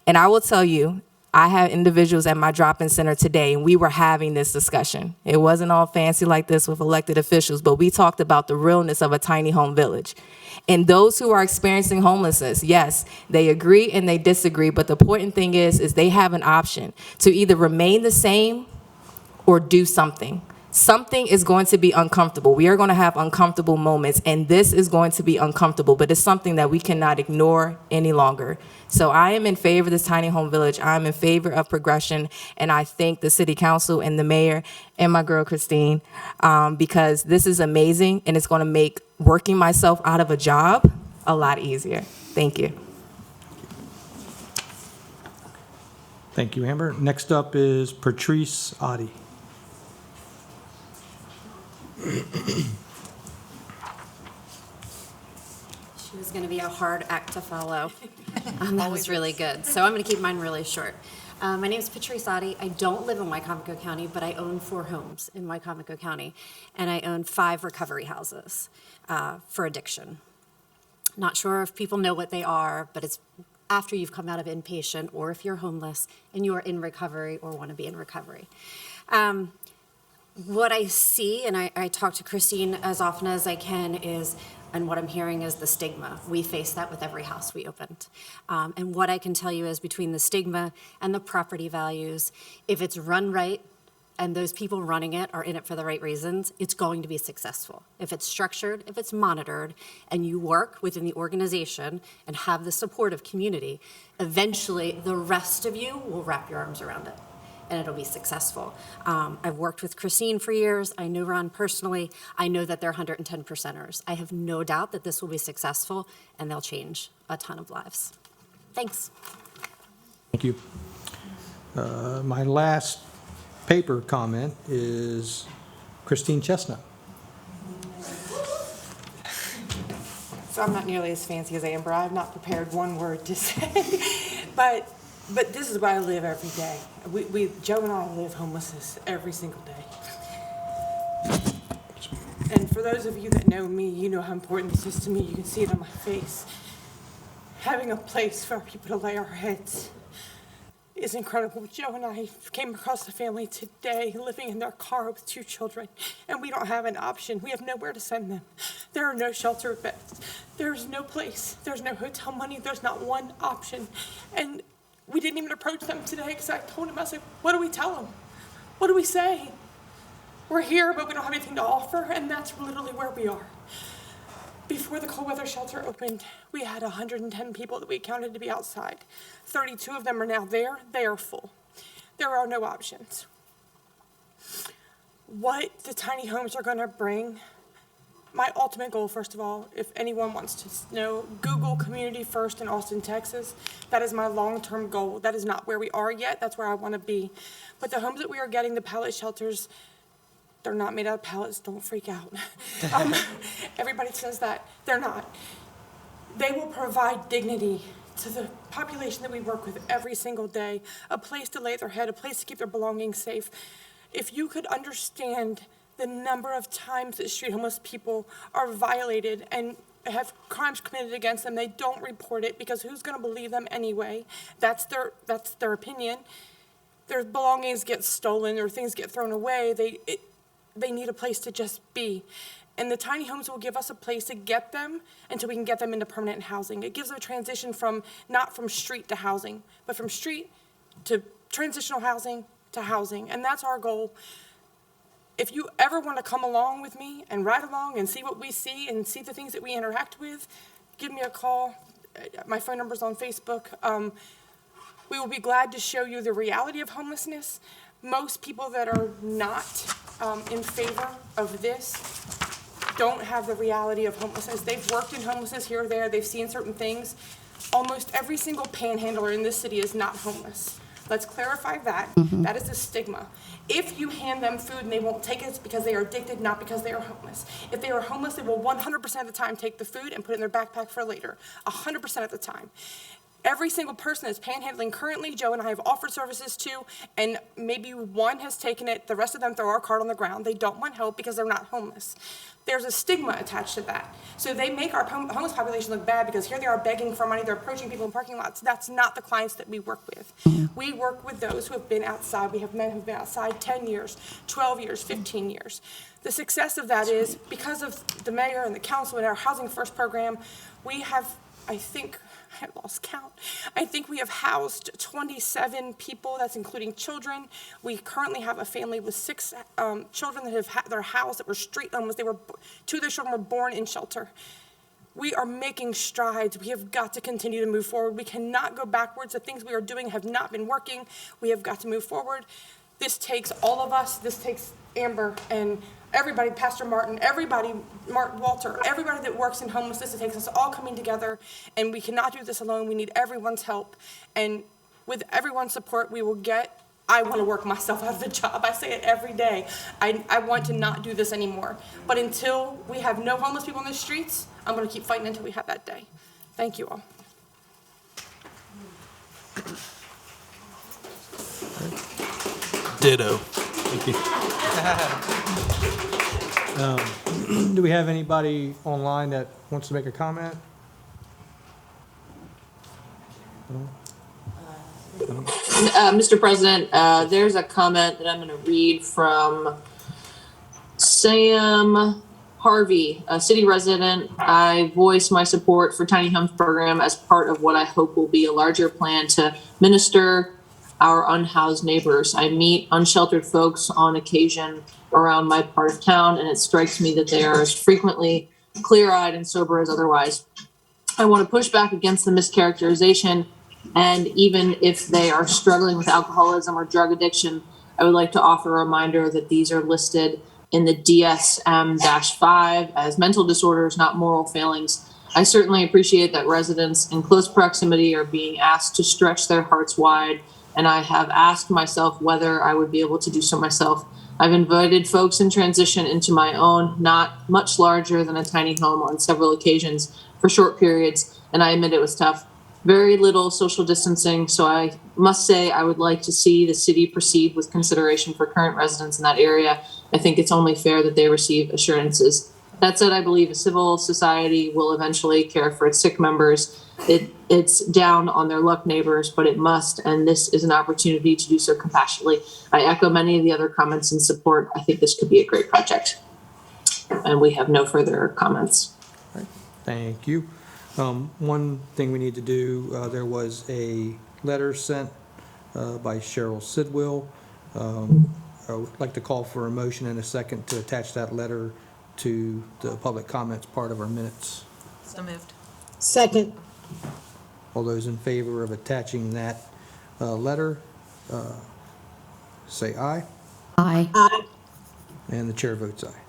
Speaker 5: And I will tell you, I have individuals at my drop-in center today, and we were having this discussion. It wasn't all fancy like this with elected officials, but we talked about the realness of a tiny home village. And those who are experiencing homelessness, yes, they agree and they disagree, but the important thing is they have an option to either remain the same or do something. Something is going to be uncomfortable. We are going to have uncomfortable moments, and this is going to be uncomfortable, but it's something that we cannot ignore any longer. So I am in favor of this tiny home village. I'm in favor of progression, and I thank the city council and the mayor and my girl Christine because this is amazing, and it's going to make working myself out of a job a lot easier. Thank you.
Speaker 1: Thank you, Amber. Next up is Patrice Adi.
Speaker 8: She was going to be a hard act to follow. That was really good. So I'm going to keep mine really short. My name is Patrice Adi. I don't live in Wycomico County, but I own 4 homes in Wycomico County, and I own 5 recovery houses for addiction. Not sure if people know what they are, but it's after you've come out of inpatient or if you're homeless and you are in recovery or want to be in recovery. What I see, and I talk to Christine as often as I can, is, and what I'm hearing is the stigma. We face that with every house we opened. And what I can tell you is between the stigma and the property values, if it's run right and those people running it are in it for the right reasons, it's going to be successful. If it's structured, if it's monitored, and you work within the organization and have the support of community, eventually the rest of you will wrap your arms around it. And it'll be successful. I've worked with Christine for years. I know Ron personally. I know that they're 110%ers. I have no doubt that this will be successful and they'll change a ton of lives. Thanks.
Speaker 1: Thank you. My last paper comment is Christine Chestnut.
Speaker 10: So I'm not nearly as fancy as Amber. I've not prepared one word to say, but this is where I live every day. Joe and I live homelessness every single day. And for those of you that know me, you know how important this is to me. You can see it on my face. Having a place for people to lay our heads is incredible. Joe and I came across a family today living in their car with 2 children, and we don't have an option. We have nowhere to send them. There are no shelter beds. There's no place. There's no hotel money. There's not one option. And we didn't even approach them today because I told him, I was like, what do we tell them? What do we say? We're here, but we don't have anything to offer, and that's literally where we are. Before the cold weather shelter opened, we had 110 people that we counted to be outside. 32 of them are now there. They are full. There are no options. What the tiny homes are going to bring, my ultimate goal, first of all, if anyone wants to know, Google Community First in Austin, Texas. That is my long-term goal. That is not where we are yet. That's where I want to be. But the homes that we are getting, the pallet shelters, they're not made out of pallets. Don't freak out. Everybody says that. They're not. They will provide dignity to the population that we work with every single day, a place to lay their head, a place to keep their belongings safe. If you could understand the number of times that street homeless people are violated and have crimes committed against them, they don't report it because who's going to believe them anyway? That's their opinion. their belongings get stolen or things get thrown away, they need a place to just be. And the tiny homes will give us a place to get them until we can get them into permanent housing. It gives them a transition from, not from street to housing, but from street to transitional housing to housing. And that's our goal. If you ever want to come along with me and ride along and see what we see and see the things that we interact with, give me a call. My phone number's on Facebook. We will be glad to show you the reality of homelessness. Most people that are not in favor of this don't have the reality of homelessness. They've worked in homelessness here or there. They've seen certain things. Almost every single panhandler in this city is not homeless. Let's clarify that. That is a stigma. If you hand them food and they won't take it, it's because they are addicted, not because they are homeless. If they are homeless, they will 100% of the time take the food and put it in their backpack for later, 100% of the time. Every single person that's panhandling currently, Joe and I have offered services to, and maybe one has taken it, the rest of them throw our card on the ground. They don't want help because they're not homeless. There's a stigma attached to that. So they make our homeless population look bad because here they are begging for money, they're approaching people in parking lots. That's not the clients that we work with. We work with those who have been outside. We have men who've been outside 10 years, 12 years, 15 years. The success of that is because of the mayor and the council and our Housing First program, we have, I lost count. I think we have housed 27 people, that's including children. We currently have a family with 6 children that have their house that were street homeless. 2 of their children were born in shelter. We are making strides. We have got to continue to move forward. We cannot go backwards. The things we are doing have not been working. We have got to move forward. This takes all of us. This takes Amber and everybody, Pastor Martin, everybody, Mark Walter, everybody that works in homelessness. It takes us all coming together, and we cannot do this alone. We need everyone's help, and with everyone's support, we will get. I want to work myself out of a job. I say it every day. I want to not do this anymore. But until we have no homeless people in the streets, I'm going to keep fighting until we have that day. Thank you all.
Speaker 4: Ditto.
Speaker 1: Thank you. Do we have anybody online that wants to make a comment?
Speaker 11: Mr. President, there's a comment that I'm going to read from Sam Harvey, a city resident. I voice my support for Tiny Homes program as part of what I hope will be a larger plan to minister our unhoused neighbors. I meet unsheltered folks on occasion around my part of town, and it strikes me that they are as frequently clear-eyed and sober as otherwise. I want to push back against the mischaracterization, and even if they are struggling with alcoholism or drug addiction, I would like to offer a reminder that these are listed in the DSM-5 as mental disorders, not moral failings. I certainly appreciate that residents in close proximity are being asked to stretch their hearts wide, and I have asked myself whether I would be able to do so myself. I've invited folks in transition into my own, not much larger than a tiny home on several occasions for short periods, and I admit it was tough. Very little social distancing, so I must say I would like to see the city proceed with consideration for current residents in that area. I think it's only fair that they receive assurances. That said, I believe a civil society will eventually care for its sick members. It's down on their luck neighbors, but it must, and this is an opportunity to do so compassionately. I echo many of the other comments in support. I think this could be a great project. And we have no further comments.
Speaker 1: All right. Thank you. One thing we need to do, there was a letter sent by Cheryl Sidwell. I would like to call for a motion and a second to attach that letter to the public comments part of our minutes.
Speaker 9: So moved.
Speaker 6: Second.
Speaker 1: All those in favor of attaching that letter, say aye.
Speaker 7: Aye.
Speaker 6: Aye.
Speaker 1: And the chair votes aye.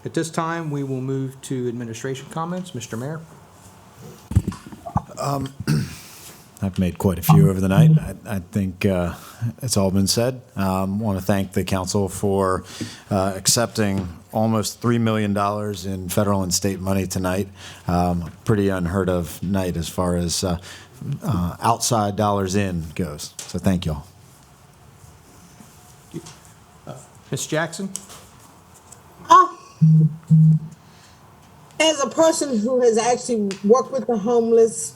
Speaker 1: At this time, we will move to administration comments. Mr. Mayor.
Speaker 12: I've made quite a few over the night. I think it's all been said. I want to thank the council for accepting almost $3 million in federal and state money tonight. Pretty unheard of night as far as outside dollars in goes. So thank you all.
Speaker 1: Ms. Jackson?
Speaker 6: As a person who has actually worked with the homeless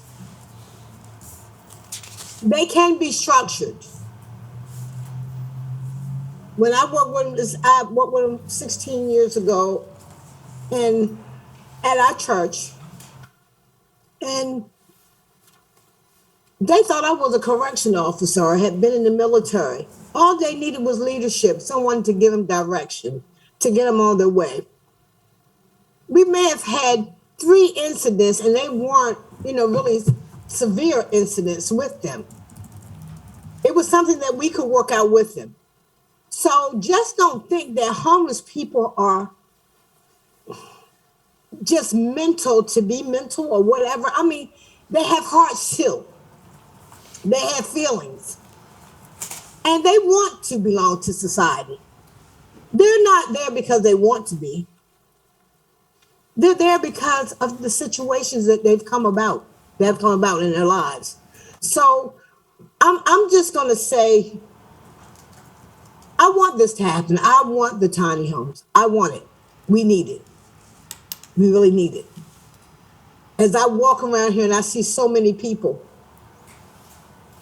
Speaker 6: They can be structured. When I worked with them 16 years ago at our church, and they thought I was a correction officer or had been in the military. All they needed was leadership, someone to give them direction, to get them on their way. We may have had 3 incidents, and they weren't, really severe incidents with them. It was something that we could work out with them. So just don't think that homeless people are just mental to be mental or whatever. I mean, they have hearts too. They have feelings. And they want to belong to society. They're not there because they want to be. They're there because of the situations that they've come about in their lives. So I'm just going to say, I want this to happen. I want the tiny homes. I want it. We need it. We really need it. As I walk around here and I see so many people,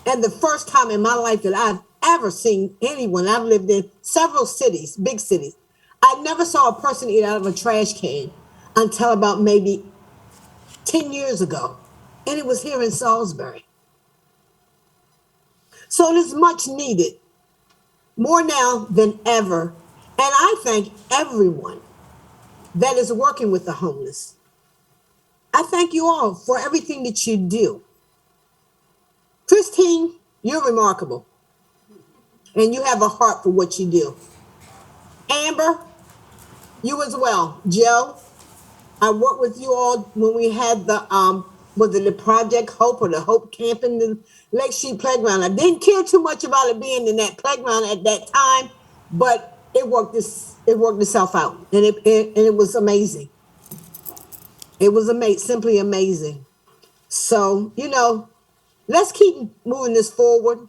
Speaker 6: and the first time in my life that I've ever seen anyone, I've lived in several cities, big cities, I never saw a person eat out of a trash can until about maybe 10 years ago. And it was here in Salisbury. So it is much needed, more now than ever. And I thank everyone that is working with the homeless. I thank you all for everything that you do. Christine, you're remarkable. And you have a heart for what you do. Amber, you as well. Joe, I worked with you all when we had was it the Project Hope or the Hope Camp in the Lake Street Playground. I didn't care too much about it being in that playground at that time, but it worked itself out, and it was amazing. It was simply amazing. So, let's keep moving this forward.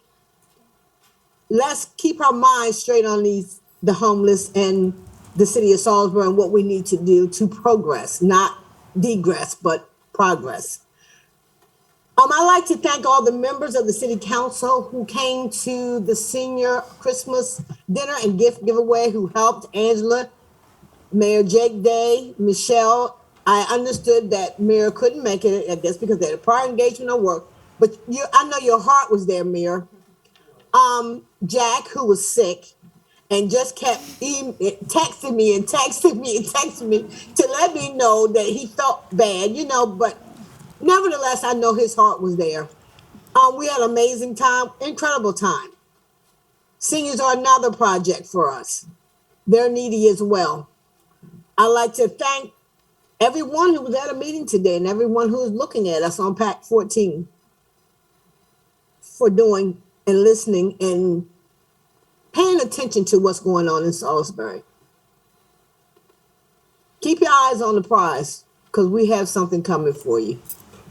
Speaker 6: Let's keep our minds straight on the homeless and the city of Salisbury and what we need to do to progress, not degress, but progress. I'd like to thank all the members of the city council who came to the senior Christmas dinner and gift giveaway, who helped. Angela, Mayor Jake Day, Michelle. I understood that Mayor couldn't make it, I guess, because they had a prior engagement or work. But I know your heart was there, Mayor. Jack, who was sick and just kept texting me to let me know that he felt bad, but nevertheless, I know his heart was there. We had an amazing time, incredible time. Seniors are another project for us. They're needy as well. I'd like to thank everyone who was at a meeting today and everyone who is looking at us on PAC 14 for doing and listening and paying attention to what's going on in Salisbury. Keep your eyes on the prize, because we have something coming for you.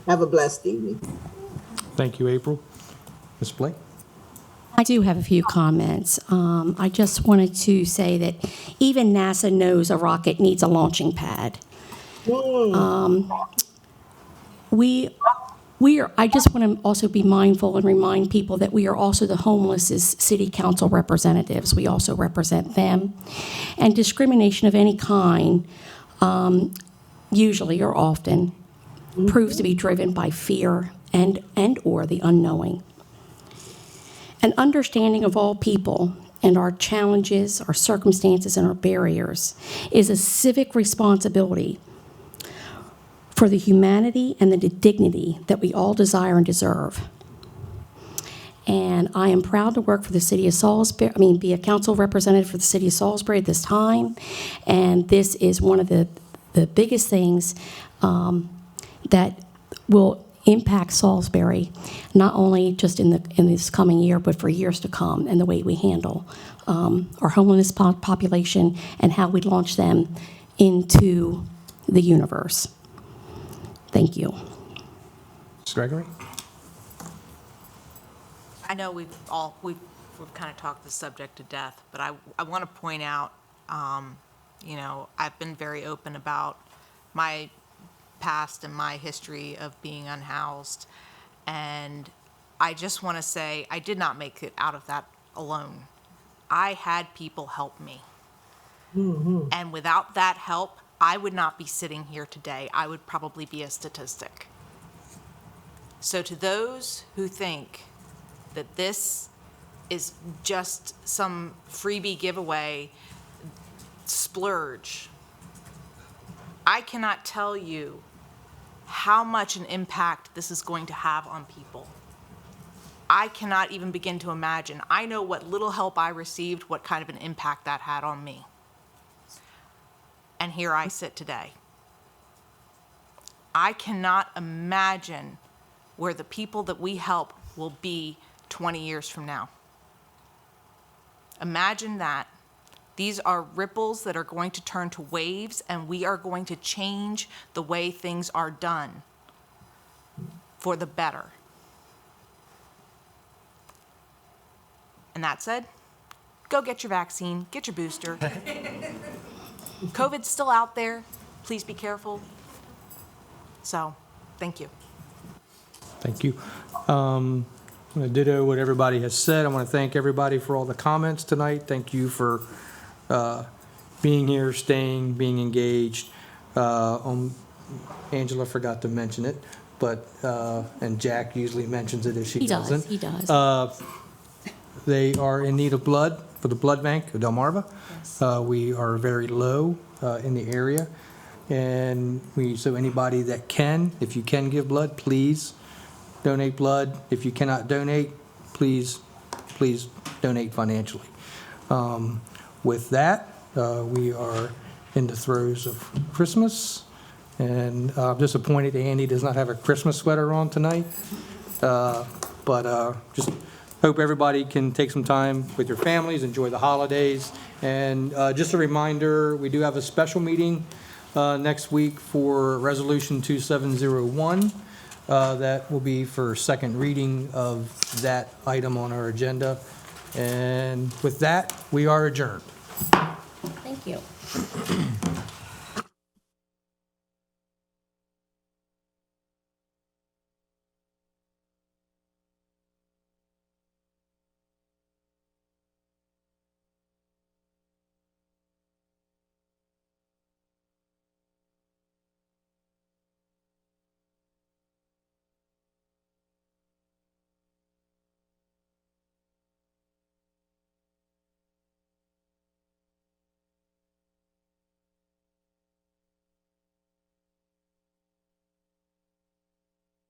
Speaker 6: Have a blessed evening.
Speaker 1: Thank you, April. Ms. Blake?
Speaker 7: I do have a few comments. I just wanted to say that even NASA knows a rocket needs a launching pad. I just want to also be mindful and remind people that we are also the homeless' city council representatives. We also represent them. And discrimination of any kind, usually or often, proves to be driven by fear and or the unknowing. An understanding of all people and our challenges, our circumstances, and our barriers is a civic responsibility for the humanity and the dignity that we all desire and deserve. And I am proud to work for the city of Salisbury, be a council representative for the city of Salisbury at this time. And this is one of the biggest things that will impact Salisbury, not only just in this coming year, but for years to come, and the way we handle our homeless population and how we launch them into the universe. Thank you.
Speaker 1: Ms. Gregory?
Speaker 9: I know we've kind of talked the subject to death, but I want to point out, I've been very open about my past and my history of being unhoused, and I just want to say I did not make it out of that alone. I had people help me. And without that help, I would not be sitting here today. I would probably be a statistic. So to those who think that this is just some freebie giveaway splurge, I cannot tell you how much an impact this is going to have on people. I cannot even begin to imagine. I know what little help I received, what kind of an impact that had on me. And here I sit today. I cannot imagine where the people that we help will be 20 years from now. Imagine that. These are ripples that are going to turn to waves, and we are going to change the way things are done for the better. And that said, go get your vaccine, get your booster. COVID's still out there. Please be careful. So, thank you.
Speaker 1: Thank you. I'm going to ditto what everybody has said. I want to thank everybody for all the comments tonight. Thank you for being here, staying, being engaged. Angela forgot to mention it, but, and Jack usually mentions it if she doesn't.
Speaker 7: He does.
Speaker 1: They are in need of blood for the blood bank of Delmarva.
Speaker 7: Yes.
Speaker 1: We are very low in the area, and so anybody that can, if you can give blood, please donate blood. If you cannot donate, please donate financially. With that, we are in the throes of Christmas, and I'm disappointed Andy does not have a Christmas sweater on tonight. But just hope everybody can take some time with your families, enjoy the holidays. And just a reminder, we do have a special meeting next week for Resolution 2701. That will be for second reading of that item on our agenda. And with that, we are adjourned.
Speaker 7: Thank you.